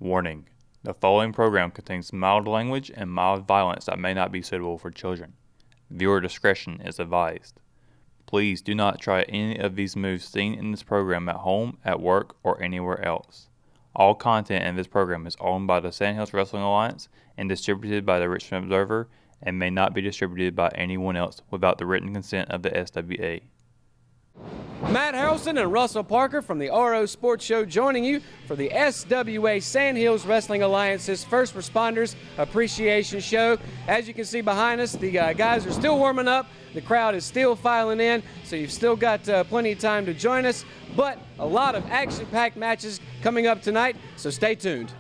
Warning: the following program contains mild language and mild violence that may not be suitable for children. Viewer discretion is advised. Please do not try any of these moves seen in this program at home, at work, or anywhere else. All content in this program is owned by the Sandhills Wrestling Alliance and distributed by the Richmond Observer and may not be distributed by anyone else without the written consent of the SWA. Matt Harrelson and Russell Parker from the RO Sports Show joining you for the SWA Sandhills Wrestling Alliance's First Responders Appreciation Show. As you can see behind us, the guys are still warming up. The crowd is still filing in, so you've still got plenty of time to join us. But a lot of action-packed matches coming up tonight, so stay tuned.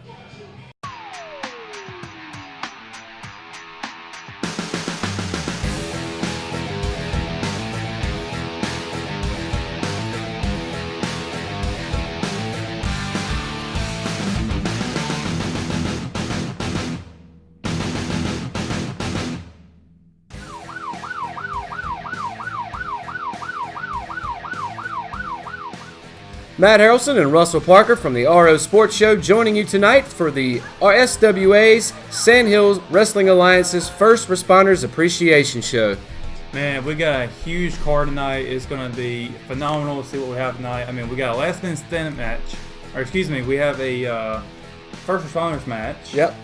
Matt Harrelson and Russell Parker from the RO Sports Show joining you tonight for the SWA's Sandhills Wrestling Alliance's First Responders Appreciation Show. Man, we got a huge card tonight. It's going to be phenomenal to see what we have tonight. I mean, we got a last minute stand match. Or excuse me, we have a first responders match. Yep.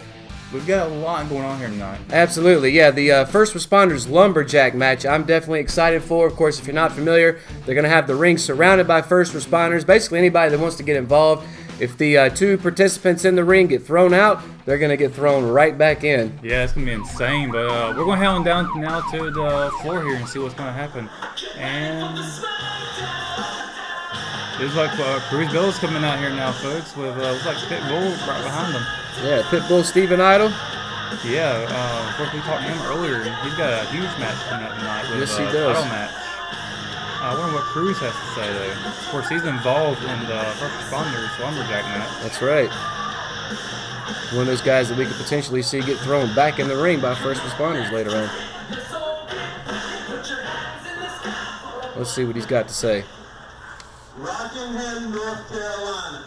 We've got a lot going on here tonight. Absolutely, yeah. The First Responders Lumberjack match I'm definitely excited for. Of course, if you're not familiar, they're going to have the ring surrounded by first responders. Basically, anybody that wants to get involved. If the two participants in the ring get thrown out, they're going to get thrown right back in. Yeah, it's going to be insane. But we're going to head on down now to the floor here and see what's going to happen. And there's like Cruz Bill's coming out here now, folks, with looks like Pitbull right behind them. Yeah, Pitbull, Steven Idol. Yeah, of course we talked to him earlier, and he's got a huge match coming up tonight with yes, he does. Idol match. I wonder what Cruz has to say, though. Of course, he's involved in the First Responders Lumberjack match. That's right. One of those guys that we could potentially see get thrown back in the ring by first responders later on. Let's see what he's got to say. Rockingham, North Carolina.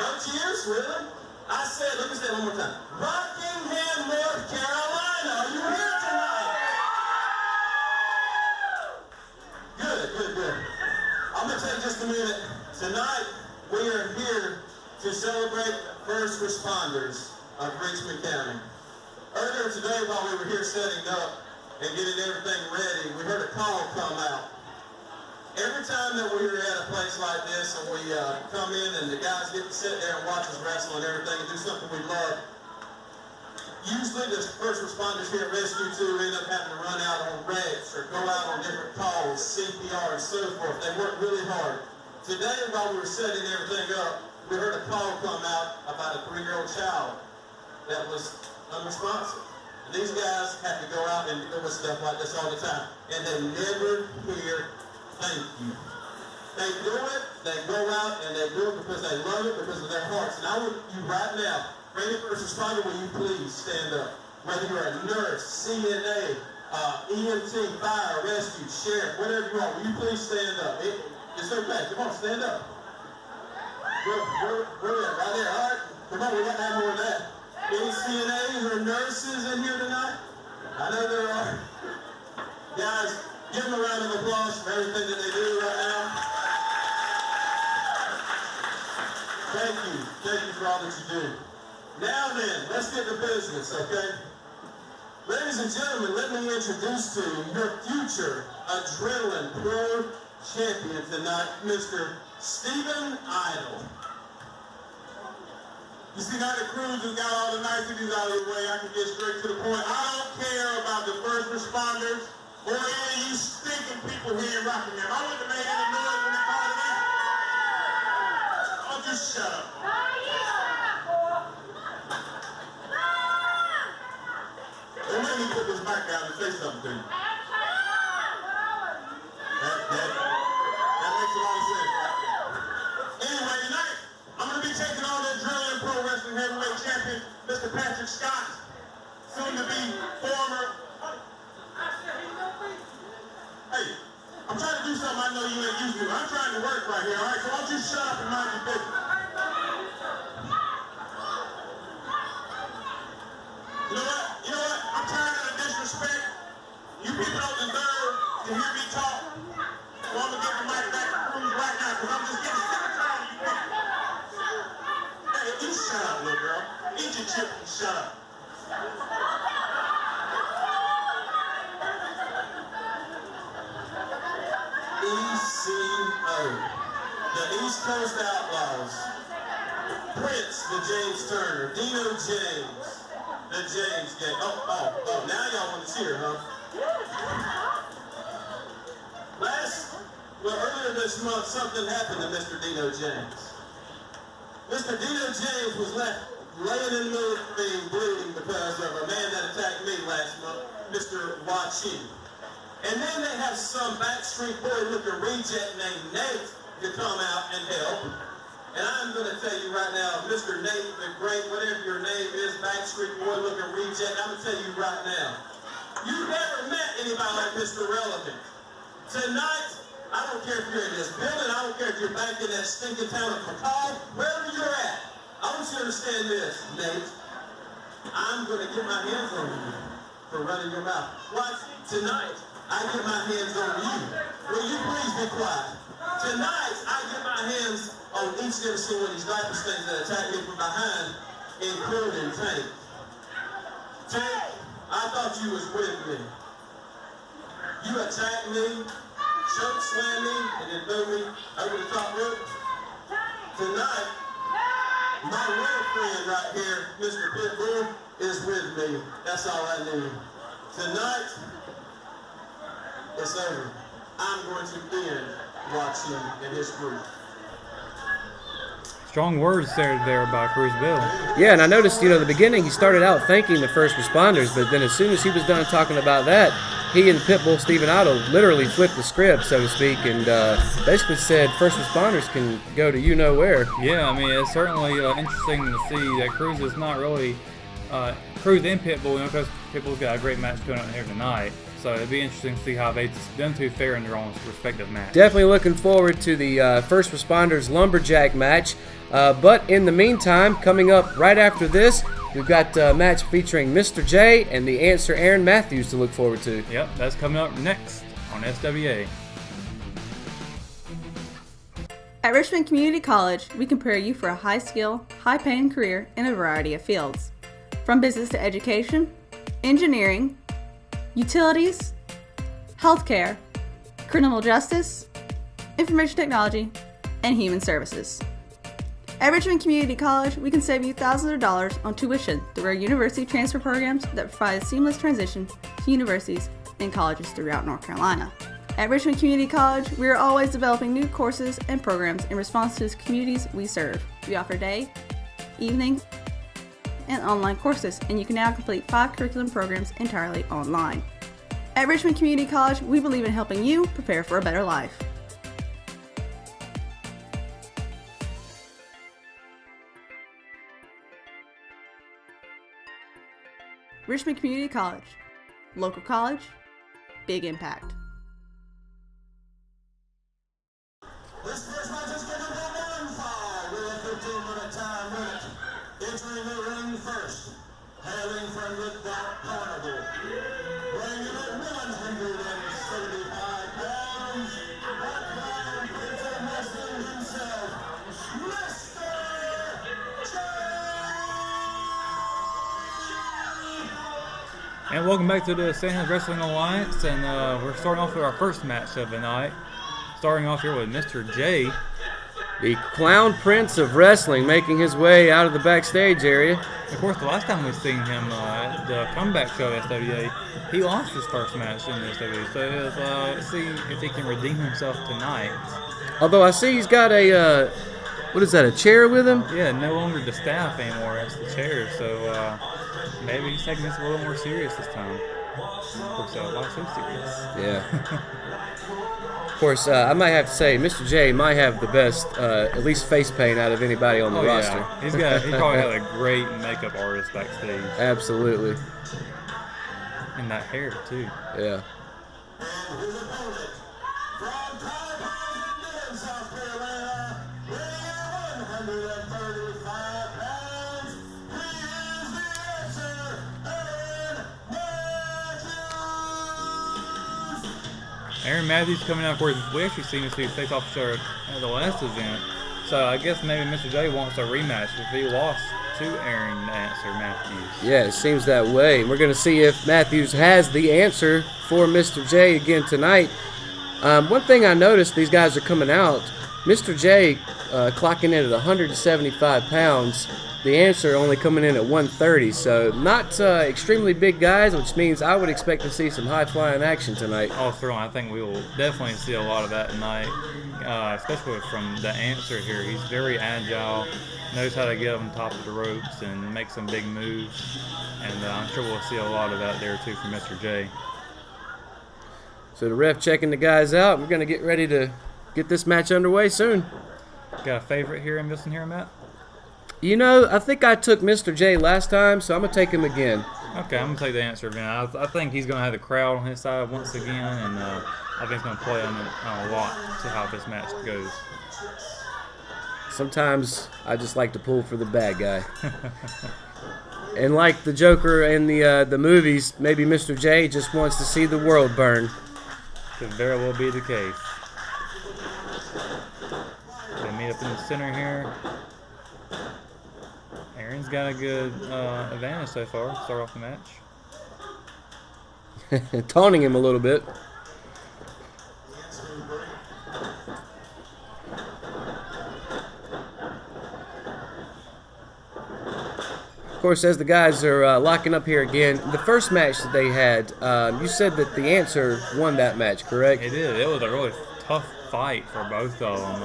No cheers, really? I said, let me say it one more time. Rockingham, North Carolina. Are you here tonight? Good. I'm going to take just a minute. Tonight, we are here to celebrate first responders of Richmond County. Earlier today, while we were here setting up and getting everything ready, we heard a call come out. Every time that we're at a place like this and we come in and the guys get to sit there and watch us wrestle and everything and do something we love, usually the first responders here at Rescue 2 end up having to run out on wrecks or go out on different calls, CPR and so forth. They work really hard. Today, while we were setting everything up, we heard a call come out about a 3-year-old child that was unresponsive. And these guys have to go out and deal with stuff like this all the time. And they never hear thank you. They do it, they go out, and they do it because they love it, because of their hearts. And I want you right now, for any first responder, will you please stand up? Whether you're a nurse, CNA, EMT, fire, rescue, sheriff, whatever you are, will you please stand up? It's okay. Come on, stand up. We're at right there. All right. Come on, we got to have more of that. Any CNAs or nurses in here tonight? I know there are. Guys, give them a round of applause for everything that they do right now. Thank you for all that you do. Now then, let's get to business, okay? Ladies and gentlemen, let me introduce to you your future Adrenaline Pro champion tonight, Mr. Steven Idol. You see, now that Cruz has got all the niceties out of the way, I can get straight to the point. I don't care about the first responders or any of you stinking people here in Rockingham. I wouldn't have made any noise when they called me. Oh, just shut up. Don't make me put this mic down and say something to you. That makes a lot of sense, right? Anyway, tonight, I'm going to be taking on the Adrenaline Pro Wrestling Heavyweight Champion, Mr. Patrick Scott, soon to be former. Hey, I'm trying to do something I know you ain't used to. I'm trying to work right here, all right? So why don't you shut up and mind your business? Shut up. ECO. The East Coast Outlaws. Prince, the James Turner. Dino James, the James Gang. Oh, now y'all want to cheer, huh? Earlier this month, something happened to Mr. Dino James. Mr. Dino James was left laying in the middle of the ring bleeding because of a man that attacked me last month, Mr. Wachi. And then they have some backstreet boy-looking reject named Nate to come out and help. And I'm going to tell you right now, Mr. Nate, the great, whatever your name is, backstreet boy-looking reject, I'm going to tell you right now, you never met anybody like Mr. Relevant. Tonight, I don't care if you're in this building, I don't care if you're back in that stinking town of McCall, wherever you're at. I want you to understand this, Nate. I'm going to get my hands on you for running your mouth. Watch, tonight, I get my hands on you. Will you please be quiet? Tonight, I get my hands on each and every single one of these diaper stains that attack me from behind, including Tank. Tank, I thought you was with me. You attacked me, choke slam me, and then threw me over the top rope. Tonight, my real friend right here, Mr. Pitbull, is with me. That's all I need. Tonight, it's over. I'm going to end Watson and his group. Strong words there by Cruz Bill. Yeah, and I noticed, the beginning he started out thanking the first responders, but then as soon as he was done talking about that, he and Pitbull Stephen Otto literally flipped the script, so to speak, and basically said first responders can go to you-know-where. Yeah, I mean, it's certainly interesting to see that Cruz is not really Cruz and Pitbull, because Pitbull's got a great match going on here tonight. So it'd be interesting to see how them two fare in their own respective match. Definitely looking forward to the First Responders Lumberjack match. But in the meantime, coming up right after this, we've got a match featuring Mr. J and the answer Aaron Matthews to look forward to. Yep, that's coming up next on SWA. At Richmond Community College, we prepare you for a high-skill, high-paying career in a variety of fields. From business to education, engineering, utilities, healthcare, criminal justice, information technology, and human services. At Richmond Community College, we can save you thousands of dollars on tuition through our university transfer programs that provide a seamless transition to universities and colleges throughout North Carolina. At Richmond Community College, we are always developing new courses and programs in response to the communities we serve. We offer day, evening, and online courses, and you can now complete 5 curriculum programs entirely online. At Richmond Community College, we believe in helping you prepare for a better life. Richmond Community College. Local college, big impact. This first match is scheduled for one fall with a 15-minute time limit. Entering the ring first, hailing from the Dark Carnival, weighing in at 175 pounds, the Crown Prince of Wrestling himself, Mr. J. And welcome back to the Sand Hills Wrestling Alliance, and we're starting off with our first match of the night. Starting off here with Mr. J. The Clown Prince of Wrestling making his way out of the backstage area. Of course, the last time we've seen him at the comeback show at SWA, he lost his first match in the SWA. So let's see if he can redeem himself tonight. Although I see he's got a, what is that, a chair with him? Yeah, no longer the staff anymore, it's the chair. So maybe he's taking this a little more serious this time. Of course, why so serious? Yeah. Of course, I might have to say, Mr. J might have the best, at least face paint out of anybody on the roster. Yeah. He probably had a great makeup artist backstage. Absolutely. And that hair, too. Yeah. And his opponent, from Tallahassee, South Carolina, weighing 135 pounds, he is the answer, Aaron Matthews. Aaron Matthews coming out, of course, we actually seen this dude face off each other at the last event. So I guess maybe Mr. J wants a rematch if he lost to Aaron to answer Matthews. Yeah, it seems that way. We're going to see if Matthews has the answer for Mr. J again tonight. One thing I noticed, these guys are coming out. Mr. J clocking in at 175 pounds. The answer only coming in at 130, so not extremely big guys, which means I would expect to see some high-flying action tonight. Oh, thrilling. I think we will definitely see a lot of that tonight, especially from the answer here. He's very agile, knows how to get on top of the ropes and make some big moves, and I'm sure we'll see a lot of that there, too, from Mr. J. So the ref checking the guys out. We're going to get ready to get this match underway soon. Got a favorite here in this one here, Matt? You know, I think I took Mr. J last time, so I'm going to take him again. Okay, I'm going to take the answer again. I think he's going to have the crowd on his side once again, and I think he's going to play on it a lot to see how this match goes. Sometimes I just like to pull for the bad guy. And like the Joker in the movies, maybe Mr. J just wants to see the world burn. Could very well be the case. They meet up in the center here. Aaron's got a good advantage so far to start off the match. Taunting him a little bit. Of course, as the guys are locking up here again, the first match that they had, you said that the answer won that match, correct? It did. It was a really tough fight for both of them.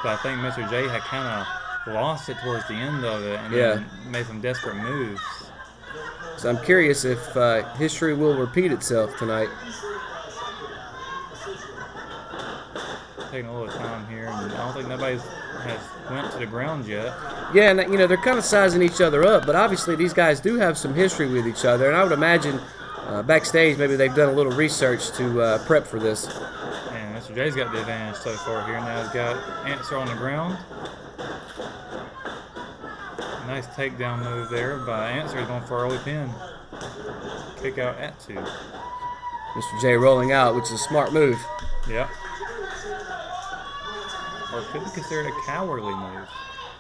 But I think Mr. J had kind of lost it towards the end of it and then made some desperate moves. So I'm curious if history will repeat itself tonight. Taking a little time here, and I don't think nobody has went to the ground yet. Yeah, and you know, they're kind of sizing each other up, but obviously these guys do have some history with each other, and I would imagine backstage maybe they've done a little research to prep for this. And Mr. J's got the advantage so far here. Now he's got Answer on the ground. Nice takedown move there by Answer. He's going for early pin. Kick out at 2. Mr. J rolling out, which is a smart move. Yep. Or could be considered a cowardly move.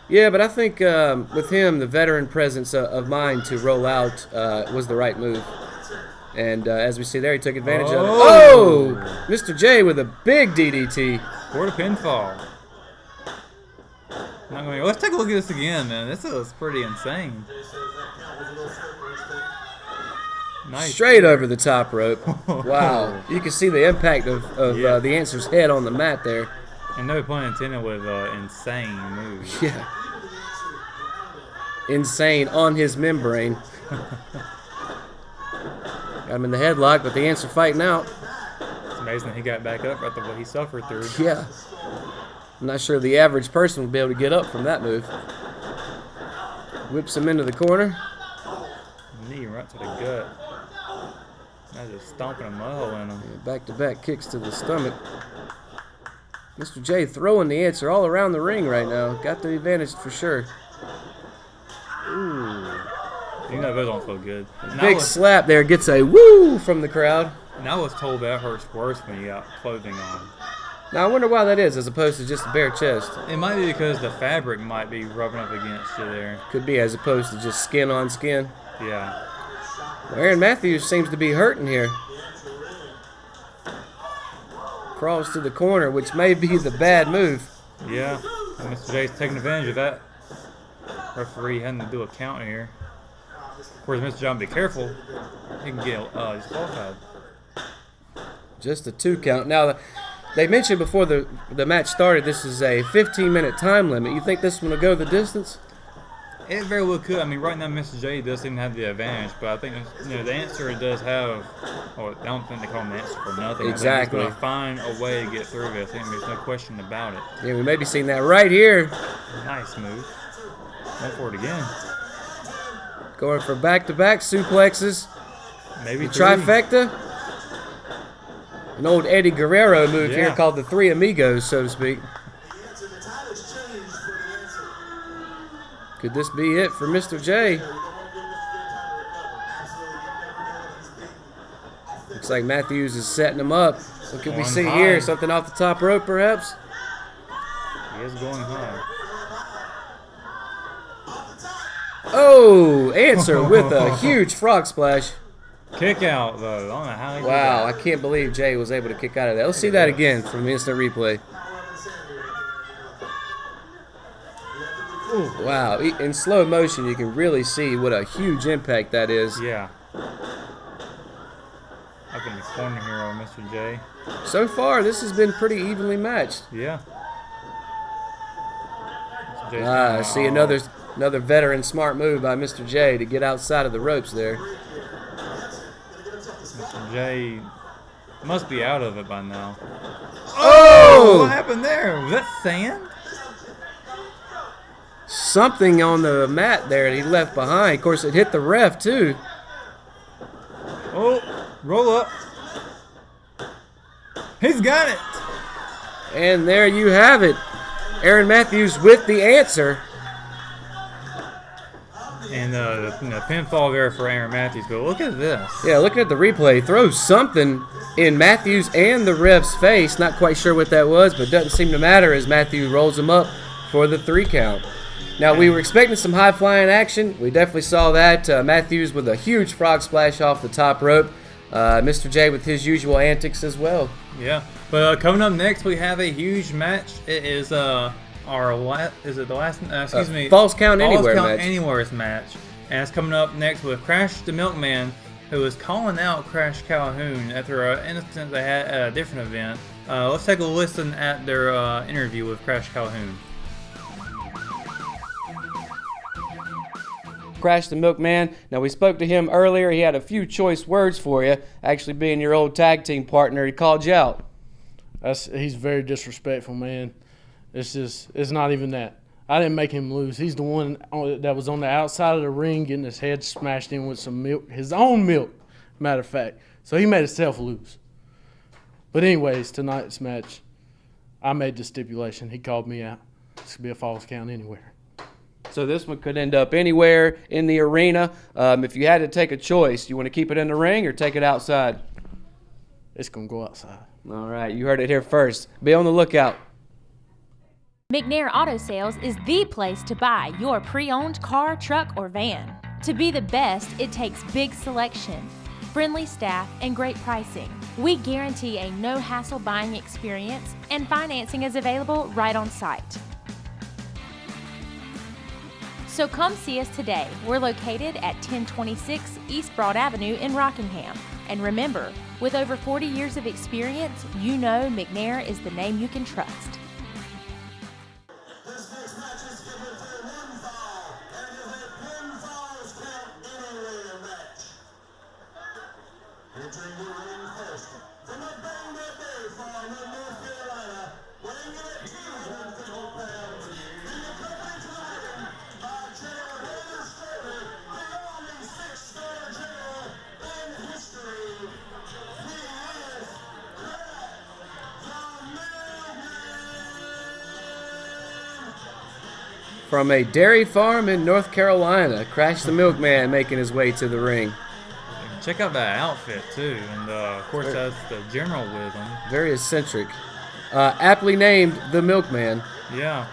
Yeah, but I think with him, the veteran presence of mind to roll out was the right move. And as we see there, he took advantage of it. Oh! Mr. J with a big DDT. For the pinfall. Let's take a look at this again, man. This is pretty insane. Nice. Straight over the top rope. Wow. You can see the impact of the Answer's head on the mat there. And no pun intended with insane moves. Yeah. Insane on his membrane. Got him in the headlock, but the Answer fighting out. It's amazing that he got back up after what he suffered through. Yeah. I'm not sure the average person would be able to get up from that move. Whips him into the corner. Knee right to the gut. Now just stomping a mud hole in him. Back-to-back kicks to the stomach. Mr. J throwing the Answer all around the ring right now. Got the advantage for sure. Ooh. You know those don't feel good. Big slap there gets a woo from the crowd. And I was told that hurts worse when you got clothing on. Now I wonder why that is as opposed to just a bare chest. It might be because the fabric might be rubbing up against you there. Could be as opposed to just skin on skin. Yeah. Well, Aaron Matthews seems to be hurting here. Crawls to the corner, which may be the bad move. Yeah. And Mr. J's taking advantage of that. Referee having to do a count here. Of course, Mr. John, be careful. He can get disqualified. Just a 2 count. Now, they mentioned before the match started this is a 15-minute time limit. You think this one will go the distance? It very well could. I mean, right now, Mr. J does seem to have the advantage, but I think the Answer does have. Oh, I don't think they call him the Answer for nothing. Exactly. He's going to find a way to get through this. I think there's no question about it. Yeah, we may be seeing that right here. Nice move. Go for it again. Going for back-to-back suplexes. Maybe the trifecta. An old Eddie Guerrero move here called the Three Amigos, so to speak. Could this be it for Mr. J? Looks like Matthews is setting him up. What could we see here? Something off the top rope, perhaps? He is going high. Oh, Answer with a huge frog splash. Kick out, though. I don't know how he did Wow, I that. can't believe Jay was able to kick out of that. Let's see that again from instant replay. Wow, in slow motion, you can really see what a huge impact that is. Yeah. Up in the corner here on Mr. J. So far, this has been pretty evenly matched. Yeah. Mr. J's I kinda- see another veteran smart move by Mr. J to get outside of the ropes there. Mr. J must be out of it by now. Oh! What happened there? Was that sand? Something on the mat there that he left behind. Of course, it hit the ref, too. Oh, roll up. He's got it. And there you have it. Aaron Matthews with the answer. And the pinfall there for Aaron Matthews. But look at this. Yeah, looking at the replay, throws something in Matthews and the ref's face. Not quite sure what that was, but doesn't seem to matter as Matthews rolls him up for the 3 count. Now, we were expecting some high-flying action. We definitely saw that. Matthews with a huge frog splash off the top rope. Mr. J with his usual antics as well. Yeah. But coming up next, we have a huge match. It is our last. Is it the last? Excuse me. Falls Count Anywhere Falls Count match. Anywhere's match. And it's coming up next with Crash the Milkman, who is calling out Crash Calhoun after an incident they had at a different event. Let's take a listen at their interview with Crash Calhoun. Crash the Milkman. Now, we spoke to him earlier. He had a few choice words for you. Actually, being your old tag team partner, he called you out. He's very disrespectful, man. It's not even that. I didn't make him lose. He's the one that was on the outside of the ring getting his head smashed in with some milk, his own milk, matter of fact. So he made himself lose. But anyways, tonight's match, I made the stipulation. He called me out. This could be a Falls Count Anywhere. So this one could end up anywhere in the arena. If you had to take a choice, you want to keep it in the ring or take it outside? It's going to go outside. All right, you heard it here first. Be on the lookout. McNair Auto Sales is the place to buy your pre-owned car, truck, or van. To be the best, it takes big selection, friendly staff, and great pricing. We guarantee a no-hassle buying experience, and financing is available right on site. So come see us today. We're located at 1026 East Broad Avenue in Rockingham. And remember, with over 40 years of experience, you know McNair is the name you can trust. This next match is scheduled for one fall, and it is a pinfalls count anywhere match. Entering the ring first, from a banged-up Dairy Farm in North Carolina, weighing in at 250 pounds, the accompanied tonight by General Heather Strader, the only 6-star general in history. He is From a dairy farm in North Carolina, Crash the Milkman making his way to the ring. Check out that outfit too, and of course that's the general with him. Very eccentric. Aptly named the Milkman. Yeah.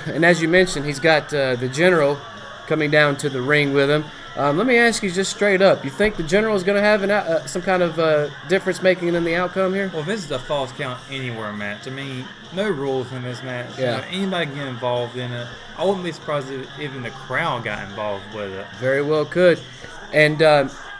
And as you mentioned, he's got the General coming down to the ring with him. Let me ask you just straight up. You think the General is going to have some kind of difference making in the outcome here? Well, this is a Falls Count Anywhere match. I mean, no rules in this match. Yeah. You know, anybody can get involved in it. I wouldn't be surprised if even the crowd got involved with it. Very well could. And,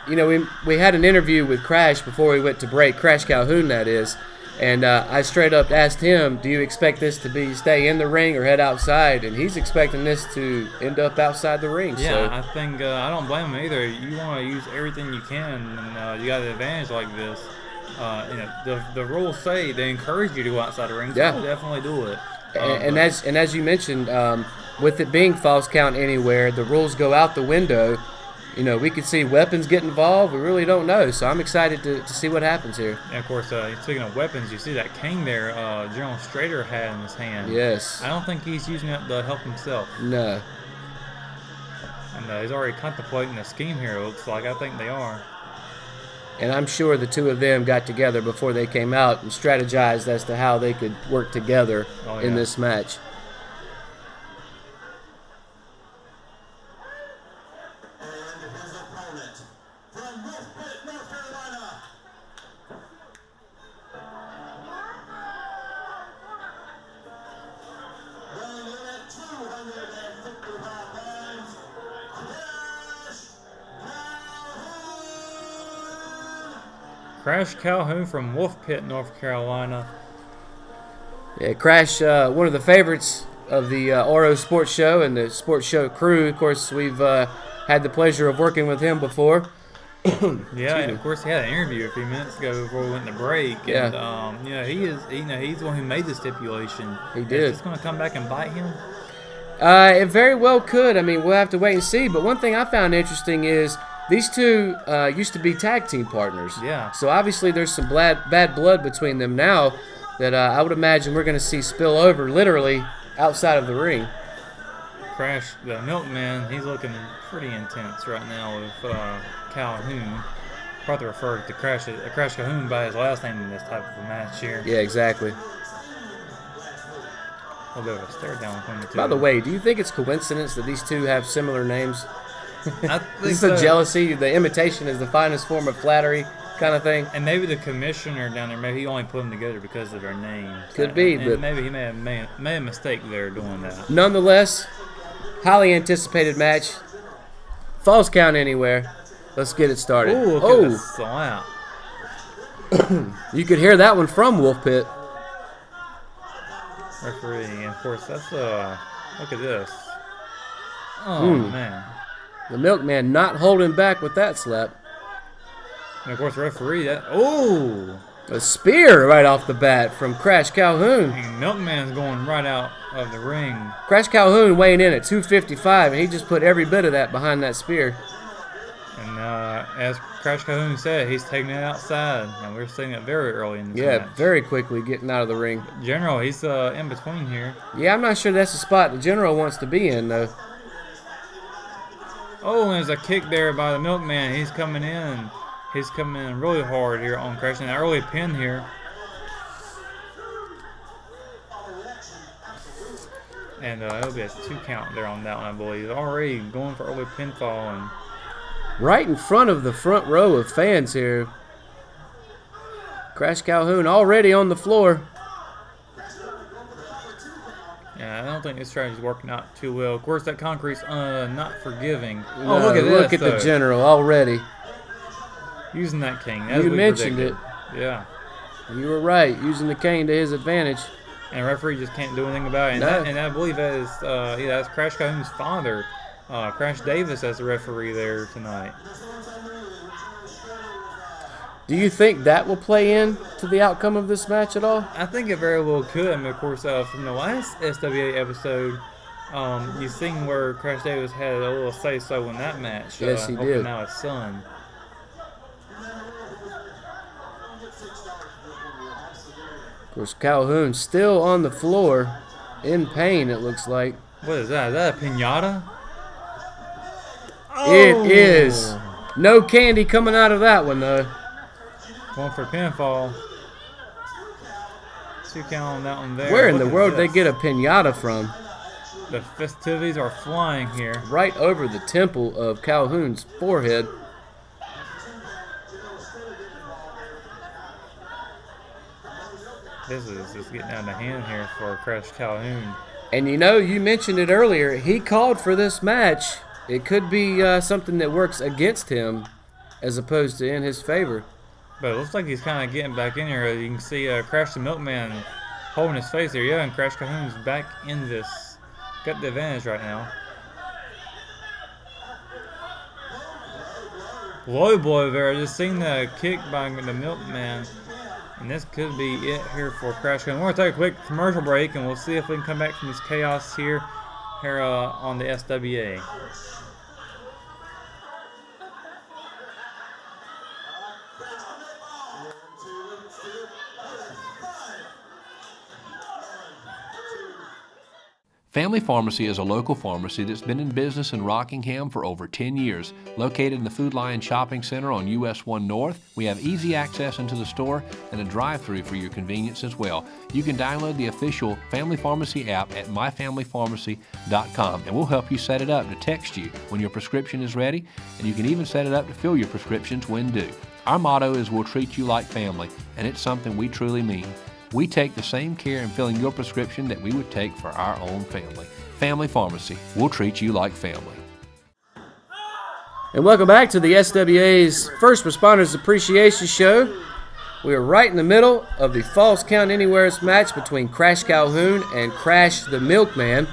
you know, we had an interview with Crash before we went to break, Crash Calhoun, that is. And I straight up asked him, do you expect this to stay in the ring or head outside? And he's expecting this to end up outside the ring. Yeah, So. I think I don't blame him either. You want to use everything you can, and you got an advantage like this. You know, the rules say they encourage you to go outside the ring, so Yeah. definitely do it. And as you mentioned, with it being Falls Count Anywhere, the rules go out the window. You know, we could see weapons get involved. We really don't know. So I'm excited to see what happens here. And of course, speaking of weapons, you see that cane there General Strader had in his hand. Yes. I don't think he's using it to help himself. No. And he's already contemplating a scheme here, it looks like. I think they are. And I'm sure the two of them got together before they came out and strategized as to how they could work together in this match. Crash Calhoun from Wolf Pit, North Carolina. Yeah, Crash, one of the favorites of the Oro Sports Show and the Sports Show crew. Of course, we've had the pleasure of working with him before. Yeah, and of course he had an interview a few minutes ago before we went to break. Yeah. And he's the one who made the stipulation. He did. Is this going to come back and bite him? It very well could. I mean, we'll have to wait and see. But one thing I found interesting is these two used to be tag team partners. Yeah. So obviously there's some bad blood between them now that I would imagine we're going to see spill over literally outside of the ring. Crash, the milkman, he's looking pretty intense right now with Calhoun. Probably refer to Crash Calhoun by his last name in this type of a match here. Yeah, exactly. A little bit of a stare down between the two. By the way, do you think it's coincidence that these two have similar names? I Is think this a jealousy? The imitation is the finest form of flattery kind of thing? And maybe the commissioner down there, maybe he only put them together because of their names. Could be, and but maybe he may have made a mistake there doing that. Nonetheless, highly anticipated match. Falls count anywhere. Let's get it started. Ooh, look at this slap. You could hear that one from Wolf Pit. Referee, and of course that's look at this. Oh man. The milkman not holding back with that slap. And of course referee A spear right off the bat from Crash Calhoun. and Milkman's going right out of the ring. Crash Calhoun weighing in at 255, and he just put every bit of that behind that spear. And as Crash Calhoun said, he's taking it outside, and we're seeing it very early in this match. Very quickly getting out of the ring. General, he's in between here. Yeah, I'm not sure that's the spot the General wants to be in, though. Oh, and there's a kick there by the Milkman. He's coming in. He's coming in really hard here on Crash. And an early pin here. And it'll be a 2 count there on that one, I believe. Already going for early pinfall. And Right in front of the front row of fans here. Crash Calhoun already on the floor. yeah, I don't think this strategy's working out too well. Of course, that concrete's not forgiving. No, Oh, look at this. Look at the though. General already. Using that king. As You we mentioned predicted. Yeah. You were right, using the cane to his advantage. And referee just can't do anything about it. And, No. and I believe that is that's Crash Calhoun's father, Crash Davis, as the referee there tonight. Do you think that will play in to the outcome of this match at all? I think it very well could. I mean, of course, from the last SWA episode, you seen where Crash Davis had a little say-so in that match. Yes, he helping did. out his son. Of course, Calhoun still on the floor, in pain, it looks like. What is that? Is that a pinata? It is. No candy coming out of that one, though. Going for pinfall. 2 count on that one there. Where in Look the at world did they this. get a pinata from? The festivities are flying here. Right over the temple of Calhoun's forehead. This is just getting out of hand here for Crash Calhoun. And you know, you mentioned it earlier. He called for this match. It could be something that works against him as opposed to in his favor. But it looks like he's kind of getting back in here. You can see Crash the Milkman holding his face there. Yeah, and Crash Calhoun's back in this. Got the advantage right now. Low blow there. Just seen the kick by the Milkman. And this could be it here for Crash Calhoun. We're going to take a quick commercial break, and we'll see if we can come back from this chaos here on the SWA. Family Pharmacy is a local pharmacy that's been in business in Rockingham for over 10 years. Located in the Food Lion Shopping Center on US 1 North, we have easy access into the store and a drive-thru for your convenience as well. You can download the official Family Pharmacy app at myfamilypharmacy.com, and we'll help you set it up to text you when your prescription is ready, and you can even set it up to fill your prescriptions when due. Our motto is we'll treat you like family, and it's something we truly mean. We take the same care in filling your prescription that we would take for our own family. Family Pharmacy, we'll treat you like family. And welcome back to the SWA's First Responders Appreciation Show. We are right in the middle of the Falls Count Anywheres match between Crash Calhoun and Crash the Milkman.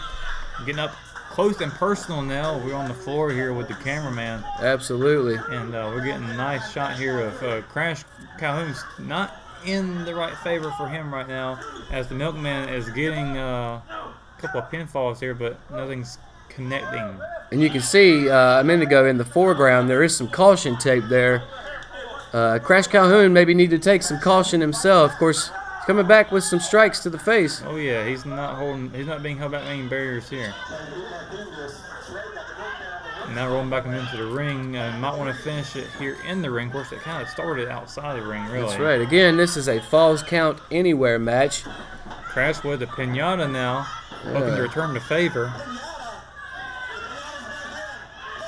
Getting up close and personal now. We're on the floor here with the cameraman. Absolutely. And we're getting a nice shot here of Crash Calhoun's not in the right favor for him right now, as the Milkman is getting a couple of pinfalls here, but nothing's connecting. And you can see a minute ago in the foreground there is some caution tape there. Crash Calhoun maybe need to take some caution himself. Of course, he's coming back with some strikes to the face. Oh yeah, he's not being held back by any barriers here. And now rolling back into the ring. Might want to finish it here in the ring. Of course, it kind of started outside the ring, really. That's right. Again, this is a Falls Count Anywhere match. Crash with the pinata now, hoping to return to favor.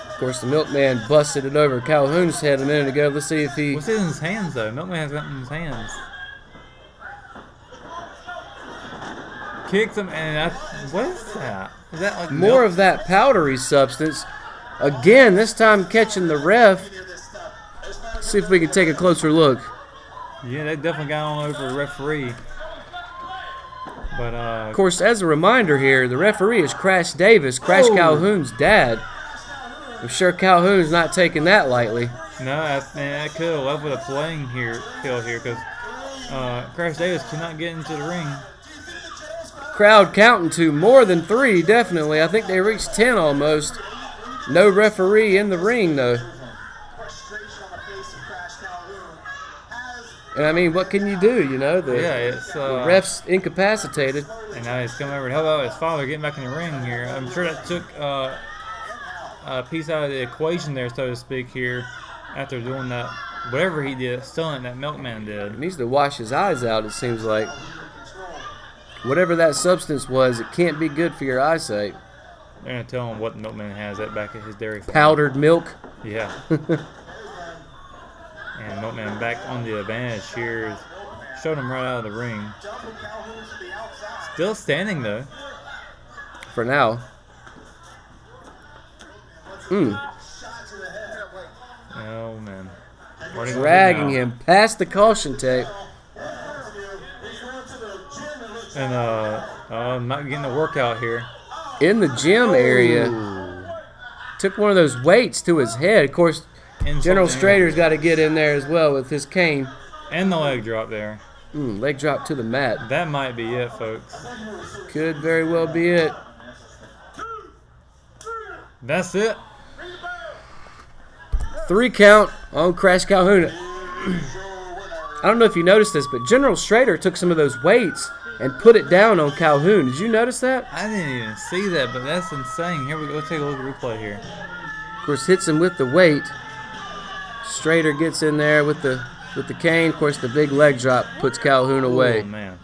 Of course, the Milkman busted it over Calhoun's head a minute ago. Let's see if he... What's in his hands, though? Milkman has something in his hands. Kicks him, and what is that? Is that like more of that powdery substance? Again, this time catching the ref. Let's see if we can take a closer look. Yeah, they definitely got on over the referee. But of course, as a reminder here, the referee is Crash Davis, Crash Calhoun's dad. I'm sure Calhoun's not taking that lightly. No, that could have leveled the playing field here, because Crash Davis cannot get into the ring. Crowd counting to more than 3, definitely. I think they reached 10 almost. No referee in the ring, though. And I mean, what can you do, you know? The ref's incapacitated. And now he's coming over to help out his father getting back in the ring here. I'm sure that took a piece out of the equation there, so to speak, here, after doing that, whatever he did, stunning that Milkman did. He needs to wash his eyes out, it seems like. Whatever that substance was, it can't be good for your eyesight. They're going to tell him what the Milkman has at back at his dairy farm. Powdered milk? Yeah. And Milkman back on the advantage here. Showed him right out of the ring. Still standing, though. For now. Oh, man. Dragging him past the caution tape. And not getting a workout here. In the gym area. Took one of those weights to his head. Of course, General Strader's got to get in there as well with his cane. And the leg drop there. Leg drop to the mat. That might be it, folks. Could very well be it. That's it. 3 count on Crash Calhoun. I don't know if you noticed this, but General Strader took some of those weights and put it down on Calhoun. Did you notice that? I didn't even see that, but that's insane. Here we go. Let's take a look at the replay here. Of course, hits him with the weight. Strader gets in there with the cane. Of course, the big leg drop puts Calhoun away. Oh, man.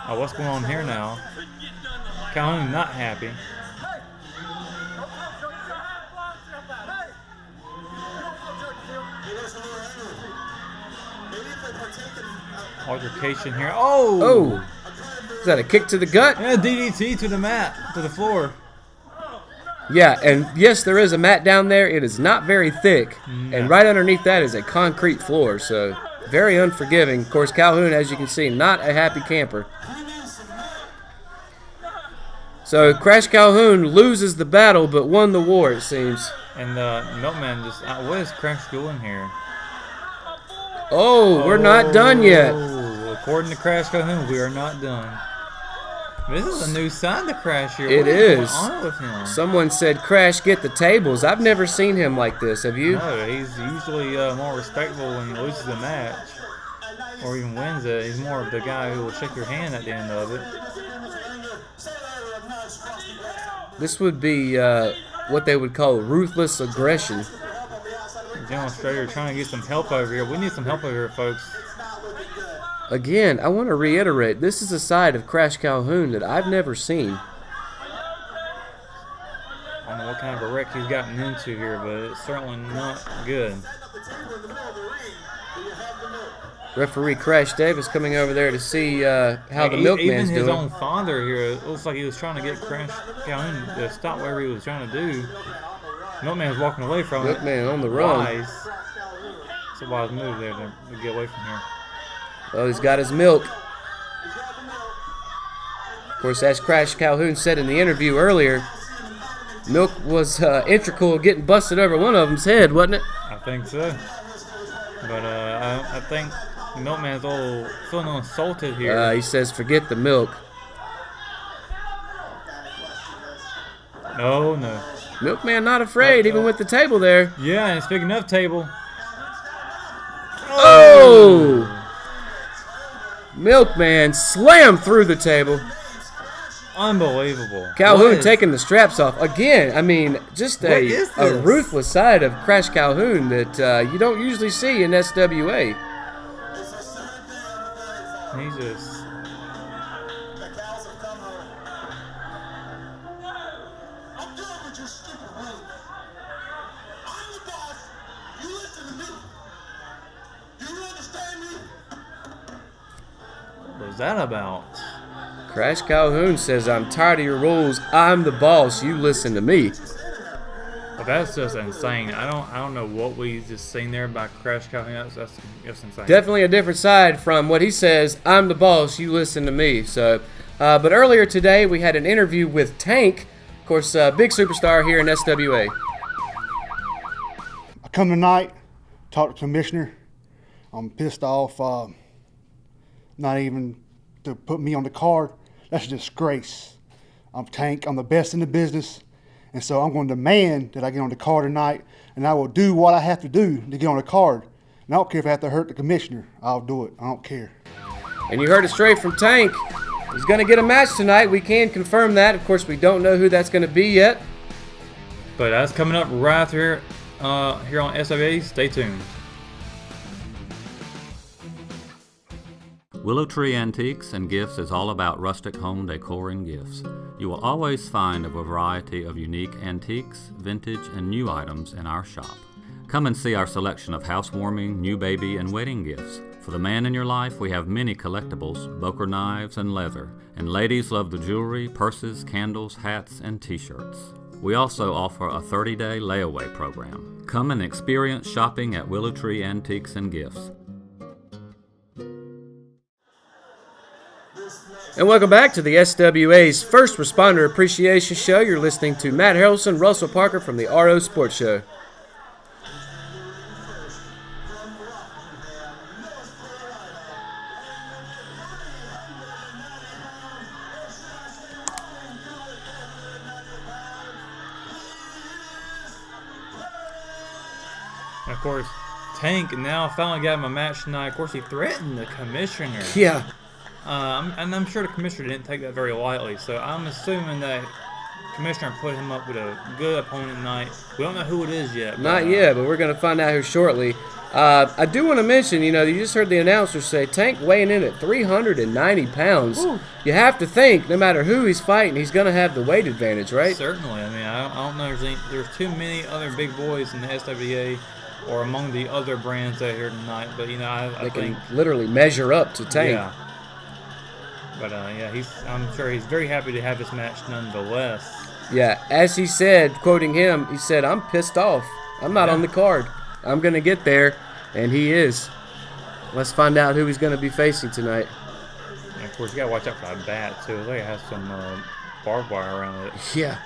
Oh, what's going on here now? Calhoun not happy. Altercation here. Oh! Is that a kick to the gut? Yeah, DDT to the mat, to the floor. Yeah, and yes, there is a mat down there. It is not very thick, and right underneath that is a concrete floor, so very unforgiving. Of course, Calhoun, as you can see, not a happy camper. So Crash Calhoun loses the battle, but won the war, it seems. And Milkman just, what is Crash doing here? Oh, we're not done yet. According to Crash Calhoun, we are not done. This is a new sign to Crash here. It is. What is going on with him? Someone said, Crash, get the tables. I've never seen him like this. Have you? No, he's usually more respectful when he loses a match or even wins it. He's more of the guy who will shake your hand at the end of it. This would be what they would call ruthless aggression. General Strader trying to get some help over here. We need some help over here, folks. Again, I want to reiterate, this is a side of Crash Calhoun that I've never seen. I don't know what kind of a wreck he's gotten into here, but it's certainly not good. Referee Crash Davis coming over there to see how the Milkman's doing. Even his own father here, it looks like he was trying to get Crash Calhoun to stop whatever he was trying to do. Milkman was walking away from it. Milkman on the run. It's a wise move there to get away from here. Well, he's got his milk. Of course, as Crash Calhoun said in the interview earlier, milk was integral in getting busted over one of them's head, wasn't it? I think so. But I think the milkman's feeling a little insulted here. He says, forget the milk. Oh, no. Milkman not afraid, even with the table there. Yeah, and speaking of table. Oh! Milkman slammed through the table. Unbelievable. Calhoun taking the straps off. Again, I mean, just a ruthless side of Crash Calhoun that you don't usually see in SWA. He's just... What was that about? Crash Calhoun says, I'm tired of your rules. I'm the boss. You listen to me. Well, that's just insane. I don't know what we just seen there by Crash Calhoun. That's insane. Definitely a different side from what he says, I'm the boss. You listen to me. So, but earlier today, we had an interview with Tank. Of course, big superstar here in SWA. I come tonight, talk to the commissioner. I'm pissed off. Not even to put me on the card. That's a disgrace. I'm Tank. I'm the best in the business. And so I'm going to demand that I get on the card tonight, and I will do what I have to do to get on the card. And I don't care if I have to hurt the commissioner. I'll do it. I don't care. And you heard it straight from Tank. He's going to get a match tonight. We can confirm that. Of course, we don't know who that's going to be yet. But that's coming up right here, here on SWA. Stay tuned. Willow Tree Antiques and Gifts is all about rustic home decor and gifts. You will always find a variety of unique antiques, vintage, and new items in our shop. Come and see our selection of housewarming, new baby, and wedding gifts. For the man in your life, we have many collectibles, Boker knives, and leather. And ladies love the jewelry, purses, candles, hats, and t-shirts. We also offer a 30-day layaway program. Come and experience shopping at Willow Tree Antiques and Gifts. And welcome back to the SWA's First Responder Appreciation Show. You're listening to Matt Harrelson, Russell Parker from the RO Sports Show. And of course, Tank now finally got him a match tonight. Of course, he threatened the commissioner. Yeah. And I'm sure the commissioner didn't take that very lightly, so I'm assuming that the commissioner put him up with a good opponent tonight. We don't know who it is yet. Not yet, but we're going to find out who shortly. I do want to mention, you just heard the announcer say Tank weighing in at 390 pounds. Ooh. You have to think, no matter who he's fighting, he's going to have the weight advantage, right? Certainly. I mean, I don't know. There's too many other big boys in the SWA or among the other brands that are here tonight, but, I think can literally measure up to Tank. Yeah. But, I'm sure he's very happy to have this match nonetheless. Yeah, as he said, quoting him, he said, I'm pissed off. I'm not on the card. I'm going to get there, and he is. Let's find out who he's going to be facing tonight. And, of course, you got to watch out for that bat, too. It like it has some barbed wire around it. Yeah.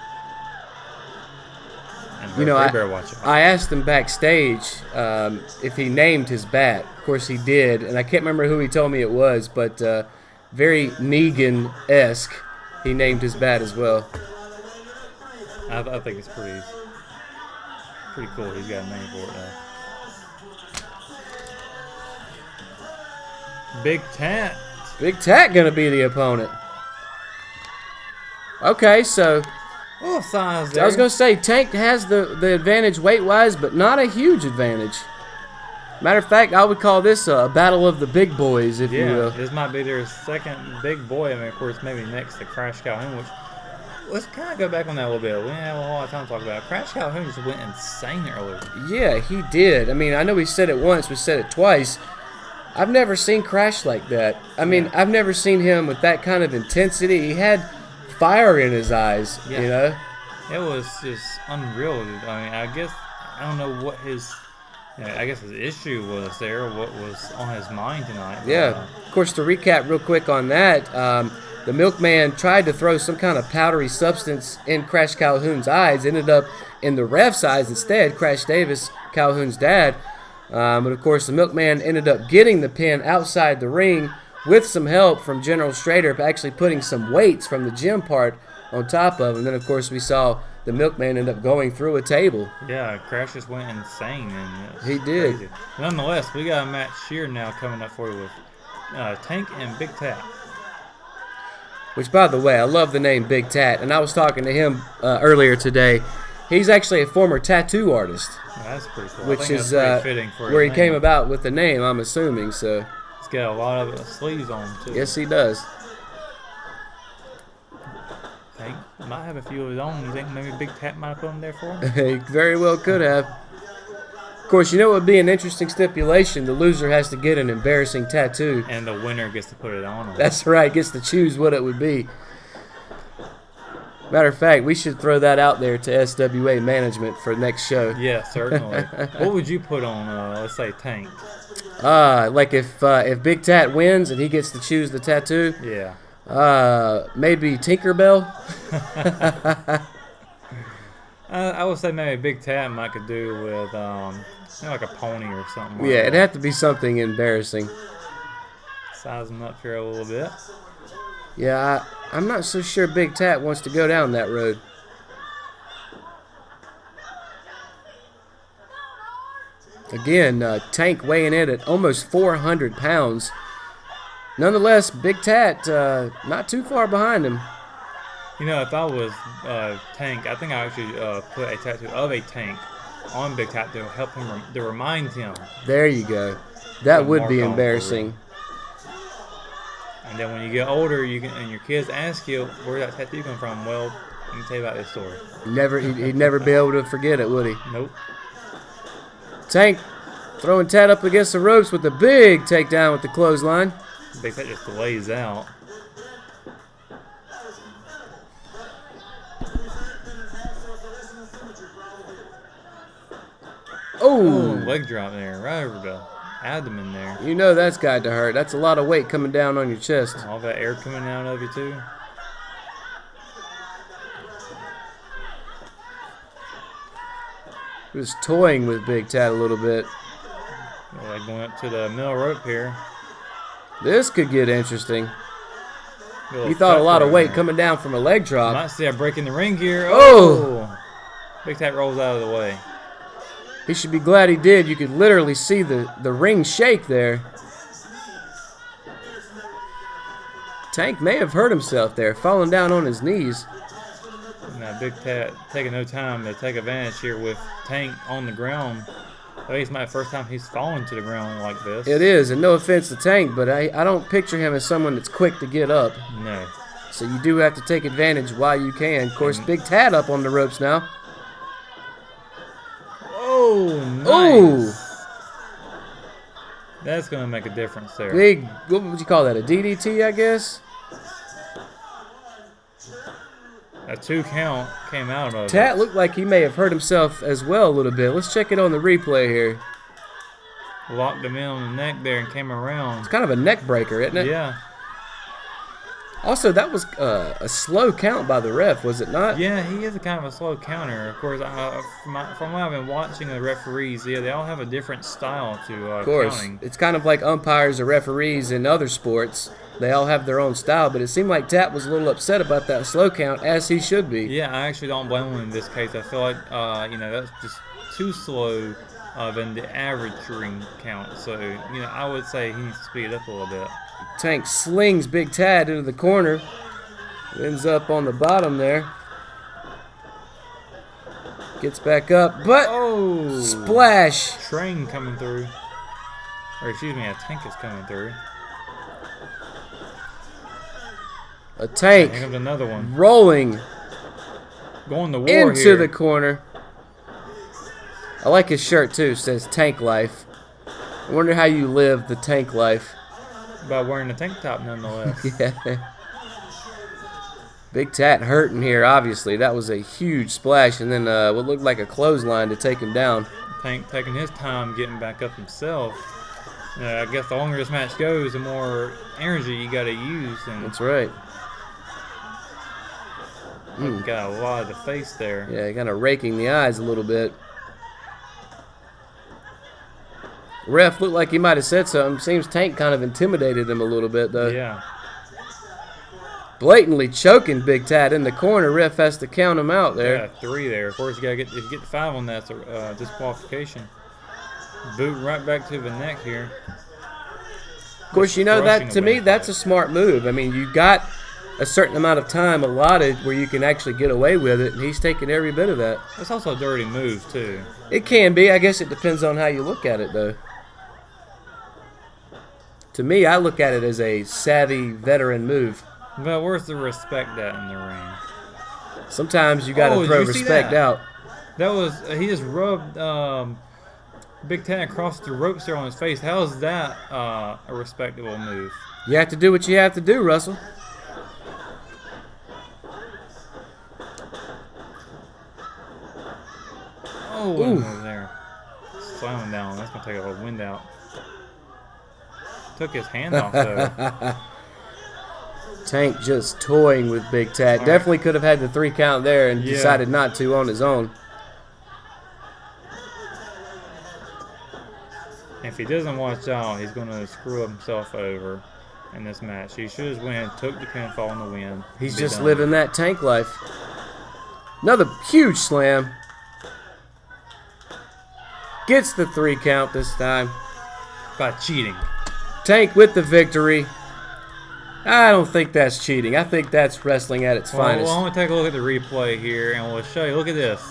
And I asked him backstage if he named his bat. Of course, he did, and I can't remember who he told me it was, but very Negan-esque. He named his bat as well. I think it's pretty cool. He's got a name for it now. Big Tat. Big Tat gonna be the opponent. Okay, so little size there. I was gonna say Tank has the advantage weight-wise, but not a huge advantage. Matter of fact, I would call this a battle of the big boys, if you will. This might be their second big boy. I mean, of course, maybe next to Crash Calhoun, which let's kind of go back on that a little bit. We didn't have a lot of time to talk about it. Crash Calhoun just went insane earlier. Yeah, he did. I mean, I know we said it once, we said it twice. I've never seen Crash like that. I mean, I've never seen him with that kind of intensity. He had fire in his eyes, It was just unreal. I mean, I guess, I don't know what his Yeah, I guess his issue was there, what was on his mind tonight. Yeah. Of course, to recap real quick on that, the milkman tried to throw some kind of powdery substance in Crash Calhoun's eyes, ended up in the ref's eyes instead, Crash Davis, Calhoun's dad. But of course, the milkman ended up getting the pin outside the ring with some help from General Strader, actually putting some weights from the gym part on top of him. And then, of course, we saw the milkman end up going through a table. Yeah, Crash just went insane. And he did. Crazy. Nonetheless, we got a match here now coming up for you with Tank and Big Tat. Which, by the way, I love the name Big Tat, and I was talking to him earlier today. He's actually a former tattoo artist. Well, that's pretty cool. Which is fitting for where he name. came about with the name, I'm assuming. So he's got a lot of sleeves on him, too. Yes, he does. Tank might have a few of his own. You think maybe Big Tat might have put them there for him? He very well could have. Of course, you know what would be an interesting stipulation? The loser has to get an embarrassing tattoo. And the winner gets to put it on him. That's right, gets to choose what it would be. Matter of fact, we should throw that out there to SWA management for next show. Yeah, certainly. What would you put on, let's say, Tank? Like if Big Tat wins and he gets to choose the tattoo? Yeah. Maybe Tinkerbell? I would say maybe Big Tat might could do with like a pony or something. Like Yeah, that. it'd have to be something embarrassing. Size him up here a little bit. Yeah, I'm not so sure Big Tat wants to go down that road. Again, Tank weighing in at almost 400 pounds. Nonetheless, Big Tat not too far behind him. You know, if I was Tank, I think I actually put a tattoo of a tank on Big Tat to help him, to remind him. There you go. That would be embarrassing. And then when you get older, you can, and your kids ask you, where that tattoo come from? Well, let me tell you about this story. He'd never be able to forget it, would he? Nope. Tank throwing Tat up against the ropes with a big takedown with the clothesline. Big Tat just lays out. Oh, leg drop there, right over the abdomen there. You know that's got to hurt. That's a lot of weight coming down on your chest. All that air coming out of you, too. He was toying with Big Tat a little bit. Like going up to the middle rope here. This could get interesting. He thought a lot of weight coming down from a leg drop. Might see a break in the ring here. Oh! Big Tat rolls out of the way. He should be glad he did. You could literally see the ring shake there. Tank may have hurt himself there, falling down on his knees. Now Big Tat taking no time to take advantage here with Tank on the ground. I think it's my first time he's fallen to the ground like this. It is, and no offense to Tank, but I don't picture him as someone that's quick to get up. No. So you do have to take advantage while you can. Of course, Big Tat up on the ropes now. Oh, nice. Oh! That's going to make a difference there. Big, what would you call that, a DDT, I guess? A 2 count came out of Tat it. looked like he may have hurt himself as well a little bit. Let's check it on the replay here. Locked him in on the neck there and came around. It's kind of a neck breaker, isn't it? Yeah. Also, that was a slow count by the ref, was it not? Yeah, he is a kind of a slow counter. Of course, from what I've been watching the referees, yeah, they all have a different style to Of course. counting. It's kind of like umpires or referees in other sports. They all have their own style, but it seemed like Tat was a little upset about that slow count, as he should be. Yeah, I actually don't blame him in this case. I feel like, that's just too slow than the average ring count. So, I would say he needs to speed it up a little bit. Tank slings Big Tat into the corner. Ends up on the bottom there. Gets back up, but splash. Train coming through. Or excuse me, a tank is coming through. A tank Here comes another one. rolling Going to war into here. the corner. I like his shirt too. It says Tank Life. I wonder how you live the tank life. By wearing a tank top, nonetheless. Yeah. Big Tat hurting here, obviously. That was a huge splash, and then what looked like a clothesline to take him down. Tank taking his time getting back up himself. I guess the longer this match goes, the more energy you got to use. And That's right. got a lot of the face there. Yeah, kind of raking the eyes a little bit. Ref looked like he might have said something. Seems Tank kind of intimidated him a little bit, though. Yeah. Blatantly choking Big Tat in the corner. Ref has to count him out there. Yeah, 3 there. Of course, if you get 5 on that, it's a disqualification. Boot right back to the neck here. Of course, you know, that to me, that's a smart move. I mean, you got a certain amount of time allotted where you can actually get away with it, and he's taking every bit of that. It's also a dirty move, too. It can be. I guess it depends on how you look at it, though. To me, I look at it as a savvy veteran move. But where's the respect at in the ring? Sometimes you got to throw respect out. That was he just rubbed Big Tat across the ropes there on his face. How is that a respectable move? You have to do what you have to do, Russell. Oh, what a move there. Slamming down. That's going to take a little wind out. Took his hand off, though. Tank just toying with Big Tat. Definitely could have had the 3 count there and decided not to on his own. If he doesn't watch out, he's going to screw himself over in this match. He should have went, took the pinfall in the win. He's just living that Tank life. Another huge slam. Gets the 3 count this time. By cheating. Tank with the victory. I don't think that's cheating. I think that's wrestling at its finest. Well, I'm going to take a look at the replay here, and we'll show you. Look at this.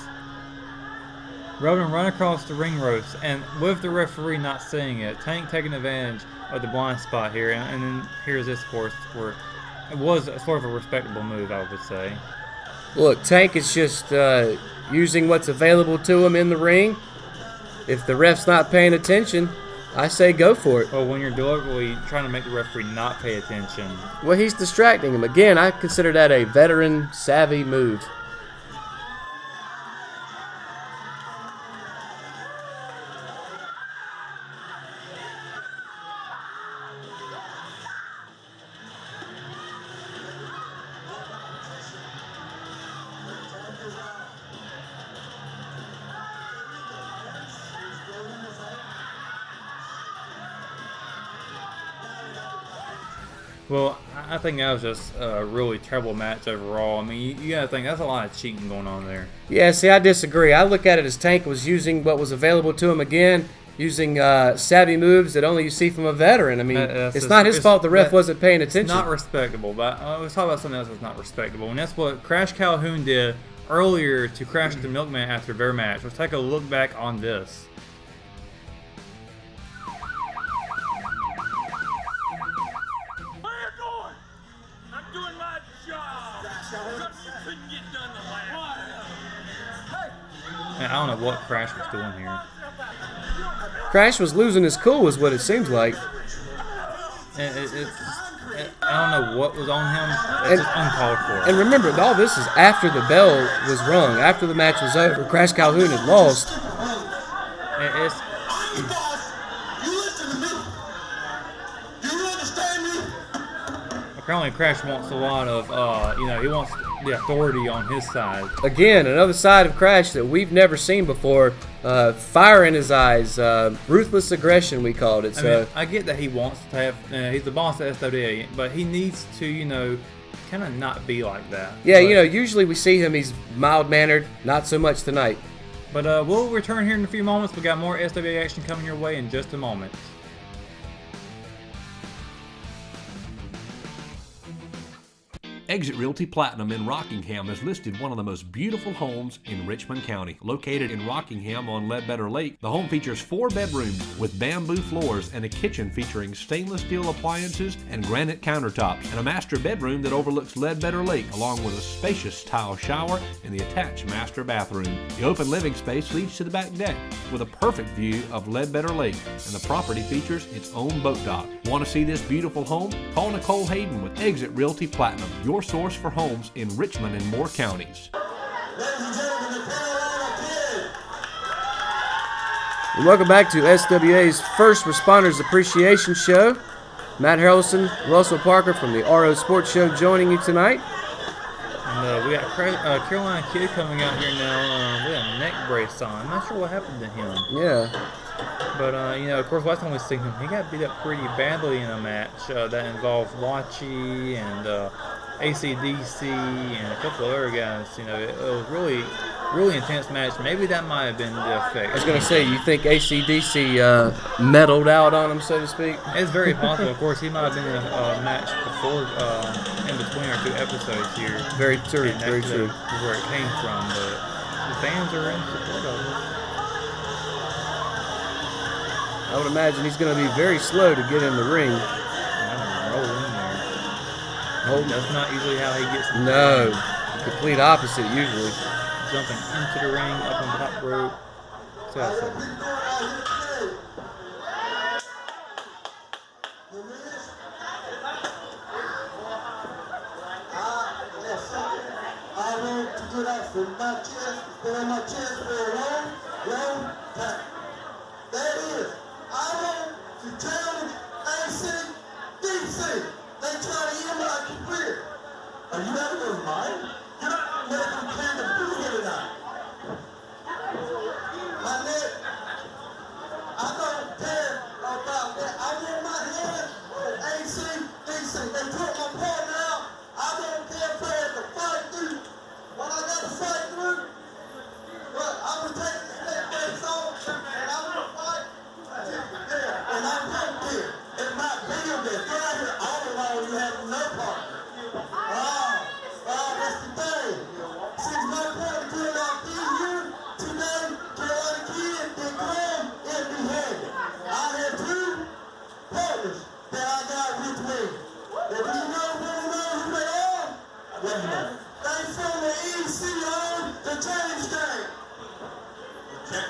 Rubbing run across the ring ropes, and with the referee not seeing it, Tank taking advantage of the blind spot here, and then here's this, of course, where it was sort of a respectable move, I would say. Look, Tank is just using what's available to him in the ring. If the ref's not paying attention, I say go for it. Well, when you're deliberately trying to make the referee not pay attention. Well, he's distracting him. Again, I consider that a veteran, savvy move. Well, I think that was just a really terrible match overall. I mean, you got to think, that's a lot of cheating going on there. Yeah, see, I disagree. I look at it as Tank was using what was available to him again, using savvy moves that only you see from a veteran. I mean, it's not his fault the ref wasn't paying attention. It's not respectable, but let's talk about something else that's not respectable. And that's what Crash Calhoun did earlier to Crash the Milkman after their match. Let's take a look back on this. I don't know what Crash was doing here. Crash was losing his cool is what it seems like. I don't know what was on him. It's just uncalled for. And remember, all this is after the bell was rung, after the match was over. Crash Calhoun had lost. Apparently Crash wants a lot of, he wants the authority on his side. Again, another side of Crash that we've never seen before. Fire in his eyes, ruthless aggression, we called it. So I get that he wants to have, he's the boss at SWA, but he needs to, kind of not be like that. Yeah, usually we see him, he's mild-mannered, not so much tonight. But we'll return here in a few moments. We got more SWA action coming your way in just a moment. Exit Realty Platinum in Rockingham has listed one of the most beautiful homes in Richmond County. Located in Rockingham on Ledbetter Lake, the home features 4 bedrooms with bamboo floors and a kitchen featuring stainless steel appliances and granite countertops, and a master bedroom that overlooks Ledbetter Lake, along with a spacious tile shower and the attached master bathroom. The open living space leads to the back deck with a perfect view of Ledbetter Lake, and the property features its own boat dock. Want to see this beautiful home? Call Nicole Hayden with Exit Realty Platinum, your source for homes in Richmond and Moore counties. Ladies and gentlemen, the Carolina Kid. And welcome back to SWA's First Responders Appreciation Show. Matt Harrelson, Russell Parker from the RO Sports Show joining you tonight. And we got Carolina Kid coming out here now with a neck brace on. I'm not sure what happened to him. Yeah. But, of course, last time we seen him, he got beat up pretty badly in a match that involved Wachi and AC/DC and a couple other guys. It was really intense match. Maybe that might have been the effect. I was going to say, you think AC/DC meddled out on him, so to speak? It's very possible. Of course, he might have been in a match before, in between our 2 episodes here. Very true, very true. Where it came from, but the fans are in support of it. I would imagine he's going to be very slow to get in the ring. Roll in there. That's not usually how he gets in the No, ring. complete opposite usually. Jumping into the ring, up on top rope. So that's it. I want to get off of my chest, been on my chest for a long, long time. That is, I want to challenge AC/DC. They try to end my career. Are you out of your mind? You're not making plan to do here tonight. My neck, I don't care about that. I want my hand on AC/DC. They took my partner out. I don't care if I had to fight through what I got to fight through. But I would take the neck brace off and I would fight till there. And I won't care. It might be your death. You're out here all alone. You have no partner. That's the thing. Since my partner could not be here today, Carolina Kid can come and be handed. I have 2 partners that I got with me. If you know who they are, let me know. They from the ECO to James Gang. Okay.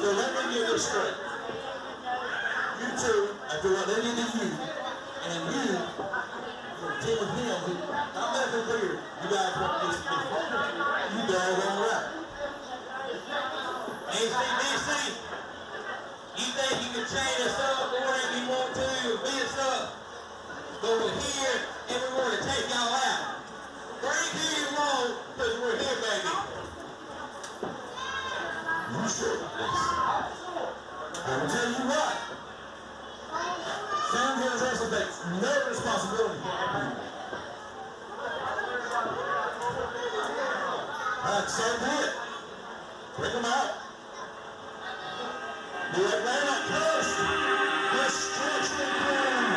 So let me get this straight. You 2, after what they did to you, and you, Tim and him, I'm making clear, you guys want this to be fun. You doggone right. AC/DC, you think you can chain us up wherever you want to and beat us up, but we're here and we're going to take y'all out. Bring who you want, because we're here, baby. You sure about this? I'll tell you what. Sam Hills also takes no responsibility. So be it. Bring them out. The Atlanta Coast Destruction Plan.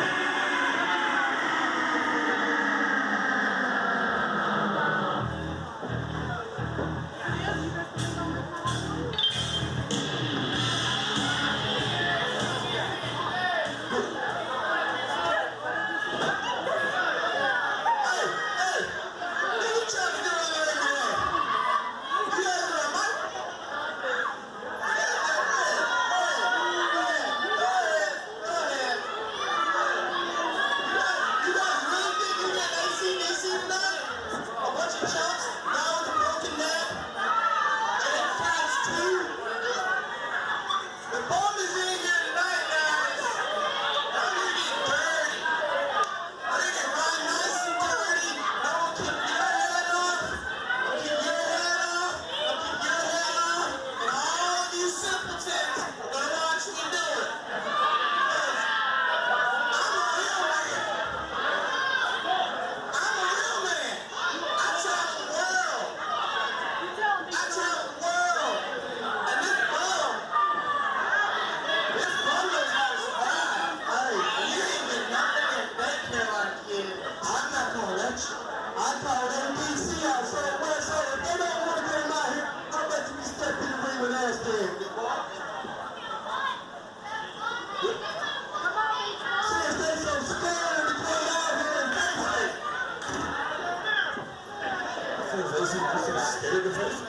Was he scared to face?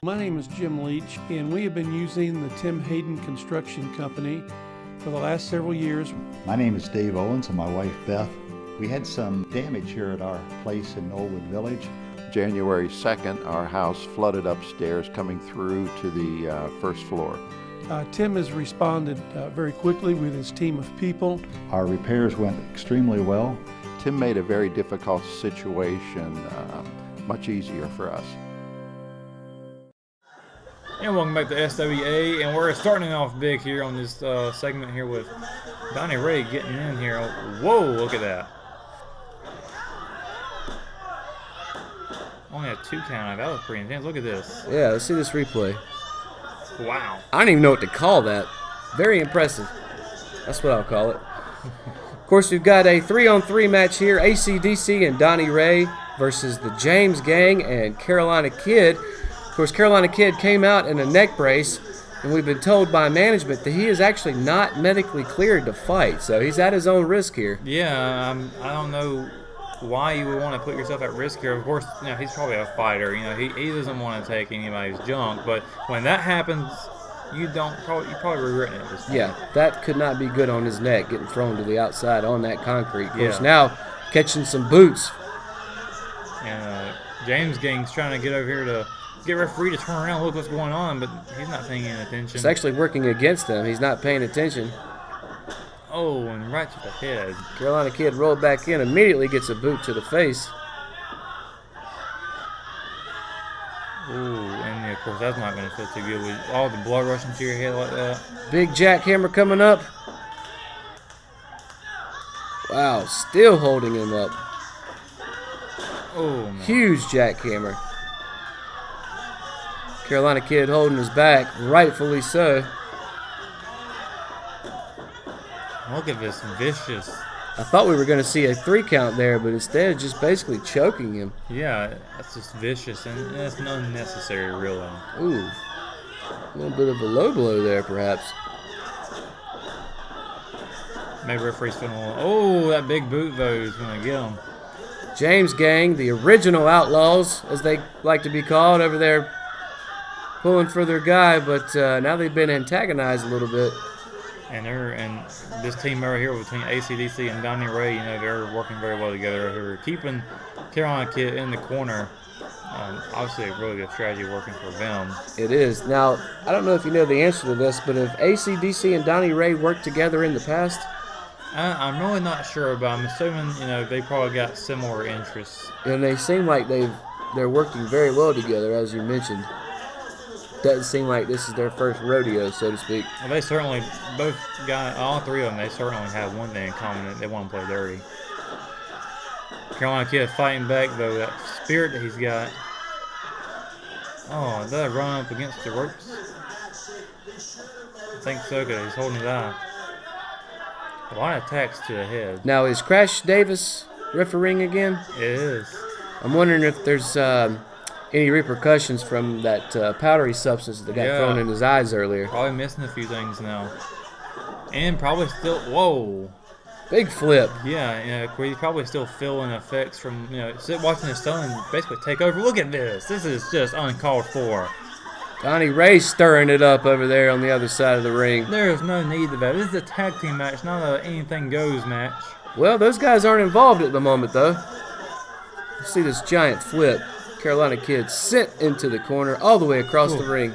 My name is Jim Leach, and we have been using the Tim Hayden Construction Company for the last several years. My name is Dave Owens and my wife Beth. We had some damage here at our place in Knollwood Village. January 2nd, our house flooded upstairs coming through to the first floor. Tim has responded very quickly with his team of people. Our repairs went extremely well. Tim made a very difficult situation much easier for us. And welcome back to SWA, and we're starting off big here on this segment here with Donnie Ray getting in here. Whoa, look at that. Only a 2 count. That was pretty intense. Look at this. Yeah, let's see this replay. Wow. I don't even know what to call that. Very impressive. That's what I'll call it. Of course, we've got a 3-on-3 match here. AC/DC and Donnie Ray versus the James Gang and Carolina Kid. Of course, Carolina Kid came out in a neck brace, and we've been told by management that he is actually not medically cleared to fight, so he's at his own risk here. Yeah, I don't know why you would want to put yourself at risk here. Of course, you know, he's probably a fighter. You know, he doesn't want to take anybody's junk, but when that happens, you probably regret it at this point. Yeah, that could not be good on his neck, getting thrown to the outside on that concrete. Of course, now catching some boots. And James Gang's trying to get over here to get referee to turn around and look what's going on, but he's not paying any attention. It's actually working against him. He's not paying attention. Oh, and right to the head. Carolina Kid rolled back in, immediately gets a boot to the face. Ooh, and of course that's not going to feel too good with all the blood rushing to your head like that. Big jackhammer coming up. Wow, still holding him up. Oh, man. Huge jackhammer. Carolina Kid holding his back, rightfully so. Look at this vicious. I thought we were going to see a 3 count there, but instead just basically choking him. Yeah, that's just vicious, and that's unnecessary, really. Ooh, a little bit of a low blow there, perhaps. Maybe referee's feeling a little, oh, that big boot, though, is going to get him. James Gang, the original Outlaws, as they like to be called over there, pulling for their guy, but now they've been antagonized a little bit. And this team over here between AC/DC and Donnie Ray, you know, they're working very well together over here, keeping Carolina Kid in the corner. Obviously, a really good strategy working for them. It is. Now, I don't know if you know the answer to this, but have AC/DC and Donnie Ray worked together in the past? I'm really not sure, but I'm assuming they probably got similar interests. And they seem like they're working very well together, as you mentioned. Doesn't seem like this is their first rodeo, so to speak. Well, they certainly all three of them. They certainly have one thing in common: that they want to play dirty. Carolina Kid fighting back though. That spirit that he's got. Oh, did I run up against the ropes? I think so, because he's holding his eye. A lot of attacks to the head. Now, is Crash Davis refereeing again? It is. I'm wondering if there's any repercussions from that powdery substance that got thrown in his eyes earlier. Probably missing a few things now. And probably still, whoa. Big flip. Yeah, he's probably still feeling effects from, watching his son basically take over. Look at this. This is just uncalled for. Donnie Ray stirring it up over there on the other side of the ring. There is no need of that. This is a tag team match, not a anything goes match. Well, those guys aren't involved at the moment, though. You see this giant flip. Carolina Kid sent into the corner all the way across the ring.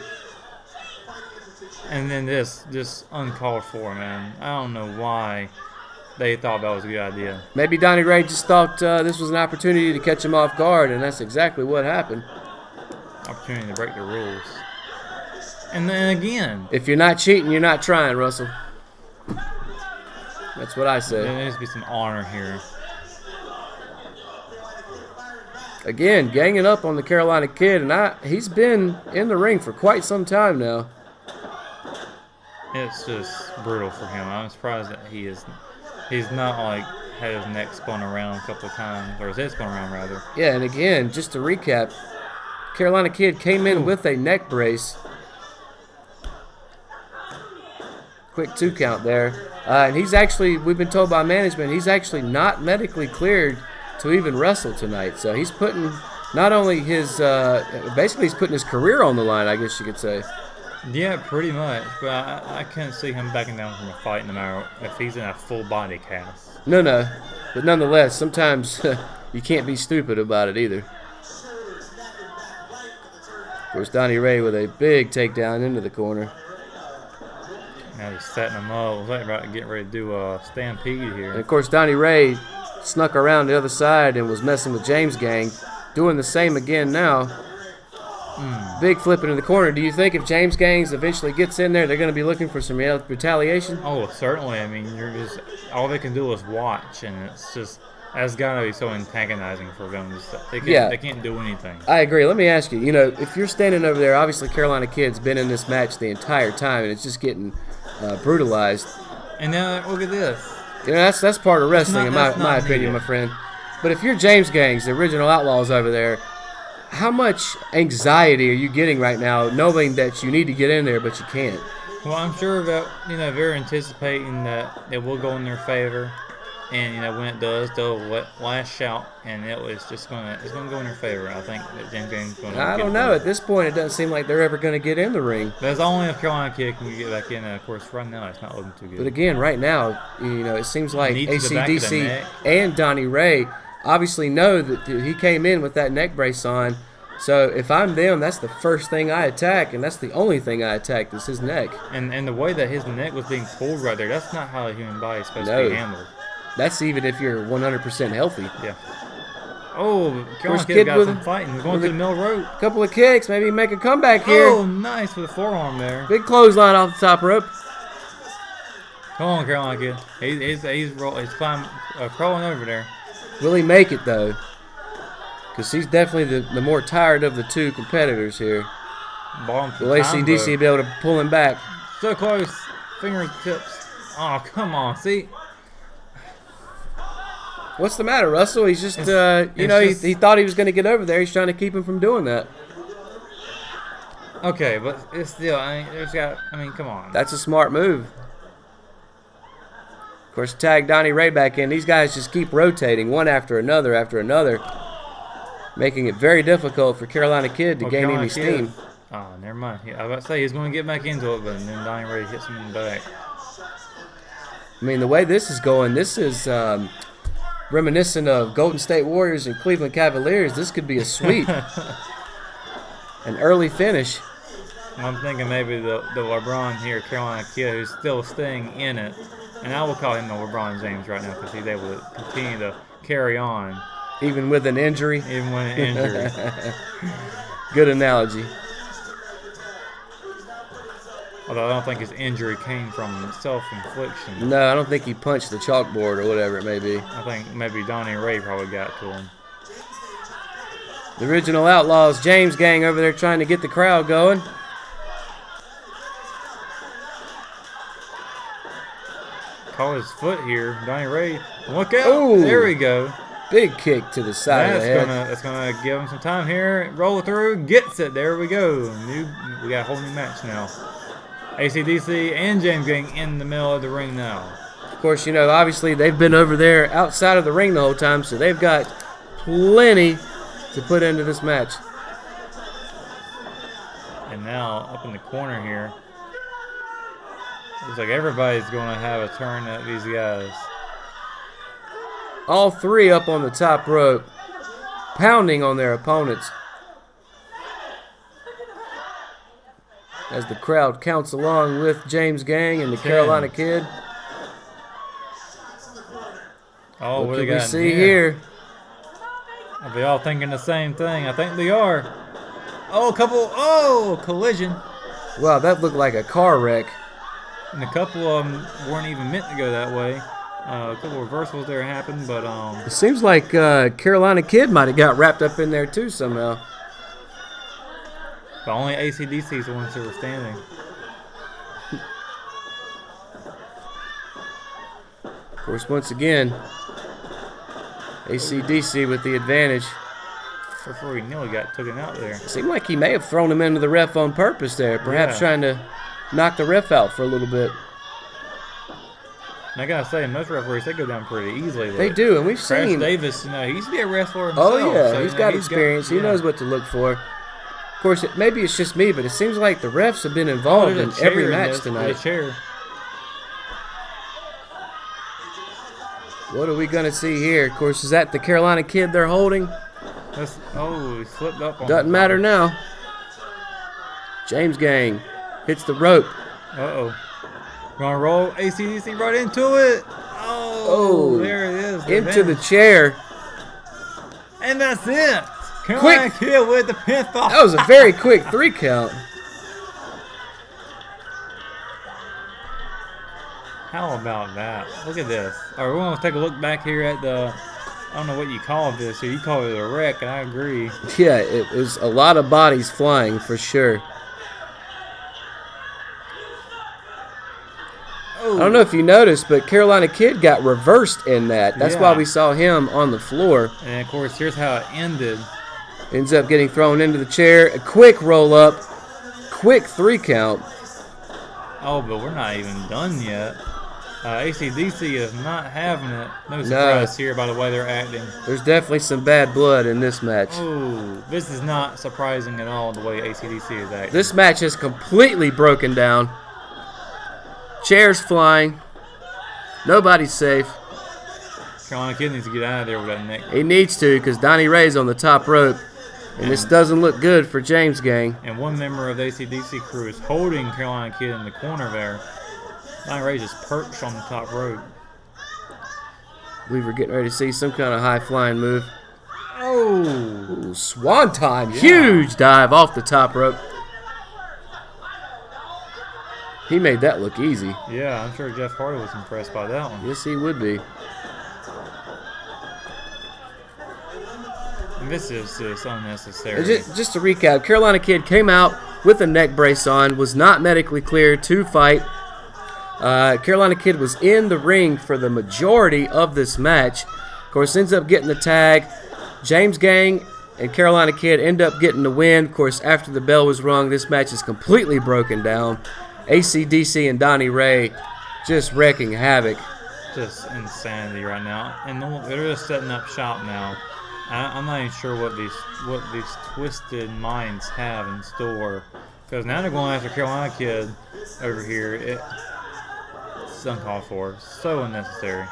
And then this uncalled for, man. I don't know why they thought that was a good idea. Maybe Donnie Ray just thought this was an opportunity to catch him off guard, and that's exactly what happened. Opportunity to break the rules. And then again. If you're not cheating, you're not trying, Russell. That's what I say. There needs to be some honor here. Again, ganging up on the Carolina Kid, and he's been in the ring for quite some time now. It's just brutal for him. I'm surprised that he's not like had his neck spun around a couple of times, or his head spun around rather. Yeah, and again, just to recap, Carolina Kid came in with a neck brace. Quick 2 count there. And we've been told by management, he's actually not medically cleared to even wrestle tonight. So he's putting not only his, basically he's putting his career on the line, I guess you could say. Yeah, pretty much. But I can't see him backing down from a fight no matter if he's in a full body cast. No. But nonetheless, sometimes you can't be stupid about it either. Of course, Donnie Ray with a big takedown into the corner. Now he's setting him up. Looks like about to get ready to do a stampede here. And of course, Donnie Ray snuck around the other side and was messing with James Gang. Doing the same again now. Big flip into the corner. Do you think if James Gangs eventually gets in there, they're going to be looking for some retaliation? Oh, certainly. I mean, all they can do is watch, and it's just that's got to be so antagonizing for them. They can't do anything. I agree. Let me ask you. If you're standing over there, obviously Carolina Kid's been in this match the entire time, and it's just getting brutalized. And now look at this. That's part of wrestling, in my opinion, my friend. But if you're James Gangs, the original Outlaws over there, how much anxiety are you getting right now, knowing that you need to get in there but you can't? Well, I'm sure that they're anticipating that it will go in their favor, and when it does, they'll last shout, and it's gonna go in their favor. I think that James Gang is going to. I don't know. At this point, it doesn't seem like they're ever going to get in the ring. That's only if Carolina Kid can get back in. And of course, right now it's not looking too good. But again, right now, it seems like AC/DC and Donnie Ray obviously know that he came in with that neck brace on. So if I'm them, that's the first thing I attack, and that's the only thing I attack is his neck. And the way that his neck was being pulled right there, that's not how a human body is supposed to be handled. That's even if you're 100% healthy. Yeah. Oh, Carolina Kid got some fighting. He's going to the middle rope. A couple of kicks, maybe make a comeback here. Oh, nice with a forearm there. Big clothesline off the top rope. Come on, Carolina Kid. He's crawling over there. Will he make it, though? Because he's definitely the more tired of the two competitors here. Will AC/DC be able to pull him back? So close. Fingertips. Oh, come on. See? What's the matter, Russell? He's just, he thought he was going to get over there. He's trying to keep him from doing that. Okay, but it's still, come on. That's a smart move. Of course, tag Donnie Ray back in. These guys just keep rotating one after another, making it very difficult for Carolina Kid to gain any steam. Oh, never mind. I was about to say he's going to get back into it, but then Donnie Ray hits him in the back. I mean, the way this is going, this is Reminiscent of Golden State Warriors and Cleveland Cavaliers, this could be a sweep. An early finish. I'm thinking maybe the LeBron here, Carolina kid, who's still staying in it. And I will call him the LeBron James right now because he's able to continue to carry on. Even with an injury? Even with an injury. Good analogy. Although I don't think his injury came from self-infliction. No, I don't think he punched the chalkboard or whatever it may be. I think maybe Donnie Ray probably got to him. The original Outlaws, James Gang over there trying to get the crowd going. Call his foot here. Donnie Ray, look out. Ooh. There we go. Big kick to the side of the head. That's gonna give him some time here. Roll it through, gets it. There we go. We got a whole new match now. AC/DC and James Gang in the middle of the ring now. Of course, you know, obviously they've been over there outside of the ring the whole time, so they've got plenty to put into this match. And now up in the corner here, looks like everybody's going to have a turn at these guys. All three up on the top rope, pounding on their opponents. As the crowd counts along with James Gang and the Carolina Kid. Oh, what what do do we see here? Are they all thinking the same thing? I think they are. Collision. Wow, that looked like a car wreck. And a couple of them weren't even meant to go that way. A couple reversals there happened, but it seems like Carolina Kid might have got wrapped up in there too somehow. But only AC/DC is the ones who were standing. Of course, once again, AC/DC with the advantage. Before he nearly got taken out there. It seemed like he may have thrown him into the ref on purpose there, perhaps trying to knock the ref out for a little bit. And I gotta say, most referees, they go down pretty easily. They do, and we've seen Davis, he used to be a wrestler himself. Oh yeah, so, he's got experience. He knows what to look for. Of course, maybe it's just me, but it seems like the refs have been involved in every match tonight. What are we gonna see here? Of course, is that the Carolina Kid they're holding? He slipped up on Doesn't matter now. James Gang hits the rope. Gonna roll AC/DC right into it. Oh, there it is. Into the chair. And that's it. Quick Kid with the pinfall. That was a very quick 3 count. How about that? Look at this. All right, we're gonna take a look back here at the, I don't know what you call this. You call it a wreck, and I agree. Yeah, it was a lot of bodies flying for sure. I don't know if you noticed, but Carolina Kid got reversed in that. That's why we saw him on the floor. And of course, here's how it ended. Ends up getting thrown into the chair. A quick roll up. Quick 3 count. Oh, but we're not even done yet. AC/DC is not having it. No surprise here by the way they're acting. There's definitely some bad blood in this match. Oh, this is not surprising at all the way AC/DC is acting. This match is completely broken down. Chairs flying. Nobody's safe. Carolina Kid needs to get out of there with that neck. He needs to, because Donnie Ray's on the top rope. And this doesn't look good for James Gang. And one member of the AC/DC crew is holding Carolina Kid in the corner there. Donnie Ray just perched on the top rope. We were getting ready to see some kind of high-flying move. Oh! Swanton. Huge dive off the top rope. He made that look easy. Yeah, I'm sure Jeff Hardy was impressed by that one. Yes, he would be. And this is just unnecessary. Just to recap, Carolina Kid came out with a neck brace on, was not medically cleared to fight. Carolina Kid was in the ring for the majority of this match. Of course, ends up getting the tag. James Gang and Carolina Kid end up getting the win. Of course, after the bell was rung, this match is completely broken down. AC/DC and Donnie Ray just wrecking havoc. Just insanity right now. And they're just setting up shop now. I'm not even sure what these twisted minds have in store. Because now they're going after Carolina Kid over here. It's uncalled for. So unnecessary.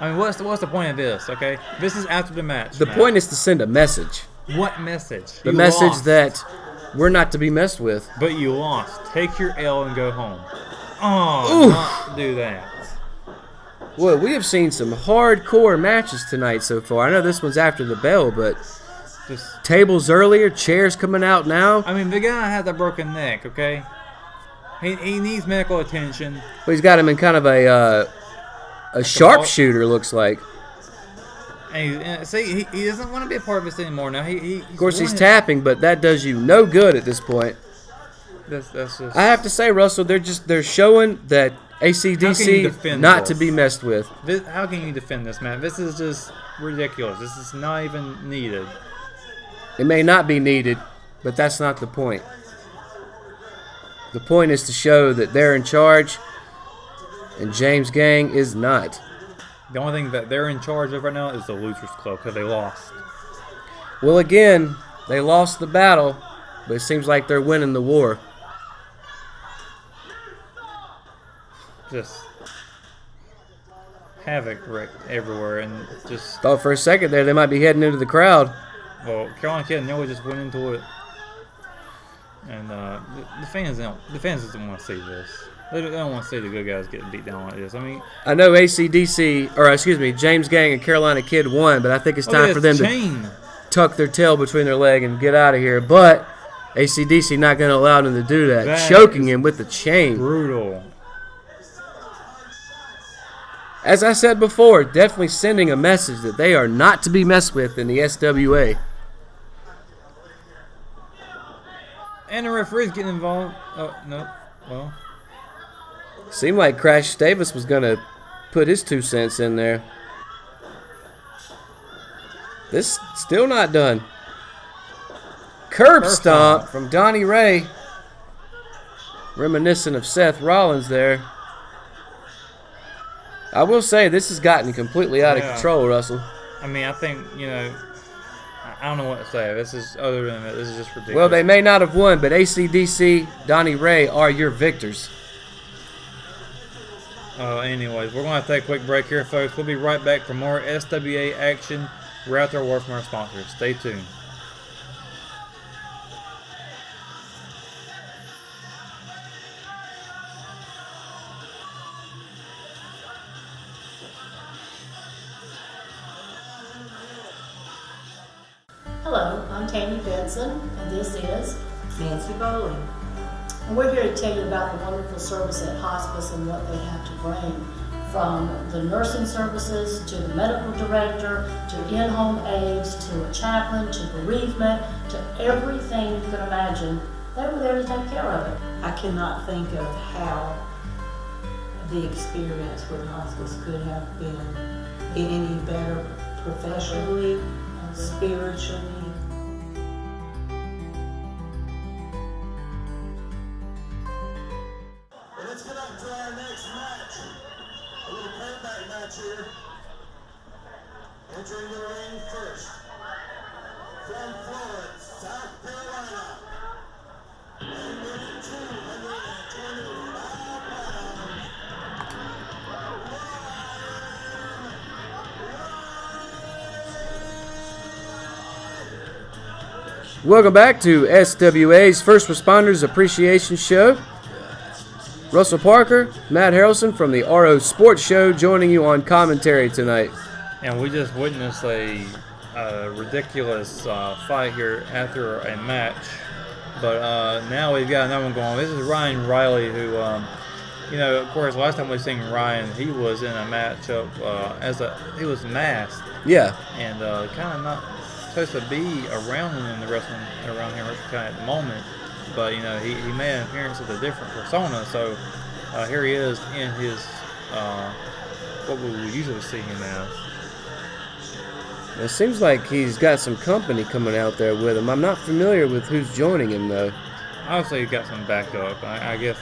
I mean, what's the point of this? Okay, this is after the match. The point is to send a message. What message? The You message lost. that we're not to be messed with. But you lost. Take your L and go home. Oh, not do that. Well, we have seen some hardcore matches tonight so far. I know this one's after the bell, but tables earlier, chairs coming out now. I mean, the guy has a broken neck, okay? He needs medical attention. Well, he's got him in kind of a sharpshooter, looks like. And see, he doesn't want to be a part of this anymore now. Of course, he's tapping, but that does you no good at this point. That's just. I have to say, Russell, they're showing that AC/DC not to be messed with. How can you defend this, man? This is just ridiculous. This is not even needed. It may not be needed, but that's not the point. The point is to show that they're in charge, and James Gang is not. The only thing that they're in charge of right now is the Losers Club because they lost. Well, again, they lost the battle, but it seems like they're winning the war. Just havoc wrecked everywhere, and just thought for a second there they might be heading into the crowd. Well, Carolina Kid nearly just went into it, and the fans doesn't want to see this. They don't want to see the good guys getting beat down like this. I mean, I know James Gang and Carolina Kid won, but I think it's time for them to tuck their tail between their leg and get out of here. But AC/DC not going to allow them to do that, choking him with the chain. Brutal. As I said before, definitely sending a message that they are not to be messed with in the SWA. And the referee's getting involved. Oh, no. Well. Seemed like Crash Davis was going to put his 2 cents in there. This still not done. Curb stomp from Donnie Ray. Reminiscent of Seth Rollins there. I will say this has gotten completely out of control, Russell. I mean, I think, I don't know what to say. This is just ridiculous. Well, they may not have won, but AC/DC, Donnie Ray are your victors. Anyways, we're going to take a quick break here, folks. We'll be right back for more SWA action right after a word from our sponsors. Stay tuned. Hello, I'm Tammy Benson, and this is Nancy Bowling. And we're here to tell you about the wonderful service at hospice and what they have to bring. From the nursing services to the medical director to in-home aides to a chaplain to bereavement to everything you can imagine, they were there to take care of it. I cannot think of how the experience with hospice could have been any better professionally, spiritually. Let's get up to our next match. A little comeback match here. Entering the ring first. From Florence, South Carolina. And weighing 225 pounds. Welcome back to SWA's First Responders Appreciation Show. Russell Parker, Matt Harrelson from the RO Sports Show joining you on commentary tonight. And we just witnessed a ridiculous fight here after a match. But now we've got another one going on. This is Ryan Riley, who, of course, last time we seen Ryan, he was in a matchup he was masked. Yeah. And kind of not supposed to be around in the wrestling around here kind of at the moment. But, he made an appearance with a different persona. So here he is in his, what we would usually see him as. It seems like he's got some company coming out there with him. I'm not familiar with who's joining him, though. Obviously, he's got some backup. I guess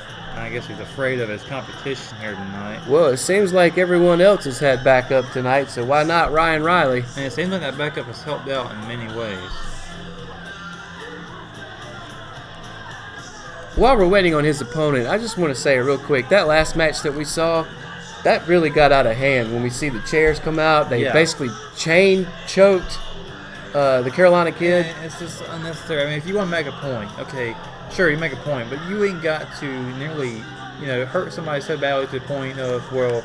he's afraid of his competition here tonight. Well, it seems like everyone else has had backup tonight, so why not Ryan Riley? And it seems like that backup has helped out in many ways. While we're waiting on his opponent, I just want to say real quick, that last match that we saw, that really got out of hand when we see the chairs come out. They Yeah. basically choked the Carolina kid. And it's just unnecessary. I mean, if you want to make a point, okay, sure, you make a point, but you ain't got to nearly, hurt somebody so badly to the point of, well,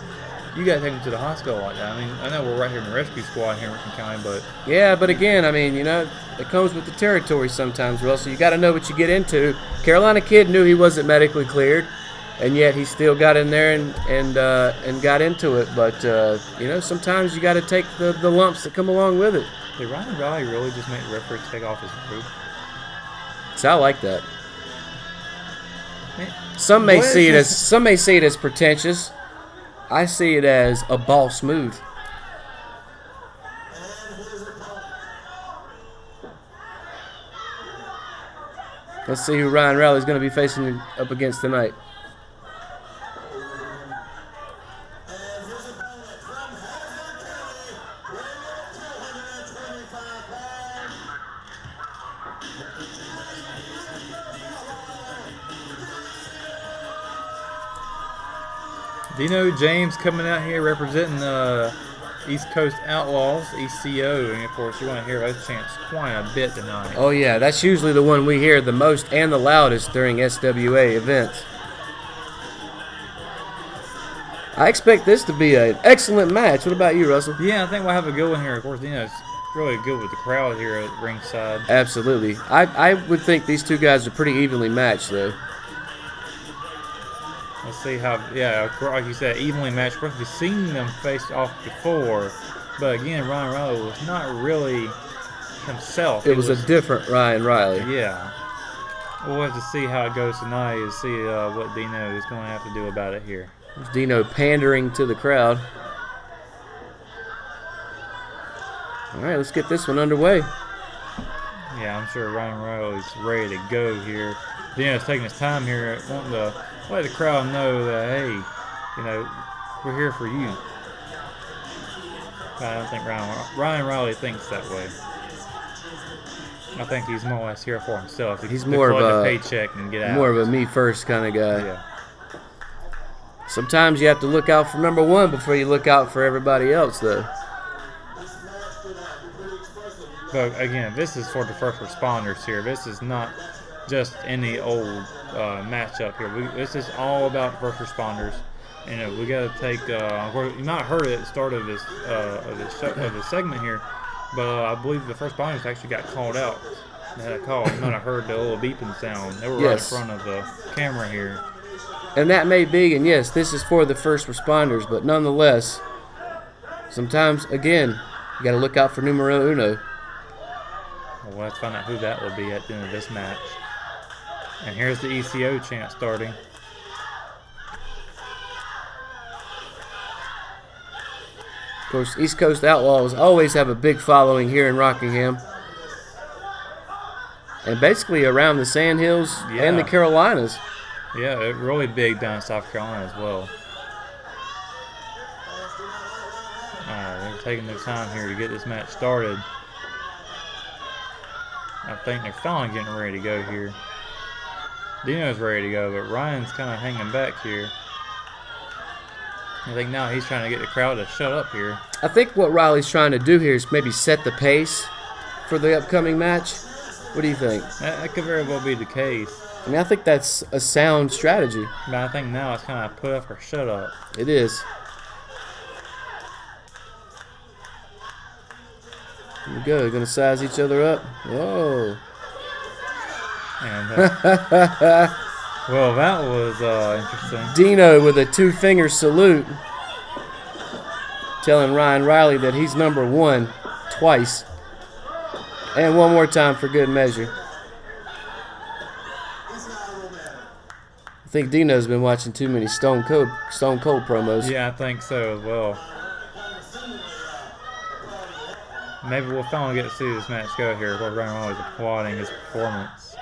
you got to take them to the hospital like that. I mean, I know we're right here in the rescue squad here in Richmond County, but... Yeah, but again, I mean, it comes with the territory sometimes, Russell. You got to know what you get into. Carolina kid knew he wasn't medically cleared, and yet he still got in there and got into it. But, sometimes you got to take the lumps that come along with it. Did Ryan Riley really just make the referee take off his robe? So I like that. Some may see it as pretentious. I see it as a boss move. Let's see who Ryan Riley's going to be facing up against tonight. Dino James coming out here representing East Coast Outlaws, ECO, and of course you want to hear those chants quite a bit tonight. Oh yeah, that's usually the one we hear the most and the loudest during SWA events. I expect this to be an excellent match. What about you, Russell? Yeah, I think we'll have a good one here. Of course, Dino's really good with the crowd here at ringside. Absolutely. I would think these two guys are pretty evenly matched, though. Let's see how, like you said, evenly matched. Of course, we've seen them face off before, but again, Ryan Riley was not really himself. It was a different Ryan Riley. Yeah. We'll have to see how it goes tonight and see what Dino is going to have to do about it here. There's Dino pandering to the crowd. All right, let's get this one underway. Yeah, I'm sure Ryan Riley's ready to go here. Dino's taking his time here, wanting to let the crowd know that, hey, we're here for you. But I don't think Ryan Riley thinks that way. I think he's more or less here for himself. He's more of a paycheck and get out. More of a me first kind of guy. Yeah. Sometimes you have to look out for number one before you look out for everybody else, though. But again, this is for the first responders here. This is not just any old matchup here. This is all about first responders. We got to take. You might have heard it at the start of this segment here, but I believe the first responders actually got called out. They had a call. You might have heard the little beeping sound. They were right in front of the camera here. And that may be, and yes, this is for the first responders, but nonetheless, sometimes, again, you got to look out for numero uno. Well, let's find out who that will be at the end of this match. And here's the ECO chant starting. Of course, East Coast Outlaws always have a big following here in Rockingham. And basically around the Sandhills and the Carolinas. Yeah, really big down in South Carolina as well. They're taking their time here to get this match started. I think they're finally getting ready to go here. Dino's ready to go, but Ryan's kind of hanging back here. I think now he's trying to get the crowd to shut up here. I think what Riley's trying to do here is maybe set the pace for the upcoming match. What do you think? That could very well be the case. I mean, I think that's a sound strategy. But I think now it's kind of put up or shut up. It is. Here we go. They're going to size each other up. Whoa. And, well, that was interesting. Dino with a two-finger salute, telling Ryan Riley that he's number one twice. And one more time for good measure. I think Dino's been watching too many Stone Cold promos. Yeah, I think so as well. Maybe we'll finally get to see this match go here. Ryan Riley's applauding his performance.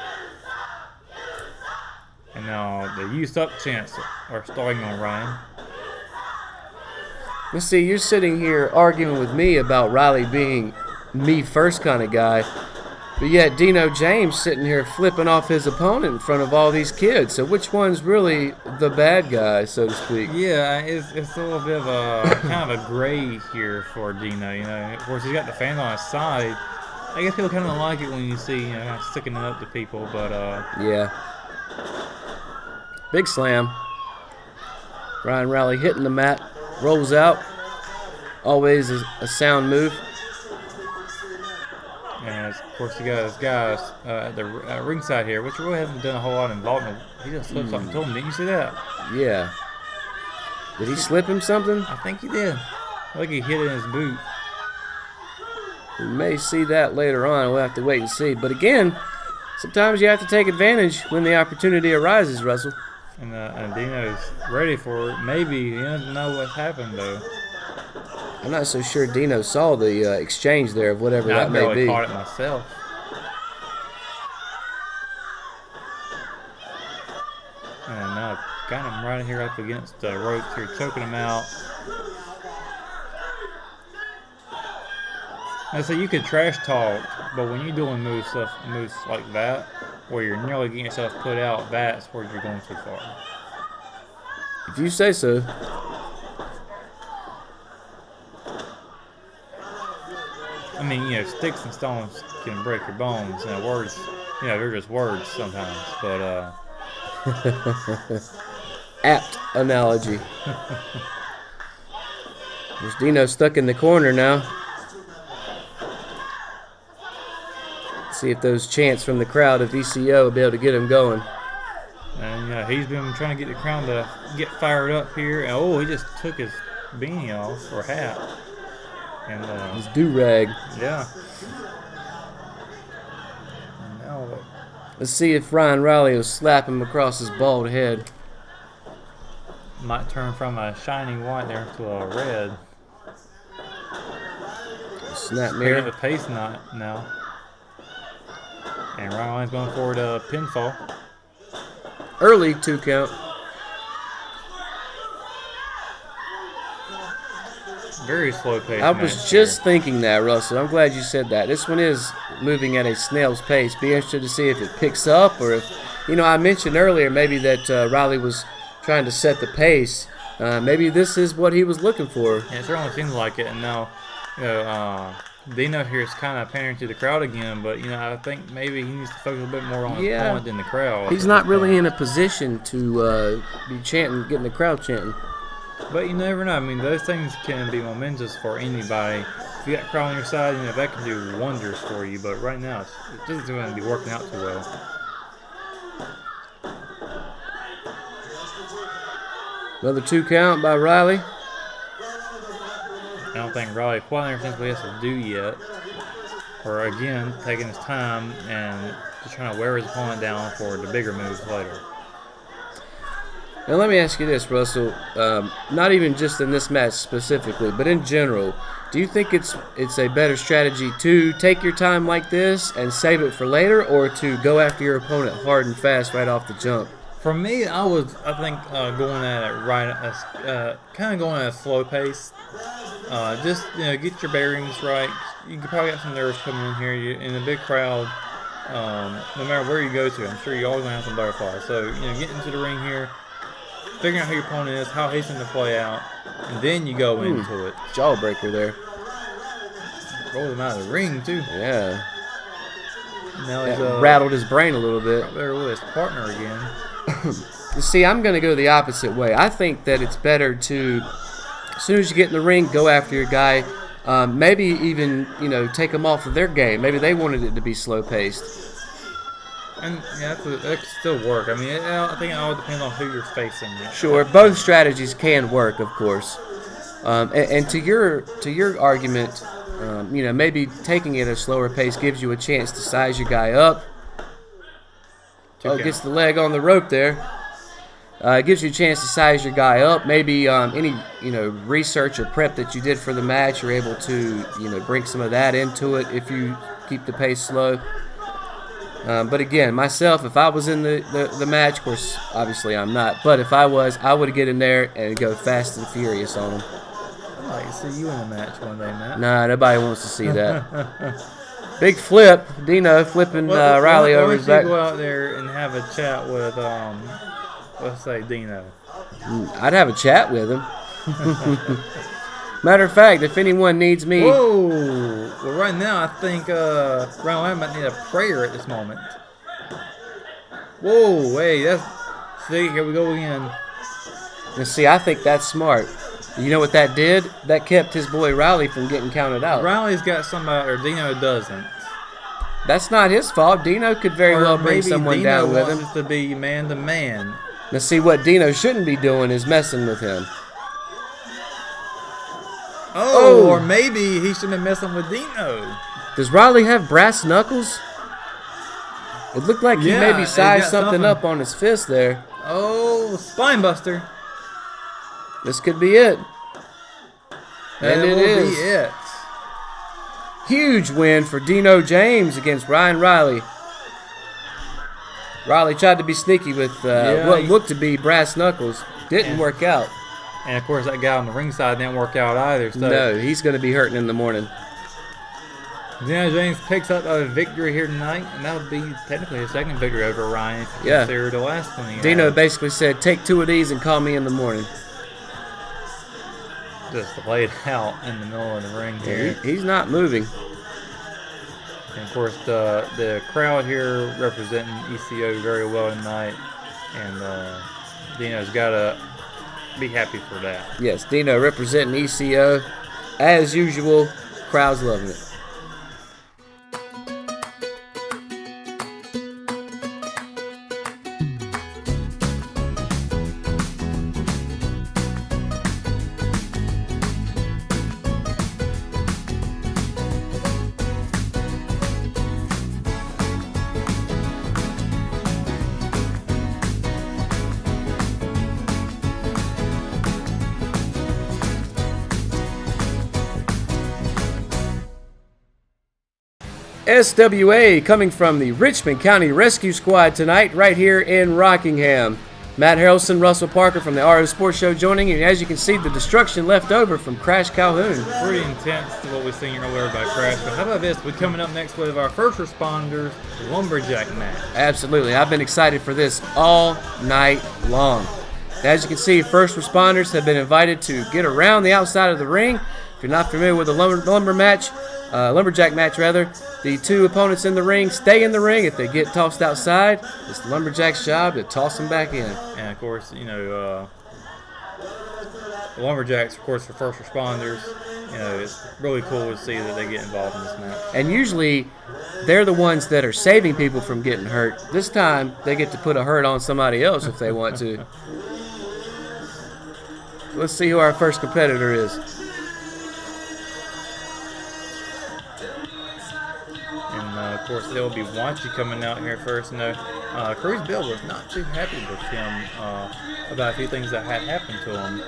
And now the Use Up chants are starting on Ryan. Let's see, you're sitting here arguing with me about Riley being me first kind of guy. But yet Dino James sitting here flipping off his opponent in front of all these kids. So which one's really the bad guy, so to speak? Yeah, it's a little bit of a kind of a gray here for Dino. You know, of course he's got the fans on his side. I guess people kind of like it when you see, you know, kind of sticking it up to people. But yeah, big slam. Ryan Rowley hitting the mat, rolls out. Always a sound move. And of course, you got his guys at the ringside here, which really hasn't done a whole lot of involvement. He just slipped something to him. Didn't you see that? Yeah. Did he slip him something? I think he did. I think he hit it in his boot. We may see that later on. We'll have to wait and see. But again, sometimes you have to take advantage when the opportunity arises, Russell. And Dino's ready for it. Maybe he doesn't know what's happened, though. I'm not so sure Dino saw the exchange there of whatever that may be. I caught it myself. And now got him right here up against the ropes here, choking him out. And so you could trash talk, but when you're doing moves like that, where you're nearly getting yourself put out, that's where you're going too far. If you say so. I mean, you know, sticks and stones can break your bones. You know, words, you know, they're just words sometimes. But, apt analogy. There's Dino stuck in the corner now. See if those chants from the crowd of ECO will be able to get him going. And he's been trying to get the crowd to get fired up here. And, oh, he just took his beanie off, or hat. And his do-rag. Yeah. Now, let's see if Ryan Riley will slap him across his bald head. Might turn from a shining white there to a red. Snap mirror. The pace now. And Ryan Riley's going forward a pinfall. Early 2 count. Very slow pace. I was just thinking that, Russell. I'm glad you said that. This one is moving at a snail's pace. Be interested to see if it picks up, or if, you know, I mentioned earlier maybe that Riley was trying to set the pace. Maybe this is what he was looking for. Yeah, it certainly seems like it. And now, you know, Dino here is kind of pandering to the crowd again, but, you know, I think maybe he needs to focus a bit more on his opponent than the crowd. He's not really in a position to be chanting, getting the crowd chanting. But you never know. I mean, those things can be momentous for anybody. If you got a crowd on your side, you know, that can do wonders for you. But right now, it doesn't seem to be working out too well. Another 2 count by Riley. I don't think Riley quite understands what he has to do yet. Or again, taking his time and just trying to wear his opponent down for the bigger moves later. Now let me ask you this, Russell. Not even just in this match specifically, but in general, do you think it's a better strategy to take your time like this and save it for later, or to go after your opponent hard and fast right off the jump? For me, I think going at it kind of going at a slow pace. Just, you know, get your bearings right. You could probably have some nerves coming in here. You're in a big crowd. No matter where you go to, I'm sure you're always gonna have some butterflies. So, you know, get into the ring here. Figuring out who your opponent is, how he's going to play out, and then you go into it. Jawbreaker there. Rolled him out of the ring, too. Yeah. Now he's rattled his brain a little bit. Right there with his partner again. You see, I'm going to go the opposite way. I think that it's better to, as soon as you get in the ring, go after your guy. Maybe even, you know, take them off of their game. Maybe they wanted it to be slow-paced. And yeah, that could still work. I mean, I think it all depends on who you're facing. Sure, both strategies can work, of course. And to your argument, you know, maybe taking it at a slower pace gives you a chance to size your guy up. Gets the leg on the rope there. It gives you a chance to size your guy up. Maybe any, you know, research or prep that you did for the match, you're able to, you know, bring some of that into it if you keep the pace slow. But again, myself, if I was in the match, of course, obviously I'm not, but if I was, I would get in there and go fast and furious on them. I'd like to see you in a match one day, Matt. Nah, nobody wants to see that. Big flip. Dino flipping Riley over his back. Go out there and have a chat with, let's say, Dino. I'd have a chat with him. Matter of fact, if anyone needs me... Whoa! Well, right now, I think Riley might need a prayer at this moment. Whoa, hey, that's... See, here we go again. And see, I think that's smart. You know what that did? That kept his boy Riley from getting counted out. Riley's got somebody, or Dino doesn't. That's not his fault. Dino could very well bring someone Dino down with wants him. it to be man to man. Now see, what Dino shouldn't be doing is messing with him. Oh, or maybe he should have been messing with Dino. Does Riley have brass knuckles? It looked like he maybe sized something up on his fist there. Oh, spine buster. This could be it. And it will is. be it. Huge win for Dino James against Ryan Riley. Riley tried to be sneaky with what looked to be brass knuckles. Didn't work out. And of course, that guy on the ringside didn't work out either. So. No, he's going to be hurting in the morning. Dino James picks up a victory here tonight, and that would be technically his second victory over Ryan. If you consider the last one. Dino basically said, "Take 2 of these and call me in the morning." Just laid out in the middle of the ring here. He's not moving. And of course, the crowd here representing ECO very well tonight, and Dino's got to be happy for that. Yes, Dino representing ECO. As usual, crowd's loving it. SWA coming from the Richmond County Rescue Squad tonight, right here in Rockingham. Matt Harrelson, Russell Parker from the RO Sports Show joining you. And as you can see, the destruction left over from Crash Calhoun. Pretty intense to what we've seen earlier by Crash. But how about this? We're coming up next with our first responders lumberjack match. Absolutely. I've been excited for this all night long. As you can see, first responders have been invited to get around the outside of the ring. If you're not familiar with the lumberjack match, the 2 opponents in the ring stay in the ring. If they get tossed outside, it's the lumberjack's job to toss them back in. And of course, the lumberjacks, of course, for first responders, it's really cool to see that they get involved in this match. And usually, they're the ones that are saving people from getting hurt. This time, they get to put a hurt on somebody else if they want to. Let's see who our first competitor is. Of course, there will be Wanchi coming out here first. Cruz Bill was not too happy with him about a few things that had happened to him.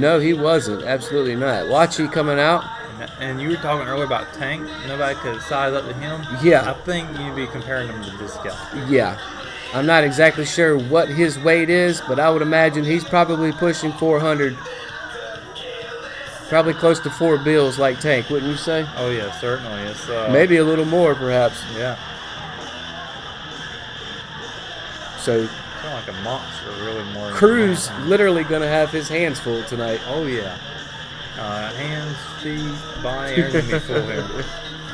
No, he wasn't. Absolutely not. Wanchi coming out. And you were talking earlier about Tank. Nobody could size up to him. Yeah. I think you'd be comparing him to this guy. Yeah. I'm not exactly sure what his weight is, but I would imagine he's probably pushing 400. Probably close to 4 bills like Tank, wouldn't you say? Oh, yeah, certainly. It's maybe a little more, perhaps. Yeah. So, kind of like a monster, really more. Cruz literally going to have his hands full tonight. Oh, yeah. Hands, feet, body, everything be full here.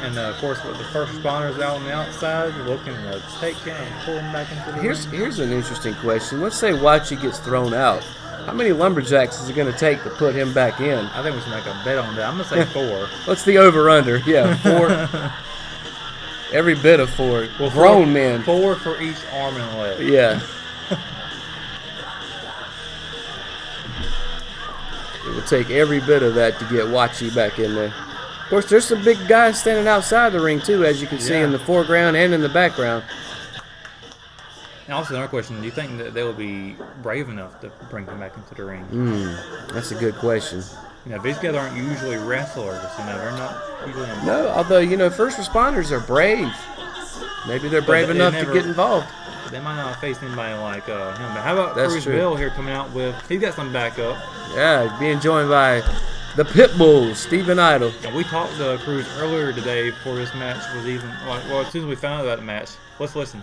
And, of course, with the first responders out on the outside, looking to take him and pull him back into the ring. Here's an interesting question. Let's say Wanchi gets thrown out. How many lumberjacks is it going to take to put him back in? I think we should make a bet on that. I'm going to say 4. What's the over-under? Yeah, 4. Every bit of 4. Well, grown men. 4 for each arm and leg. Yeah. It would take every bit of that to get Wanchi back in there. Of course, there's some big guys standing outside the ring, too, as you can see in the foreground and in the background. And also, another question, do you think that they will be brave enough to bring him back into the ring? That's a good question. These guys aren't usually wrestlers. They're not usually involved. No, although, first responders are brave. Maybe they're brave enough to get involved. They might not face anybody like him. But how about That's Cruz true. Bill here coming out with, he's got some backup. Yeah, being joined by the Pitbulls, Stephen Idle. And we talked to Cruz earlier today before this match was even, well, as soon as we found out about the match. Let's listen.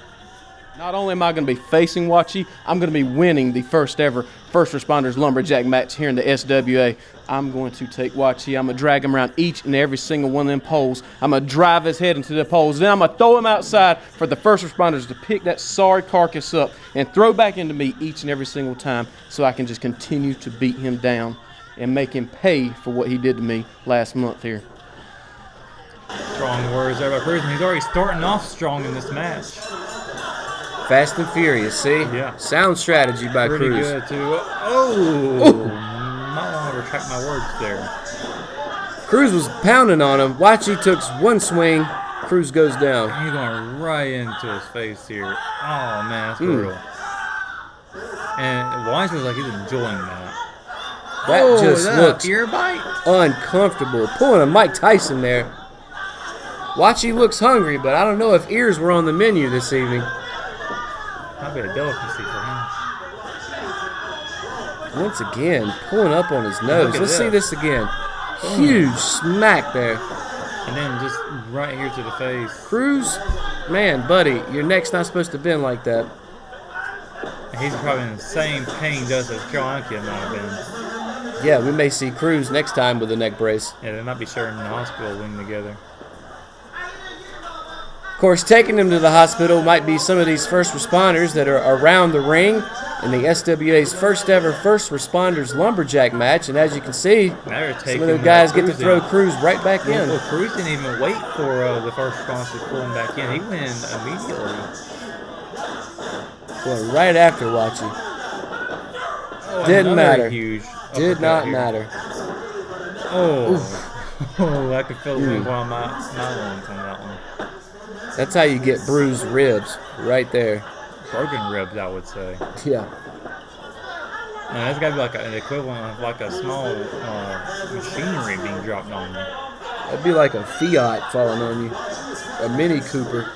Not only am I going to be facing Watchy, I'm going to be winning the first ever First Responders Lumberjack match here in the SWA. I'm going to take Watchy. I'm going to drag him around each and every single one of them poles. I'm going to drive his head into the poles. Then I'm going to throw him outside for the First Responders to pick that sorry carcass up and throw back into me each and every single time so I can just continue to beat him down and make him pay for what he did to me last month here. Strong words there by Cruz, and he's already starting off strong in this match. Fast and Furious, see? Yeah. Sound strategy by Pretty Cruz. good, too. Oh! Might want to retract my words there. Cruz was pounding on him. Watchy took one swing. Cruz goes down. He's going right into his face here. Oh, man, that's brutal. And Watch was like he's enjoying that. That just looks ear bite? uncomfortable. Pulling a Mike Tyson there. Watchy looks hungry, but I don't know if ears were on the menu this evening. Might be a delicacy for him. Once again, pulling up on his nose. Look at Let's see this. this again. Huge smack there. And then just right here to the face. Cruz, man, buddy, your neck's not supposed to bend like that. And he's probably in the same pain just as Carolina Kid might have been. Yeah, we may see Cruz next time with a neck brace. Yeah, they might be sharing in the hospital wing together. Of course, taking him to the hospital might be some of these first responders that are around the ring in the SWA's first ever First Responders Lumberjack match. And as you can see, some of the guys get to throw Cruz right back in. Well, Cruz didn't even wait for the first responders to pull him back in. He went in immediately. Going right after Watchy. Oh, Didn't matter. Huge Did not here. matter. Oh. Oh, I could feel one of my lungs on that one. That's how you get bruised ribs, right there. Broken ribs, I would say. Yeah. No, that's got to be like an equivalent of like a small machinery being dropped on you. That'd be like a Fiat falling on you. A Mini Cooper.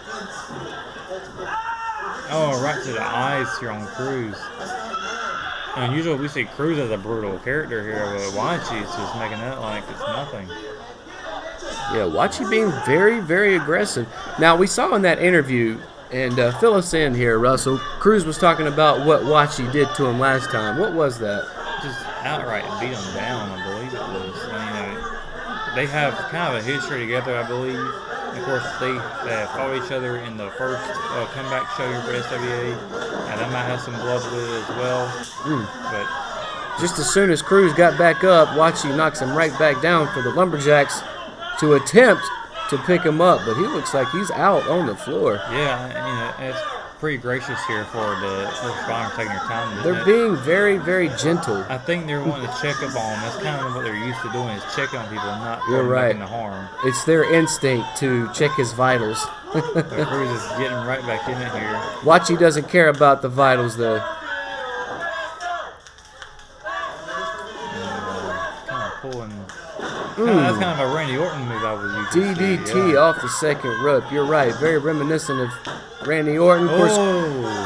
Oh, right to the eyes here on Cruz. And usually we see Cruz as a brutal character here, but Watchy is just making that like it's nothing. Yeah, Watchy being very, very aggressive. Now, we saw in that interview, and fill us in here, Russell, Cruz was talking about what Watchy did to him last time. What was that? Just outright beat him down, I believe it was. I mean, they have kind of a history together, I believe. And of course, they fought each other in the first comeback show here for SWA, and they might have some blood with it as well. But just as soon as Cruz got back up, Watchy knocks him right back down for the Lumberjacks to attempt to pick him up, but he looks like he's out on the floor. Yeah, it's pretty gracious here for the first responders taking their time. They're being very, very gentle. I think they're wanting to check up on them. That's kind of what they're used to doing, is checking on people and not You're right. making the harm. It's their instinct to check his vitals. But Cruz is getting right back in it here. Watchy doesn't care about the vitals, though. Kind of pulling. That's kind of a Randy Orton move I was used to DDT off the second rope. You're right. Very reminiscent of Randy Orton. Of course,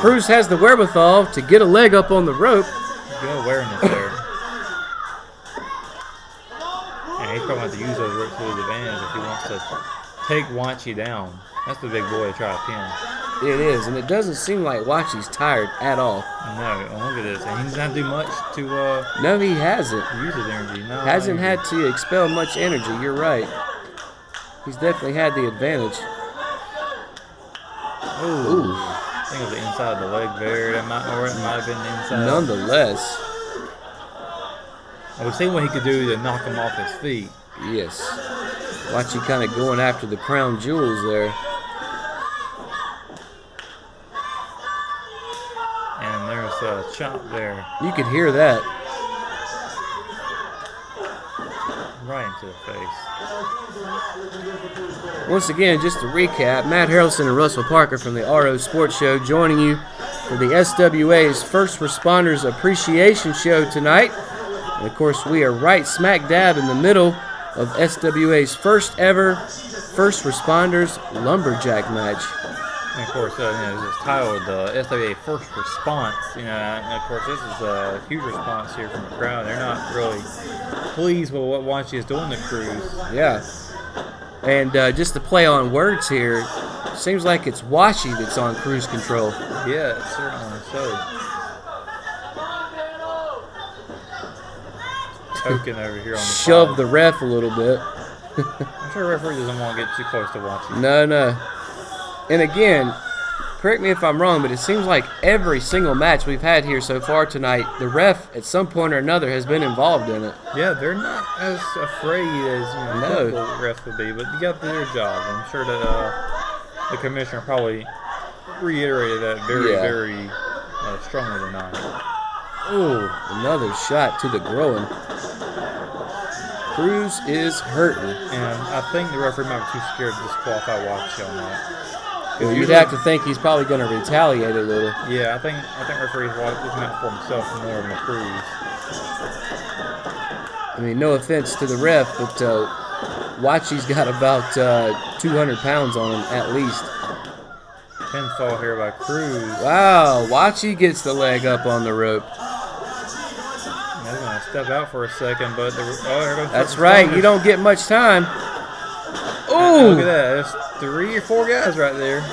Cruz has the wherewithal to get a leg up on the rope. Good awareness there. And he's probably going to have to use those ropes to his advantage if he wants to take Watchy down. That's the big boy to try to pin. It is, and it doesn't seem like Watchy's tired at all. No, look at this. And he doesn't have to do much to No, he hasn't. use his energy. No, Hasn't had to expel much energy. You're right. He's definitely had the advantage. Ooh. I think it was the inside of the leg there. Or it might have been the inside. Nonetheless. I was seeing what he could do to knock him off his feet. Yes. Watchy kind of going after the crown jewels there. And there's a chop there. You could hear that. Right into the face. Once again, just to recap, Matt Harrelson and Russell Parker from the RO Sports Show joining you for the SWA's First Responders Appreciation Show tonight. And of course, we are right smack dab in the middle of SWA's first ever First Responders Lumberjack match. And of course, this is titled SWA First Response. And of course, this is a huge response here from the crowd. They're not really pleased with what Wachi is doing to Cruz. Yeah. And just to play on words here, seems like it's Wachi that's on cruise control. Yeah, certainly so. Token over here on the Shove side. the ref a little bit. I'm sure the referee doesn't want to get too close to Wachi. No. And again, correct me if I'm wrong, but it seems like every single match we've had here so far tonight, the ref at some point or another has been involved in it. Yeah, they're not as afraid as typical refs would be, but you got to do their job. I'm sure that the commissioner probably reiterated that very strongly tonight. Oh, another shot to the groin. Cruz is hurting. And I think the referee might be too scared to disqualify Wachi on that. You'd have to think he's probably going to retaliate a little. Yeah, I think referee's looking out for himself more than the Cruz. I mean, no offense to the ref, but Wachi's got about 200 pounds on him at least. Pinfall here by Cruz. Wow, Wachi gets the leg up on the rope. They're going to step out for a second, but that's right. You don't get much time. Oh, look at that. There's 3 or 4 guys right there.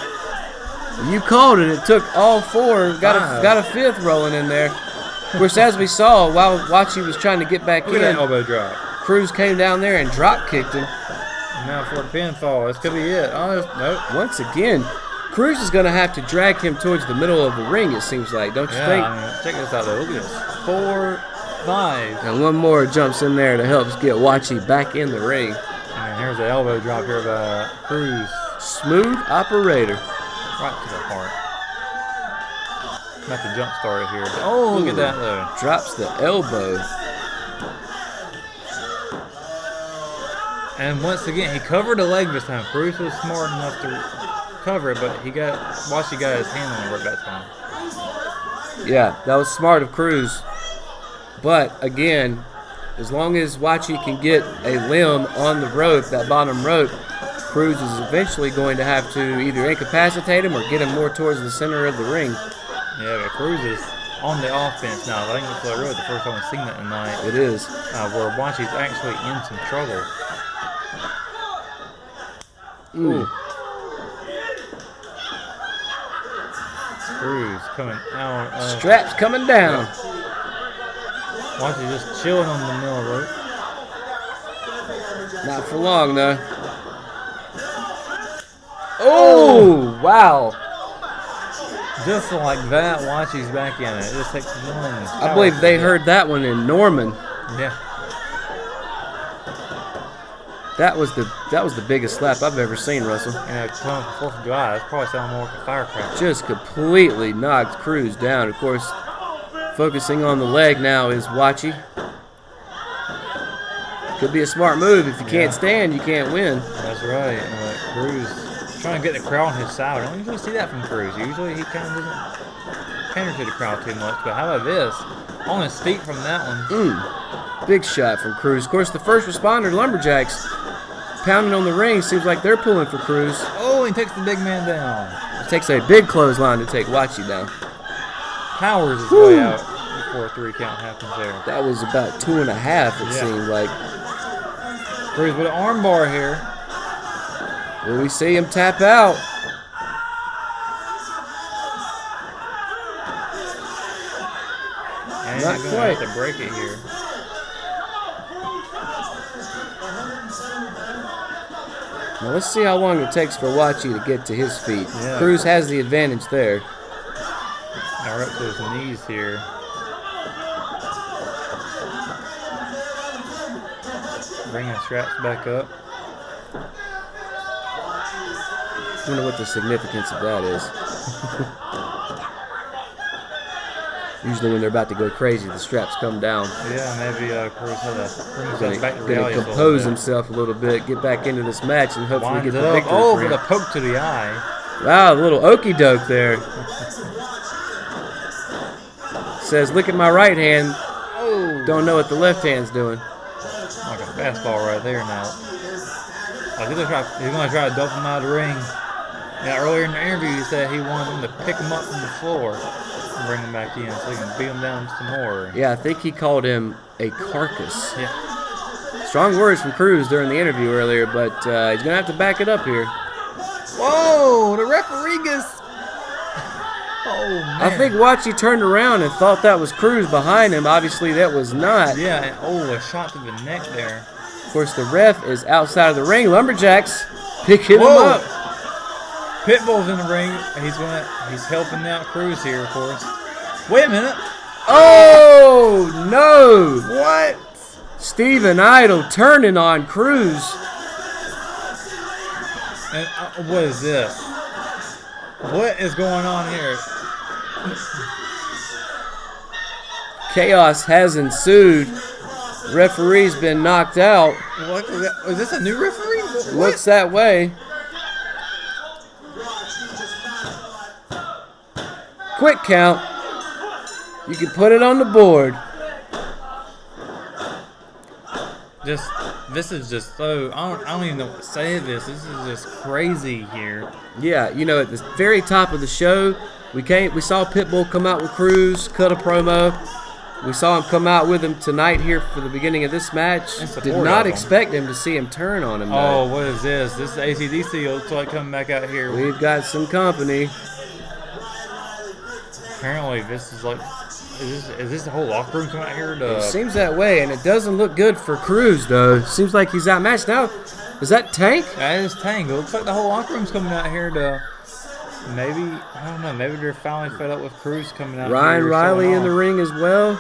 You called it. It took all 4. Got a 5th rolling in there. Of course, as we saw, while Wachi was trying to get back Look in, at that elbow drop. Cruz came down there and drop kicked him. And now for the pinfall. This could be it. Nope. Once again, Cruz is going to have to drag him towards the middle of the ring, it seems like, don't you think? Check this out, though. Look at this. 4, 5. And one more jumps in there to help get Wachi back in the ring. And here's the elbow drop here by Cruz. Smooth operator. Right to the heart. About to jump start it here. Oh, look at that, though. Drops the elbow. And once again, he covered the leg this time. Cruz was smart enough to cover it, but Wachi got his hand on the rope that time. Yeah, that was smart of Cruz. But again, as long as Wachi can get a limb on the rope, that bottom rope, Cruz is eventually going to have to either incapacitate him or get him more towards the center of the ring. Yeah, but Cruz is on the offense now. I think it's really the first time we've seen that tonight. It is. Where Wachi's actually in some trouble. Ooh. Cruz coming out. Straps coming down. Wachi just chilling on the middle rope. Not for long, though. Oh, wow. Just like that, Wachi's back in it. It just takes one. I believe they heard that one in Norman. Yeah. That was the biggest slap I've ever seen, Russell. And coming from 4th of July, that's probably sounding more like a firecracker. Just completely knocked Cruz down. Of course, focusing on the leg now is Wachi. Could be a smart move. If you can't stand, you can't win. That's right. Cruz trying to get the crowd on his side. I don't usually see that from Cruz. Usually he kind of doesn't pander to the crowd too much. But how about this? On his feet from that one. Big shot from Cruz. Of course, the first responder, Lumberjacks, pounding on the ring. Seems like they're pulling for Cruz. Oh, he takes the big man down. It takes a big clothesline to take Wachi down. Powers his way out before a 3 count happens there. That was about 2.5, it seemed like. Cruz with an arm bar here. Will we see him tap out? And not he's quite. Have to break it here. Now let's see how long it takes for Wachi to get to his feet. Yeah. Cruz has the advantage there. Now we're up to his knees here. Bringing the straps back up. I wonder what the significance of that is. Usually when they're about to go crazy, the straps come down. Yeah, maybe Cruz had to bring himself back to Gonna reality. compose himself a little bit, get back into this match, and hopefully Winds get it the up. victory. Oh, for with him. a poke to the eye. Wow, a little okey doke there. Says, look at my right hand. Oh. Don't know what the left hand's doing. Like a fastball right there now. He's going to try to dump him out of the ring. Yeah, earlier in the interview, he said he wanted them to pick him up from the floor and bring him back in so he can beat him down some more. Yeah, I think he called him a carcass. Yeah. Strong words from Cruz during the interview earlier, but he's going to have to back it up here. Whoa, the referee gets... Oh, man. I think Watchie turned around and thought that was Cruz behind him. Obviously, that was not. Yeah, and a shot to the neck there. Of course, the ref is outside of the ring. Lumberjacks picking him up. Pitbull's in the ring. He's helping out Cruz here, of course. Wait a minute. Oh, no. What? Steven Idol turning on Cruz. And what is this? What is going on here? Chaos has ensued. Referee's been knocked out. What is this, a new referee? What? Looks that way. Quick count. You can put it on the board. This is just so, I don't even know what to say to this. This is just crazy here. Yeah, at the very top of the show, we saw Pitbull come out with Cruz, cut a promo. We saw him come out with him tonight here for the beginning of this match. Did not expect him to see him turn on him, though. Oh, what is this? This is AC/DC. Looks like coming back out here. We've got some company. Apparently, this is like... Is this the whole locker room coming out here? It seems that way, and it doesn't look good for Cruz, though. Seems like he's outmatched. Now, is that Tank? That is Tank. It looks like the whole locker room's coming out here to... Maybe, I don't know, maybe they're finally fed up with Cruz coming out. Ryan Riley in the ring as well.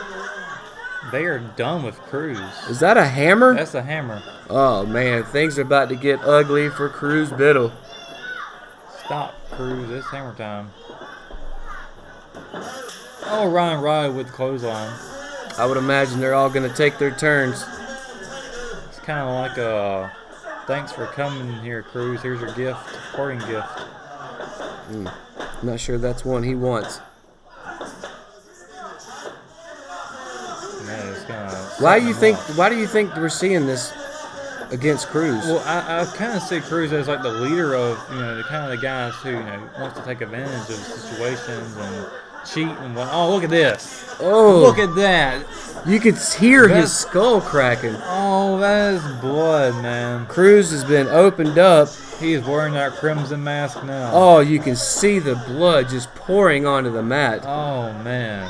They are done with Cruz. Is that a hammer? That's a hammer. Oh, man, things are about to get ugly for Cruz Biddle. Stop, Cruz. It's hammer time. Oh, Ryan Riley with the clothesline. I would imagine they're all going to take their turns. It's kind of like a thanks for coming here, Cruz. Here's your gift, parting gift. I'm not sure that's one he wants. Man, it's kinda Why do you think we're seeing this against Cruz? Well, I kind of see Cruz as like the leader of, the kind of the guys who, wants to take advantage of situations and cheat and what. Oh, look at this. Oh. Look at that. You could hear his skull cracking. Oh, that is blood, man. Cruz has been opened up. He is wearing that crimson mask now. Oh, you can see the blood just pouring onto the mat. Oh, man.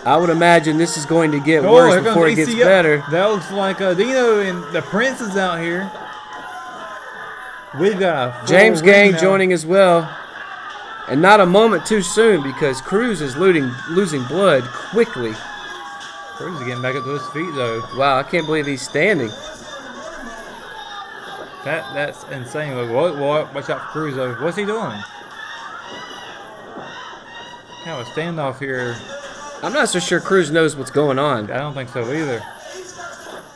I would imagine this is going to get worse before it gets better. That looks like Dino and the Prince is out here. We've got a James Gang joining as well. And not a moment too soon because Cruz is losing blood quickly. Cruz is getting back up to his feet, though. Wow, I can't believe he's standing. That's insane. Watch out for Cruz, though. What's he doing? Kind of a standoff here. I'm not so sure Cruz knows what's going on. I don't think so either.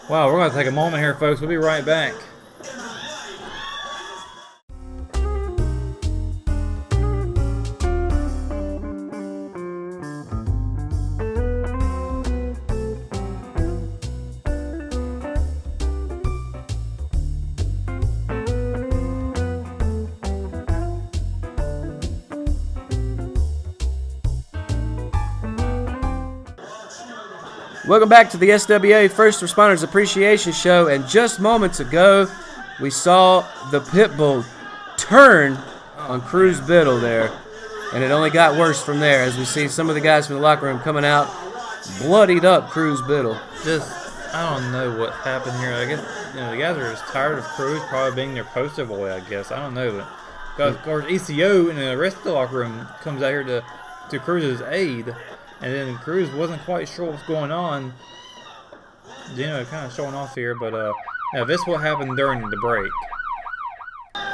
Wow, we're going to take a moment here, folks. We'll be right back. Welcome back to the SWA First Responders Appreciation Show, and just moments ago, we saw the Pitbull turn on Cruz Biddle there, and it only got worse from there as we see some of the guys from the locker room coming out, bloodied up Cruz Biddle. I don't know what happened here. I guess the guys are just tired of Cruz probably being their poster boy, I guess. I don't know, but of course ECO and the rest of the locker room comes out here to Cruz's aid. And then Cruz wasn't quite sure what's going on. Kind of showing off here, but this is what happened during the break. Me and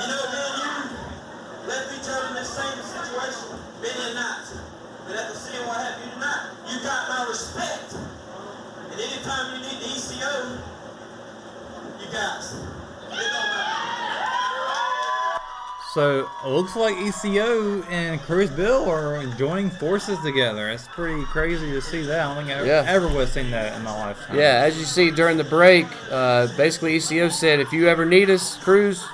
you left each other in the same situation, many a night. But after seeing what happened tonight, you got my respect. And anytime you need the ECO, you guys, it don't matter. So it looks like ECO and Cruz Bill are joining forces together. It's pretty crazy to see that. I don't think I ever would have seen that in my lifetime. Yeah, as you see during the break, basically ECO said, if you ever need us, Cruz,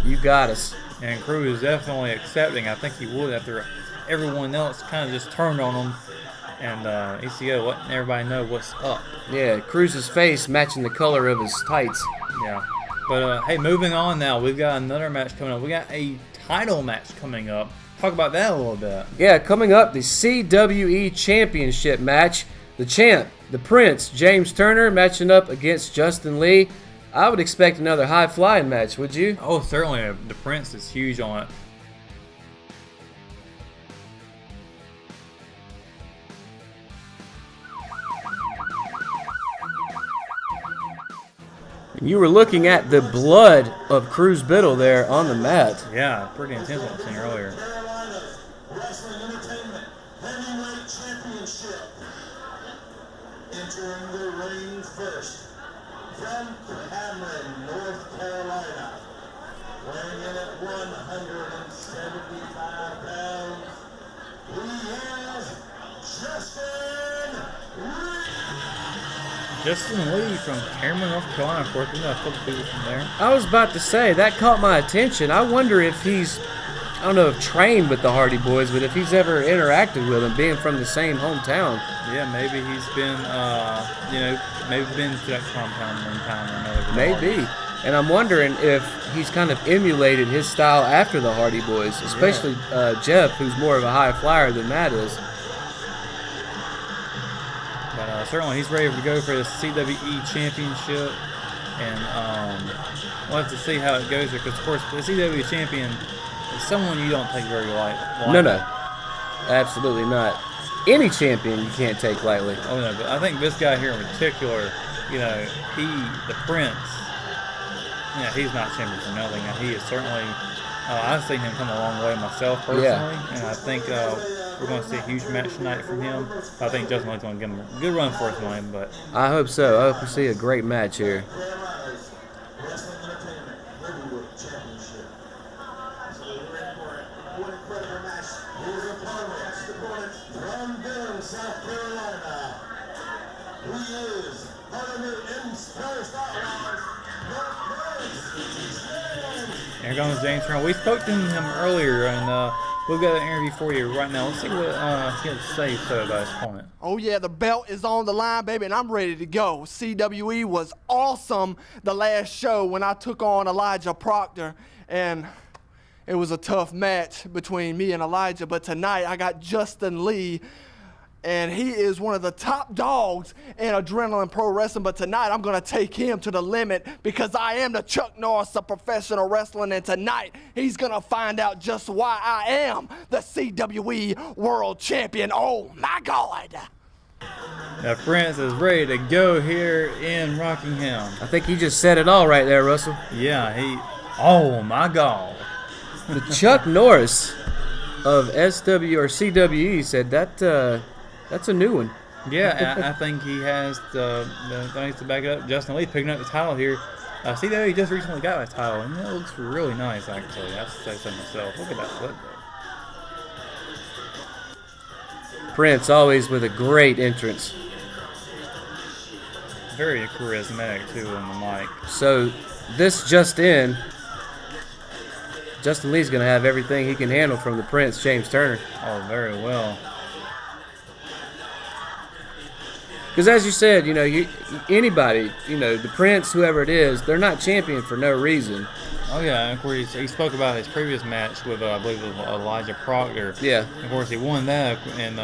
you got us. And Cruz is definitely accepting. I think he would after everyone else kind of just turned on him. And ECO letting everybody know what's up. Yeah, Cruz's face matching the color of his tights. Yeah. But, hey, moving on now. We've got another match coming up. We got a title match coming up. Talk about that a little bit. Yeah, coming up, the CWE Championship match. The champ, the Prince, James Turner, matching up against Justin Lee. I would expect another high-flying match, would you? Oh, certainly. The Prince is huge on it. You were looking at the blood of Cruz Biddle there on the mat. Yeah, pretty intense what I was saying earlier. Wrestling Entertainment Heavyweight Championship. Entering the ring first from Cameron, North Carolina. Weighing in at 175 pounds. He is Justin Lee. Justin Lee from Cameron, North Carolina. Of course, we know a couple people from there. I was about to say, that caught my attention. I wonder if he's, I don't know if trained with the Hardy Boys, but if he's ever interacted with them, being from the same hometown. Yeah, maybe he's been, maybe been to that compound one time or another. Maybe. And I'm wondering if he's kind of emulated his style after the Hardy Boys, especially Jeff, who's more of a high flyer than Matt is. But certainly he's ready to go for the CWE Championship. And we'll have to see how it goes there, because, of course, the CWE Champion is someone you don't take very lightly. No. Absolutely not. Any champion you can't take lightly. Oh, no, but I think this guy here in particular, the Prince, he's not champion for nothing. He is certainly, I've seen him come a long way myself personally, and I think we're going to see a huge match tonight from him. I think Justin Lee's going to give him a good run for his money. But I hope so. I hope we see a great match here. Wrestling Entertainment Heavyweight Championship. So we're ready for it. What an incredible match. Here's your opponent from Durham, South Carolina. He is partner in First Outlaws, the Prince. here comes James Turner. We spoke to him earlier, and we've got an interview for you right now. Let's see what he had to say about his opponent. Oh yeah, the belt is on the line, baby, and I'm ready to go. CWE was awesome the last show when I took on Elijah Proctor, and it was a tough match between me and Elijah, but tonight I got Justin Lee, and he is one of the top dogs in Adrenaline Pro Wrestling, but tonight I'm gonna take him to the limit because I am the Chuck Norris of professional wrestling, and tonight he's gonna find out just why I am the CWE World Champion. Oh my God. Now Prince is ready to go here in Rockingham. I think he just said it all right there, Russell. Yeah, oh my God. The Chuck Norris of CWE said that, that's a new one. Yeah, I think he has the things to back it up. Justin Lee picking up the title here. CWE just recently got his title, and it looks really nice, actually. I have to say so myself. Look at that flip there. Prince always with a great entrance. Very charismatic, too, on the mic. So, this just in, Justin Lee's going to have everything he can handle from the Prince, James Turner. Oh, very well. Because as you said, anybody, the Prince, whoever it is, they're not champion for no reason. Oh, yeah. Of course, he spoke about his previous match with, I believe, it was Elijah Proctor. Yeah. Of course, he won that, and,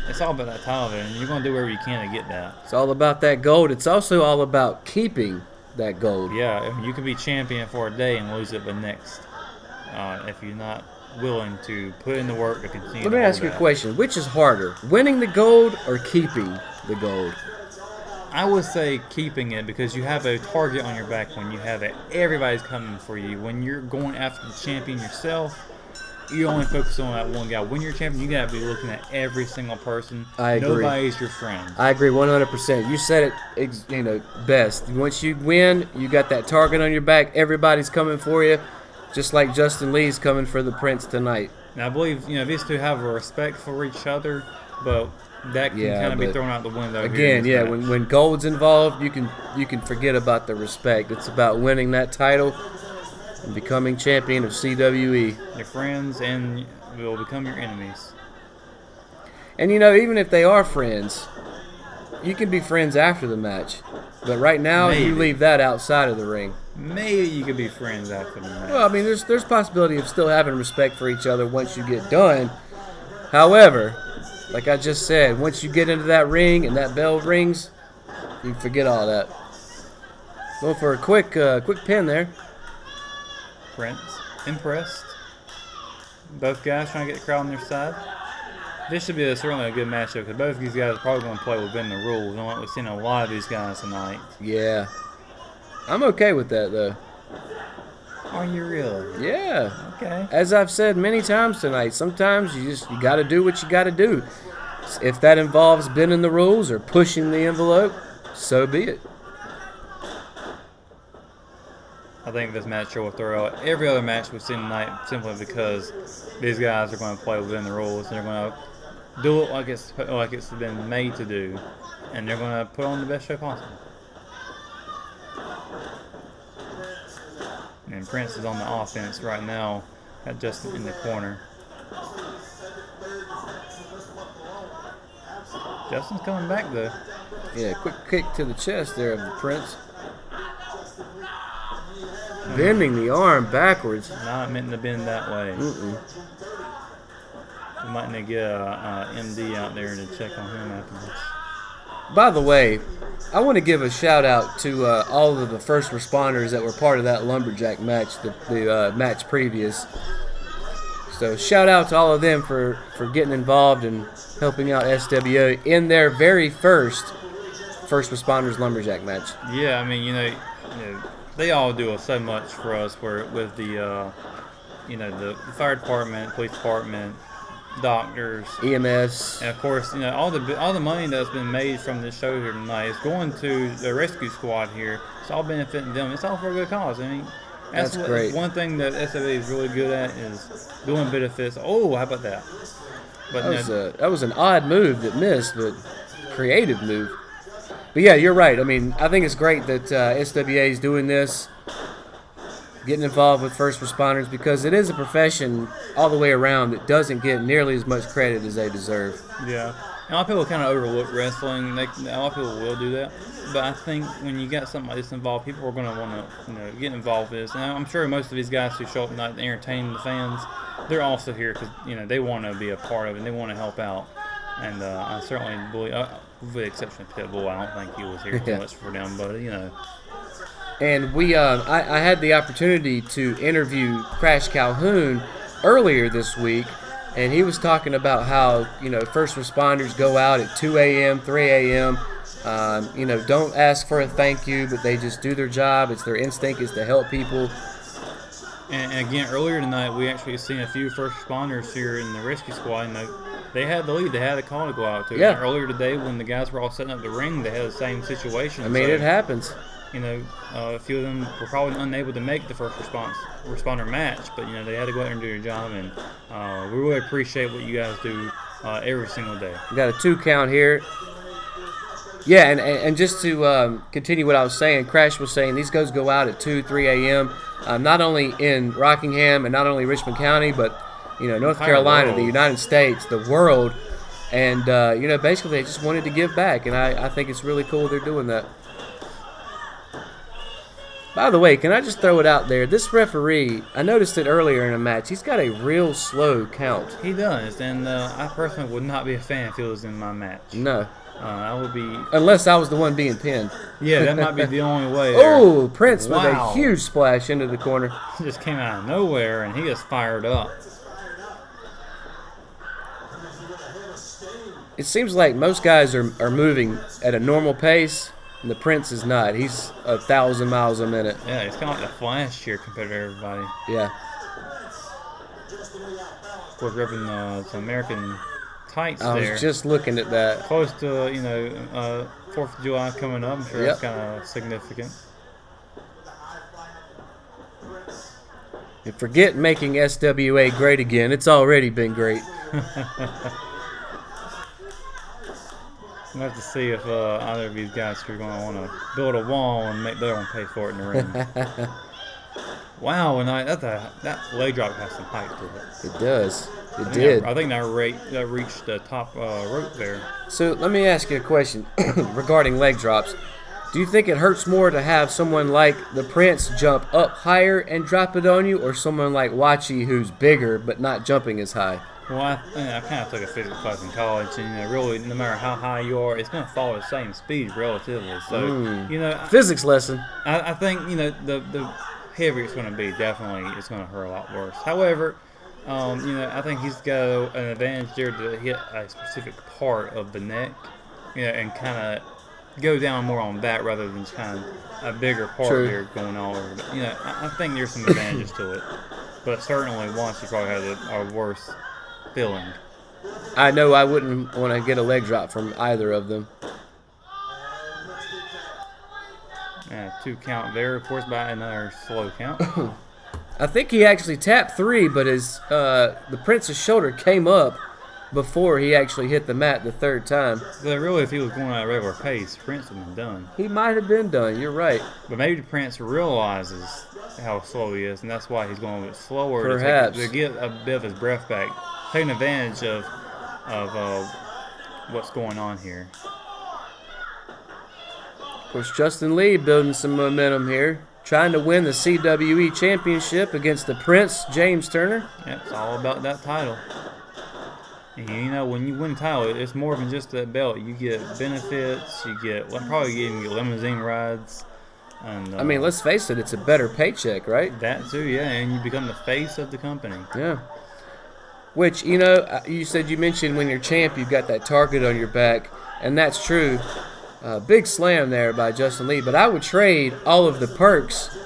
it's all about that title there, and you're going to do whatever you can to get that. It's all about that gold. It's also all about keeping that gold. Yeah, I mean, you can be champion for a day and lose it the next if you're not willing to put in the work to continue. Let me ask you a question. Which is harder, winning the gold or keeping the gold? I would say keeping it, because you have a target on your back when you have it. Everybody's coming for you. When you're going after the champion yourself, you only focus on that one guy. When you're a champion, you gotta be looking at every single person. I agree. Nobody's your friend. I agree 100%. You said it, best. Once you win, you got that target on your back. Everybody's coming for you. just like Justin Lee's coming for the Prince tonight. Now I believe these two have a respect for each other, but that can kind of be thrown out the window. Again, when gold's involved, you can forget about the respect. It's about winning that title and becoming champion of CWE. Your friends and will become your enemies. And even if they are friends, you can be friends after the match. But right now, you leave that outside of the ring. Maybe you could be friends after the match. Well, I mean, there's possibility of still having respect for each other once you get done. However, like I just said, once you get into that ring and that bell rings, you forget all that. Going for a quick pin there. Prince, impressed. Both guys trying to get the crowd on their side. This should be certainly a good matchup because both of these guys are probably going to play within the rules. We've seen a lot of these guys tonight. Yeah. I'm okay with that, though. Are you really? Yeah. Okay. As I've said many times tonight, sometimes you got to do what you got to do. If that involves bending the rules or pushing the envelope, so be it. I think this match will throw out every other match we've seen tonight simply because these guys are going to play within the rules and they're going to do it like it's been made to do, and they're going to put on the best show possible. And Prince is on the offense right now, at Justin in the corner. Justin's coming back though. Yeah, quick kick to the chest there of the Prince. Bending the arm backwards. Not meant to bend that way. We might need to get a MD out there to check on him afterwards. By the way, I want to give a shout out to all of the first responders that were part of that lumberjack match, the match previous. So shout out to all of them for getting involved and helping out SWA in their very first responders lumberjack match. Yeah, I mean, they all do so much for us with the the fire department, police department, doctors, EMS, and of course, all the money that's been made from this show here tonight is going to the rescue squad here. It's all benefiting them. It's all for a good cause. I mean, that's great. One thing that SWA is really good at is doing benefits. Oh, how about that? But that was an odd move that missed, but creative move. But yeah, you're right. I mean, I think it's great that SWA is doing this, getting involved with first responders, because it is a profession all the way around that doesn't get nearly as much credit as they deserve. Yeah. A lot of people kind of overlook wrestling. A lot of people will do that. But I think when you got something like this involved, people are going to want to get involved with this. And I'm sure most of these guys who show up tonight and entertain the fans, they're also here because they want to be a part of it and they want to help out. And I certainly believe, with the exception of Pitbull, I don't think he was here too much for them. But And I had the opportunity to interview Crash Calhoun earlier this week, and he was talking about how first responders go out at 2 a.m., 3 a.m. Don't ask for a thank you, but they just do their job. It's their instinct is to help people. And again, earlier tonight, we actually seen a few first responders here in the rescue squad, and they had the lead. They had a call to go out to. Yeah. And earlier today, when the guys were all setting up the ring, they had the same situation. I mean, it happens. A few of them were probably unable to make the first responder match, but they had to go out there and do their job, and we really appreciate what you guys do every single day. We got a 2 count here. Yeah, and just to continue what I was saying, Crash was saying these guys go out at 2, 3 a.m., not only in Rockingham and not only Richmond County, but North Carolina, the United States, the world, and basically they just wanted to give back, and I think it's really cool they're doing that. By the way, can I just throw it out there? This referee, I noticed it earlier in a match, he's got a real slow count. He does, and I personally would not be a fan if he was in my match. No. I would be... Unless I was the one being pinned. Yeah, that might be the only way there. Oh, Prince with a huge splash into the corner. He just came out of nowhere, and he is fired up. It seems like most guys are moving at a normal pace, and the Prince is not. He's 1,000 miles a minute. Yeah, he's kind of like the Flash here compared to everybody. Yeah. Of course, repping some American tights there. I was just looking at that. Close to, 4th of July coming up. I'm sure that's kind of significant. And forget making SWA great again. It's already been great. We'll have to see if either of these guys are going to want to build a wall and make their own pay for it in the ring. Wow, and that leg drop has some height to it. It does. It did. I think that reached the top rope there. So let me ask you a question regarding leg drops. Do you think it hurts more to have someone like the Prince jump up higher and drop it on you, or someone like Wachi who's bigger but not jumping as high? Well, I kind of took a physics class in college, and really, no matter how high you are, it's going to follow the same speed relatively. So, physics lesson. I think the heavier it's going to be, definitely it's going to hurt a lot worse. However, I think he's got an advantage there to hit a specific part of the neck, and kind of go down more on that rather than just kind of a bigger part here going all over. I think there's some advantages to it, but certainly once you probably had a worse feeling. I know I wouldn't want to get a leg drop from either of them. 2 count there, of course, by another slow count. I think he actually tapped 3, but the Prince's shoulder came up before he actually hit the mat the 3rd time. So really, if he was going at a regular pace, Prince would have been done. He might have been done, you're right. But maybe Prince realizes how slow he is, and that's why he's going a bit slower Perhaps. to get a bit of his breath back, taking advantage of what's going on here. Of course, Justin Lee building some momentum here, trying to win the CWE championship against the Prince, James Turner. Yeah, it's all about that title. And when you win a title, it's more than just that belt. You get benefits, you get limousine rides. And, I mean, let's face it, it's a better paycheck, right? That too, yeah, and you become the face of the company. Yeah. Which, you mentioned when you're champ, you've got that target on your back, and that's true. Big slam there by Justin Lee, but I would trade all of the perks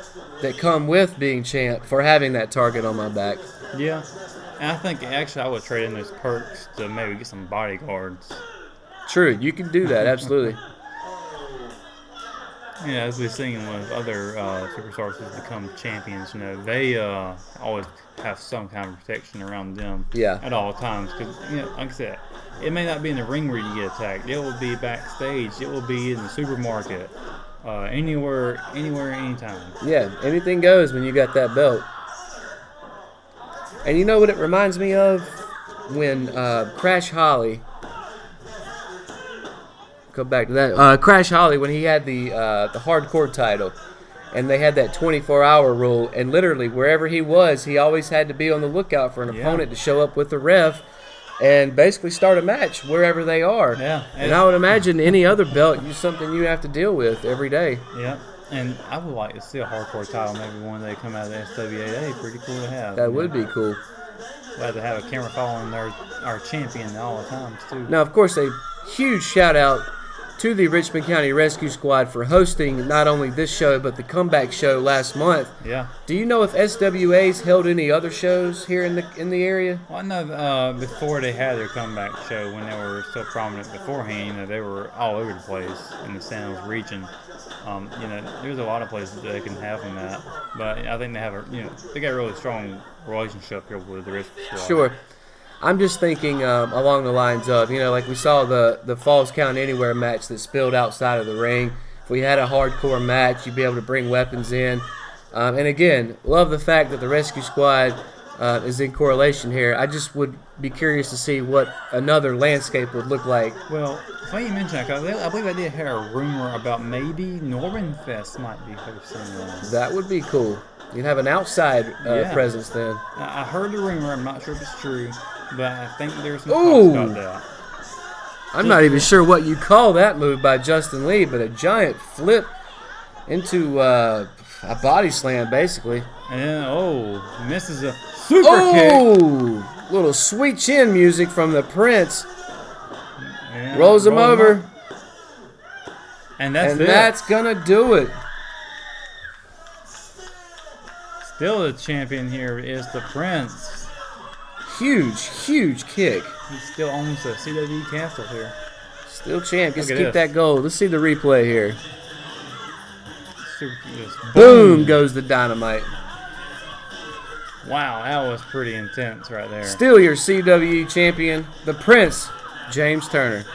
that come with being champ for having that target on my back. Yeah, and I think actually I would trade in those perks to maybe get some bodyguards. True, you can do that, absolutely. Yeah, as we've seen with other superstars who become champions, they always have some kind of protection around them at all times. Because, like I said, it may not be in the ring where you get attacked. It will be backstage. It will be in the supermarket. Anywhere, anytime. Yeah, anything goes when you got that belt. And you know what it reminds me of? When Crash Holly... Go back to that. Crash Holly, when he had the hardcore title, and they had that 24-hour rule, and literally wherever he was, he always had to be on the lookout for an opponent to show up with the ref and basically start a match wherever they are. Yeah. And I would imagine any other belt is something you have to deal with every day. Yeah. And I would like to see a hardcore title maybe one day come out of the SWA. Pretty cool to have. That would be cool. Glad to have a camera following our champion all the times, too. Now, of course, a huge shout-out to the Richmond County Rescue Squad for hosting not only this show, but the comeback show last month. Yeah. Do you know if SWA's held any other shows here in the area? Well, I know before they had their comeback show, when they were so prominent beforehand, they were all over the place in the San Jose region. There's a lot of places that they can have them at, but I think they have they got a really strong relationship here with the Rescue Squad. Sure. I'm just thinking along the lines of, like we saw the Falls Count Anywhere match that spilled outside of the ring. If we had a hardcore match, you'd be able to bring weapons in. And again, love the fact that the Rescue Squad is in correlation here. I just would be curious to see what another landscape would look like. Well, funny you mention that, because I believe I did hear a rumor about maybe Northern Fest might be hosting one. That would be cool. You'd have an outside presence then. I heard the rumor. I'm not sure if it's true, but I think there's some talks about that. I'm not even sure what you call that move by Justin Lee, but a giant flip into a body slam, basically. And then, misses a super kick. Little sweet chin music from the Prince. Yeah, rolls him over. And that's it. That's going to do it. Still the champion here is the Prince. Huge kick. He still owns the CWE castle here. Still champ. Gets to keep that gold. Let's see the replay here. Boom goes the dynamite. Wow, that was pretty intense right there. Still your CWE champion, the Prince, James Turner.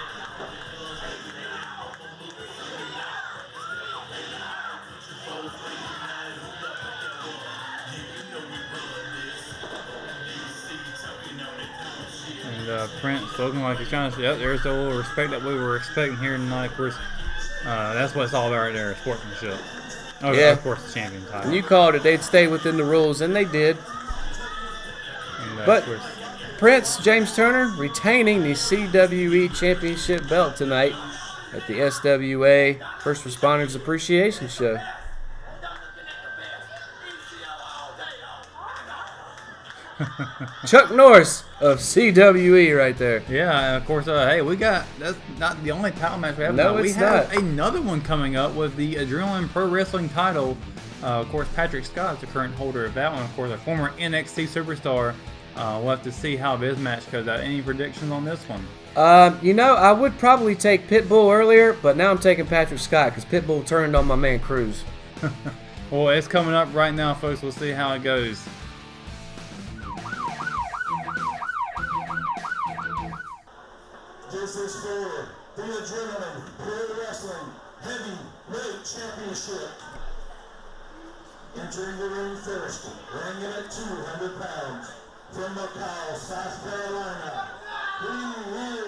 And Prince looking like he's trying to say, there's the little respect that we were expecting here tonight. Of course, that's what it's all about right there, sportsmanship. Oh, yeah. Of course, the champion title. And you called it. They'd stay within the rules, and they did. And, but Prince James Turner retaining the CWE Championship belt tonight at the SWA First Responders Appreciation Show. Chuck Norris of CWE right there. Yeah, and of course, hey, that's not the only title match we have. No, we it's have not. Another one coming up with the Adrenaline Pro Wrestling title. Of course, Patrick Scott is the current holder of that one. Of course, a former NXT superstar. We'll have to see how this match goes out. Any predictions on this one? I would probably take Pitbull earlier, but now I'm taking Patrick Scott because Pitbull turned on my man Cruz. Well, it's coming up right now, folks. We'll see how it goes. This is for the Adrenaline Pro Wrestling Heavyweight Championship. Entering the ring first, weighing in at 200 pounds, from McCall, South Carolina, he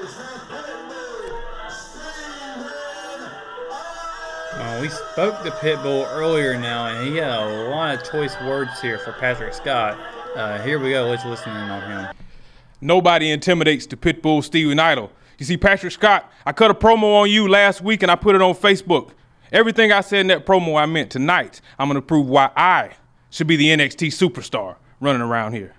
is the Pitbull, Steven Idol. We spoke to Pitbull earlier now, and he had a lot of choice words here for Patrick Scott. Here we go. Let's listen in on him. Nobody intimidates the Pitbull Steven Idol. You see, Patrick Scott, I cut a promo on you last week and I put it on Facebook. Everything I said in that promo I meant. Tonight, I'm going to prove why I should be the NXT superstar running around here.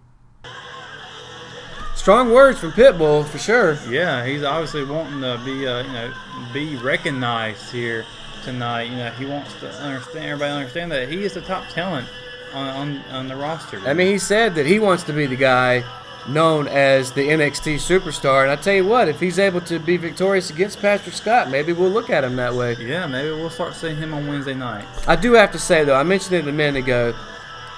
Strong words from Pitbull, for sure. Yeah, he's obviously wanting to be recognized here tonight. He wants to everybody understand that he is the top talent on the roster. I mean, he said that he wants to be the guy known as the NXT superstar, and I tell you what, if he's able to be victorious against Patrick Scott, maybe we'll look at him that way. Yeah, maybe we'll start seeing him on Wednesday night. I do have to say, though, I mentioned it a minute ago,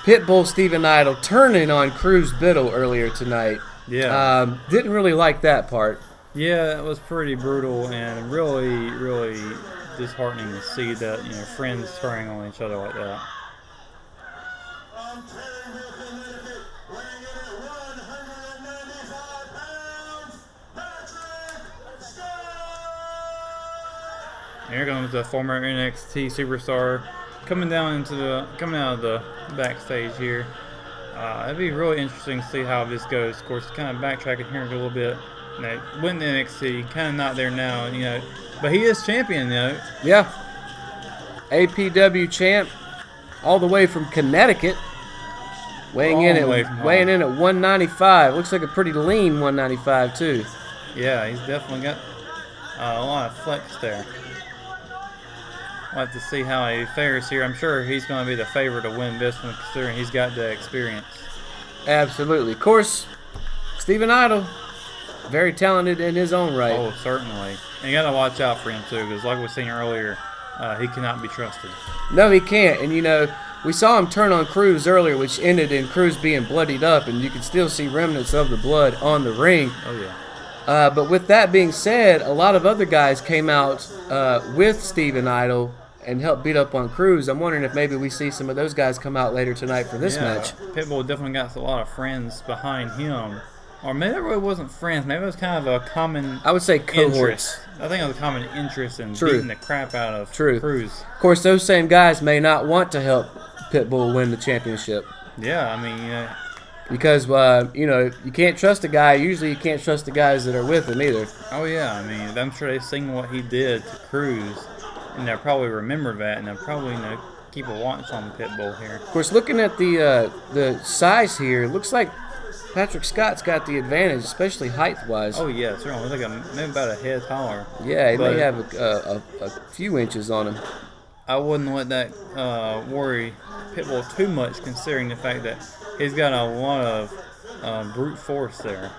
Pitbull Steven Idol turning on Cruz Biddle earlier tonight. Yeah. Didn't really like that part. Yeah, it was pretty brutal and really, really disheartening to see that, friends turning on each other like that. Here comes the former NXT superstar coming out of the backstage here. It'd be really interesting to see how this goes. Of course, kind of backtracking here a little bit. Went to NXT, kind of not there now, but he is champion, Yeah. APW champ, all the way from Connecticut, weighing in at 195. Looks like a pretty lean 195 too. Yeah, he's definitely got a lot of flex there. We'll have to see how he fares here. I'm sure he's going to be the favorite to win this one, considering he's got the experience. Absolutely. Of course, Steven Idol, very talented in his own right. Oh, certainly. And you got to watch out for him, too, because like we were saying earlier, he cannot be trusted. No, he can't. And, we saw him turn on Cruz earlier, which ended in Cruz being bloodied up, and you can still see remnants of the blood on the ring. Oh, yeah. But with that being said, a lot of other guys came out with Steven Idol and helped beat up on Cruz. I'm wondering if maybe we see some of those guys come out later tonight for this match. Pitbull definitely got a lot of friends behind him. Or maybe it really wasn't friends. Maybe it was kind of a common I would say cohorts. Interest. I think it was a common interest in beating the crap out of Cruz. Of course, those same guys may not want to help Pitbull win the championship. Yeah, I mean, because, you can't trust a guy. Usually you can't trust the guys that are with him either. Oh, yeah. I mean, I'm sure they've seen what he did to Cruz, and they'll probably remember that, and they'll probably, keep a watch on Pitbull here. Of course, looking at the size here, it looks like Patrick Scott's got the advantage, especially height-wise. Oh, yeah. Certainly. Looks like maybe about a head taller. Yeah, he may have a few inches on him. I wouldn't let that worry Pitbull too much, considering the fact that he's got a lot of brute force there.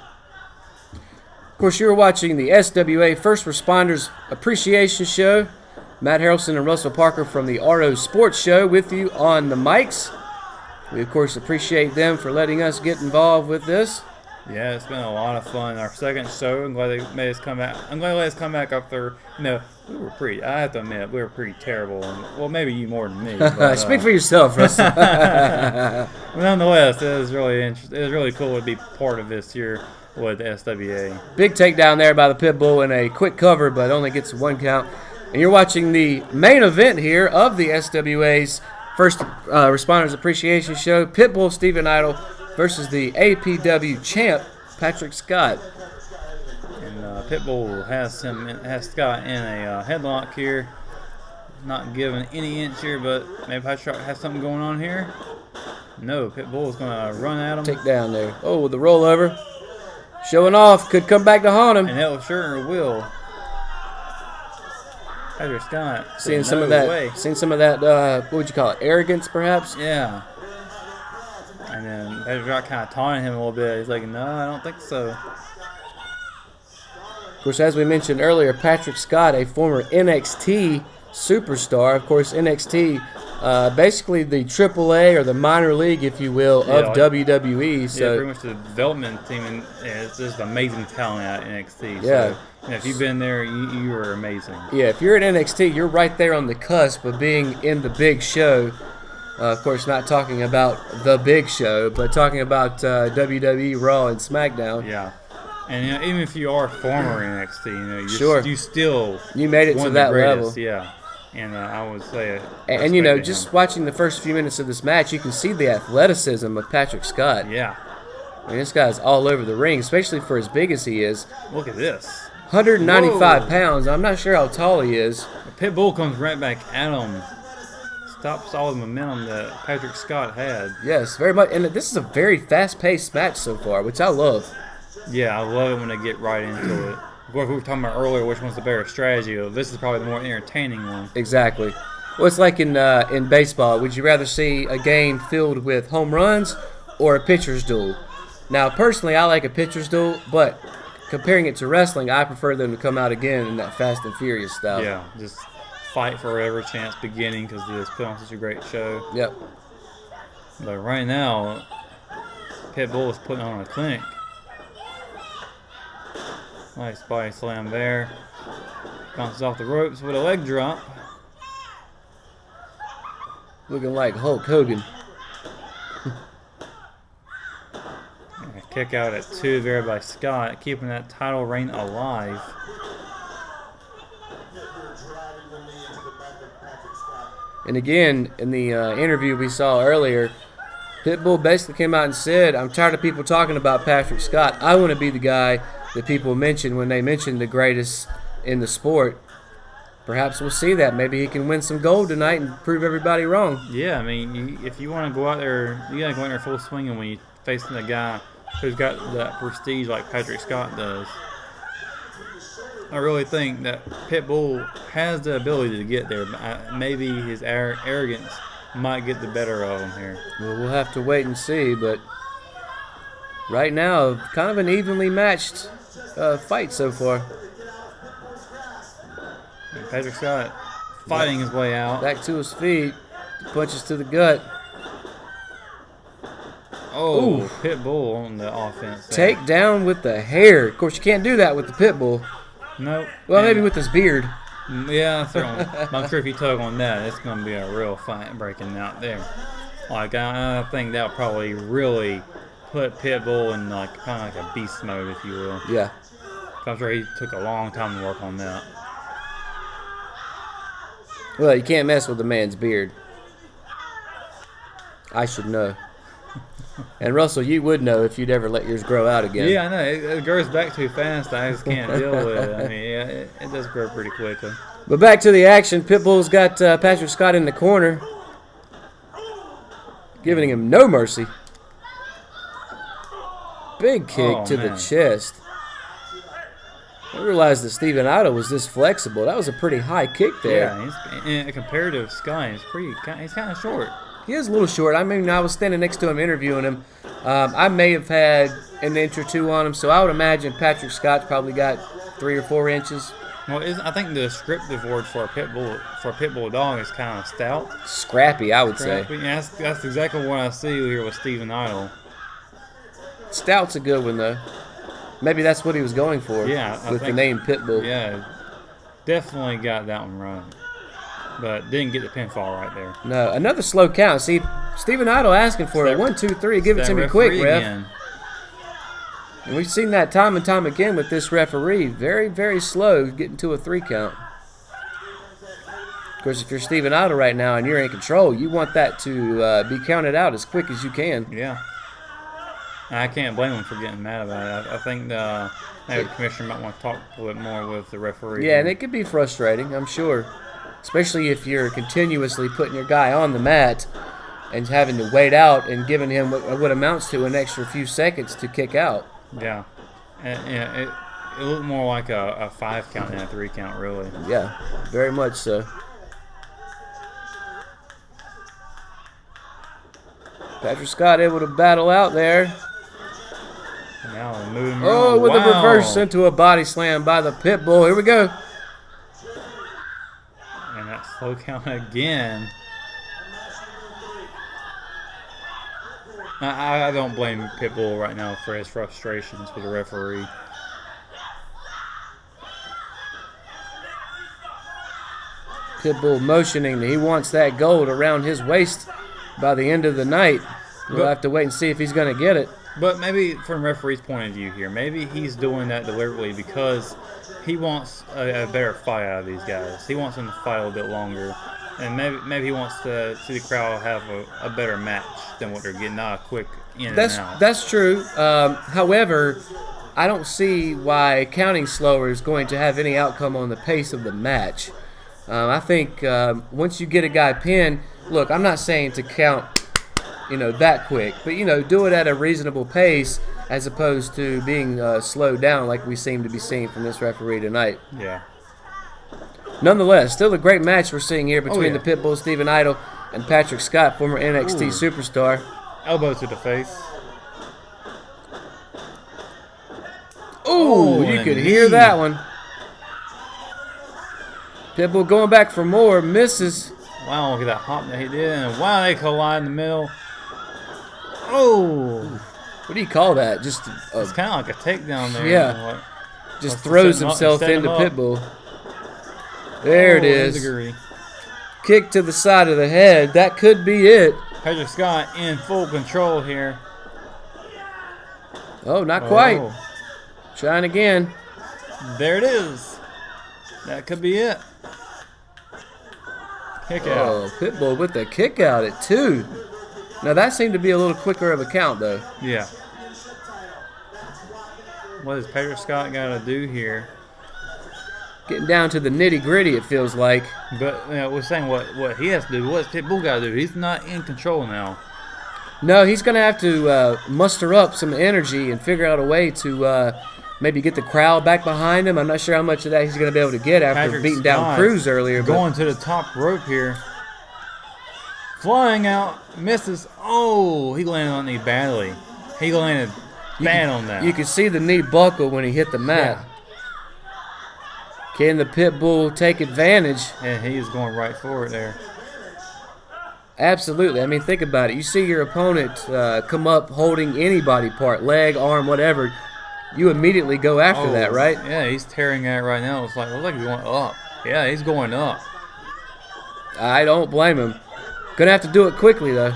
Of course, you're watching the SWA First Responders Appreciation Show. Matt Harrelson and Russell Parker from the RO Sports Show with you on the mics. We, of course, appreciate them for letting us get involved with this. Yeah, it's been a lot of fun. Our second show, I'm glad they made us come back. I'm glad they let us come back after, we were pretty, I have to admit, we were pretty terrible. And, well, maybe you more than me. But, Speak for yourself, Russell. But nonetheless, it was really interesting. It was really cool to be part of this year with the SWA. Big takedown there by the Pitbull and a quick cover, but only gets 1 count. And you're watching the main event here of the SWA's First Responders Appreciation Show. Pitbull Steven Idle versus the APW champ, Patrick Scott. And Pitbull has Scott in a headlock here. Not giving any inch here, but maybe Patrick has something going on here. No, Pitbull is going to run at him. Take down there. Oh, the rollover. Showing off. Could come back to haunt him. And it sure will. Patrick Scott. Seeing some of that, what would you call it, arrogance perhaps? Yeah. And then Patrick Scott kind of taunting him a little bit. He's like, no, I don't think so. Of course, as we mentioned earlier, Patrick Scott, a former NXT superstar. Of course, NXT, basically the AAA or the minor league, if you will, of WWE. So yeah, pretty much the development team, and it's just amazing talent at NXT. Yeah. So, if you've been there, you are amazing. Yeah, if you're at NXT, you're right there on the cusp of being in the big show. Of course, not talking about the big show, but talking about WWE Raw and SmackDown. Yeah. And even if you are former NXT, you still made it to that level. Yeah. And I would say, and just watching the first few minutes of this match, you can see the athleticism of Patrick Scott. Yeah. I mean, this guy's all over the ring, especially for as big as he is. Look at this. 195 pounds. I'm not sure how tall he is. Pitbull comes right back at him. Stops all the momentum that Patrick Scott had. Yes, very much. And this is a very fast-paced match so far, which I love. Yeah, I love it when they get right into it. Of course, we were talking about earlier which one's the better strategy. This is probably the more entertaining one. Exactly. Well, it's like in baseball. Would you rather see a game filled with home runs or a pitcher's duel? Now, personally, I like a pitcher's duel, but comparing it to wrestling, I prefer them to come out again in that Fast and Furious style. Yeah, just fight forever chance beginning because they just put on such a great show. Yep. But right now, Pitbull is putting on a clinic. Nice body slam there. Bounces off the ropes with a leg drop. Looking like Hulk Hogan. A kick out at 2 there by Scott, keeping that title reign alive. And again, in the interview we saw earlier, Pitbull basically came out and said, I'm tired of people talking about Patrick Scott. I want to be the guy that people mention when they mention the greatest in the sport. Perhaps we'll see that. Maybe he can win some gold tonight and prove everybody wrong. Yeah, I mean, if you want to go out there, you got to go in there full swinging when you're facing a guy who's got that prestige like Patrick Scott does. I really think that Pitbull has the ability to get there. Maybe his arrogance might get the better of him here. Well, we'll have to wait and see, but right now, kind of an evenly matched fight so far. And Patrick Scott fighting his way out. Back to his feet, punches to the gut. Oh, Pitbull on the offense. Take down with the hair. Of course, you can't do that with the Pitbull. Nope. Well, maybe with his beard. Yeah, certainly. I'm sure if you tug on that, it's going to be a real fight breaking out there. Like, I think that'll probably really put Pitbull in like kind of like a beast mode, if you will. Yeah. I'm sure he took a long time to work on that. Well, you can't mess with the man's beard. I should know. And Russell, you would know if you'd ever let yours grow out again. Yeah, I know. It grows back too fast. I just can't deal with it. I mean, yeah, it does grow pretty quickly. But back to the action. Pitbull's got Patrick Scott in the corner, giving him no mercy. Big kick to the chest. I realized that Steven Idle was this flexible. That was a pretty high kick there. Yeah, compared to Scott, he's kind of short. He is a little short. I mean, I was standing next to him interviewing him. I may have had an inch or two on him, so I would imagine Patrick Scott's probably got 3 or 4 inches. Well, I think the descriptive word for a pit bull dog is kind of stout. Scrappy, I would Scrappy. say. Yeah, that's exactly what I see here with Steven Idle. Stout's a good one, though. Maybe that's what he was going for. Yeah, I with the think- name Pitbull. Yeah, definitely got that one right, but didn't get the pinfall right there. No, another slow count. See, Steven Idle asking for it. 1, 2, 3. Give it to me quick, Referee ref. again. And we've seen that time and time again with this referee. Very, very slow getting to a 3 count. Of course, if you're Steven Idle right now and you're in control, you want that to be counted out as quick as you can. Yeah. I can't blame him for getting mad about it. I think maybe the commissioner might want to talk a little bit more with the referee. Yeah, and it could be frustrating, I'm sure. Especially if you're continuously putting your guy on the mat and having to wait out and giving him what amounts to an extra few seconds to kick out. Yeah. And it looked more like a 5 count than a 3 count, really. Yeah, very much so. Patrick Scott able to battle out there. Now moving Oh, around. with a Wow. reverse into a body slam by the pit bull. Here we go. And that slow count again. I don't blame Pitbull right now for his frustrations with the referee. Pitbull motioning that he wants that gold around his waist by the end of the night. We'll have to wait and see if he's going to get it. But maybe from the referee's point of view here, maybe he's doing that deliberately because he wants a better fight out of these guys. He wants them to fight a little bit longer. And maybe he wants to see the crowd have a better match than what they're getting, not a quick in and out. That's true. However, I don't see why counting slower is going to have any outcome on the pace of the match. I think once you get a guy pinned, look, I'm not saying to count, that quick, but do it at a reasonable pace as opposed to being slowed down like we seem to be seeing from this referee tonight. Yeah. Nonetheless, still a great match we're seeing here between the Pitbull Steven Idle and Patrick Scott, former NXT superstar. Elbow to the face. Ooh, you could hear that one. Pitbull going back for more, misses. Wow, look at that hop that he did. And wow, they collide in the middle. Oh. What do you call that? Just it's kind of like a takedown there. Yeah. Just throws himself into Pitbull. There it is. Kick to the side of the head. That could be it. Patrick Scott in full control here. Oh, not quite. Trying again. There it is. That could be it. Kick out. Oh, Pitbull with the kick out at 2. Now that seemed to be a little quicker of a count, though. Yeah. What does Patrick Scott got to do here? Getting down to the nitty gritty, it feels like. But we're saying what he has to do. What Pitbull got to do? He's not in control now. No, he's going to have to muster up some energy and figure out a way to maybe get the crowd back behind him. I'm not sure how much of that he's going to be able to get after Patrick beating down Scott Cruz earlier. Going to the top rope here. Flying out, misses. Oh, he landed on the knee badly. He landed bad on that. You could see the knee buckle when he hit the mat. Yeah. Can the Pitbull take advantage? And he is going right for it there. Absolutely. I mean, think about it. You see your opponent come up holding any body part, leg, arm, whatever. You immediately go after that, right? Yeah, he's tearing at it right now. Looks like he's going up. Yeah, he's going up. I don't blame him. Gonna have to do it quickly, though.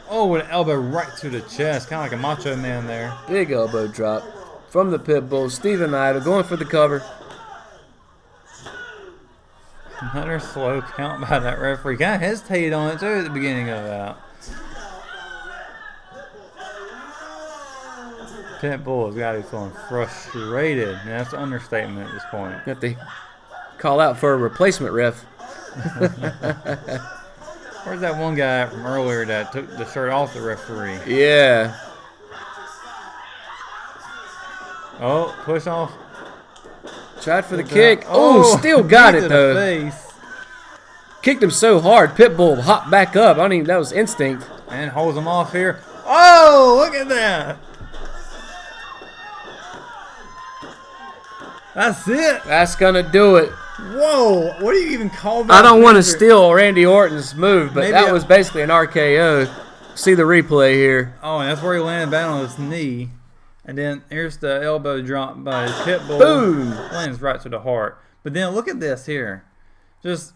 Oh, with an elbow right to the chest. Kind of like a Macho Man there. Big elbow drop from the Pitbull. Steven Idle going for the cover. Another slow count by that referee. Kind of hesitated on it, too, at the beginning of that. Pitbull has got to be feeling frustrated. And that's an understatement at this point. Got to call out for a replacement ref. Where's that one guy from earlier that took the shirt off the referee? Yeah. Oh, push off. Tried for the kick. Oh, still got it, though. Face. Kicked him so hard, Pitbull hopped back up. That was instinct. And holds him off here. Oh, look at that. That's it. That's going to do it. Whoa. What do you even call that? I don't want to steal Randy Orton's move, but Maybe that was basically an RKO. See the replay here. Oh, and that's where he landed back on his knee. And then here's the elbow drop by Pitbull. Boom. Lands right to the heart. But then look at this here. Just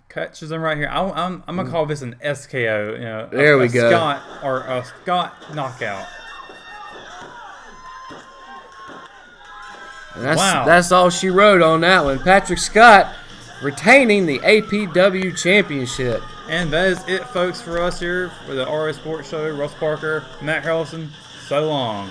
catches him right here. I'm going to call this an SKO. You know, there we go. A Scott knockout. And that's all she wrote on that one. Patrick Scott retaining the APW championship. And that is it, folks, for us here for the RO Sports Show. Russ Parker, Matt Harrelson, so long.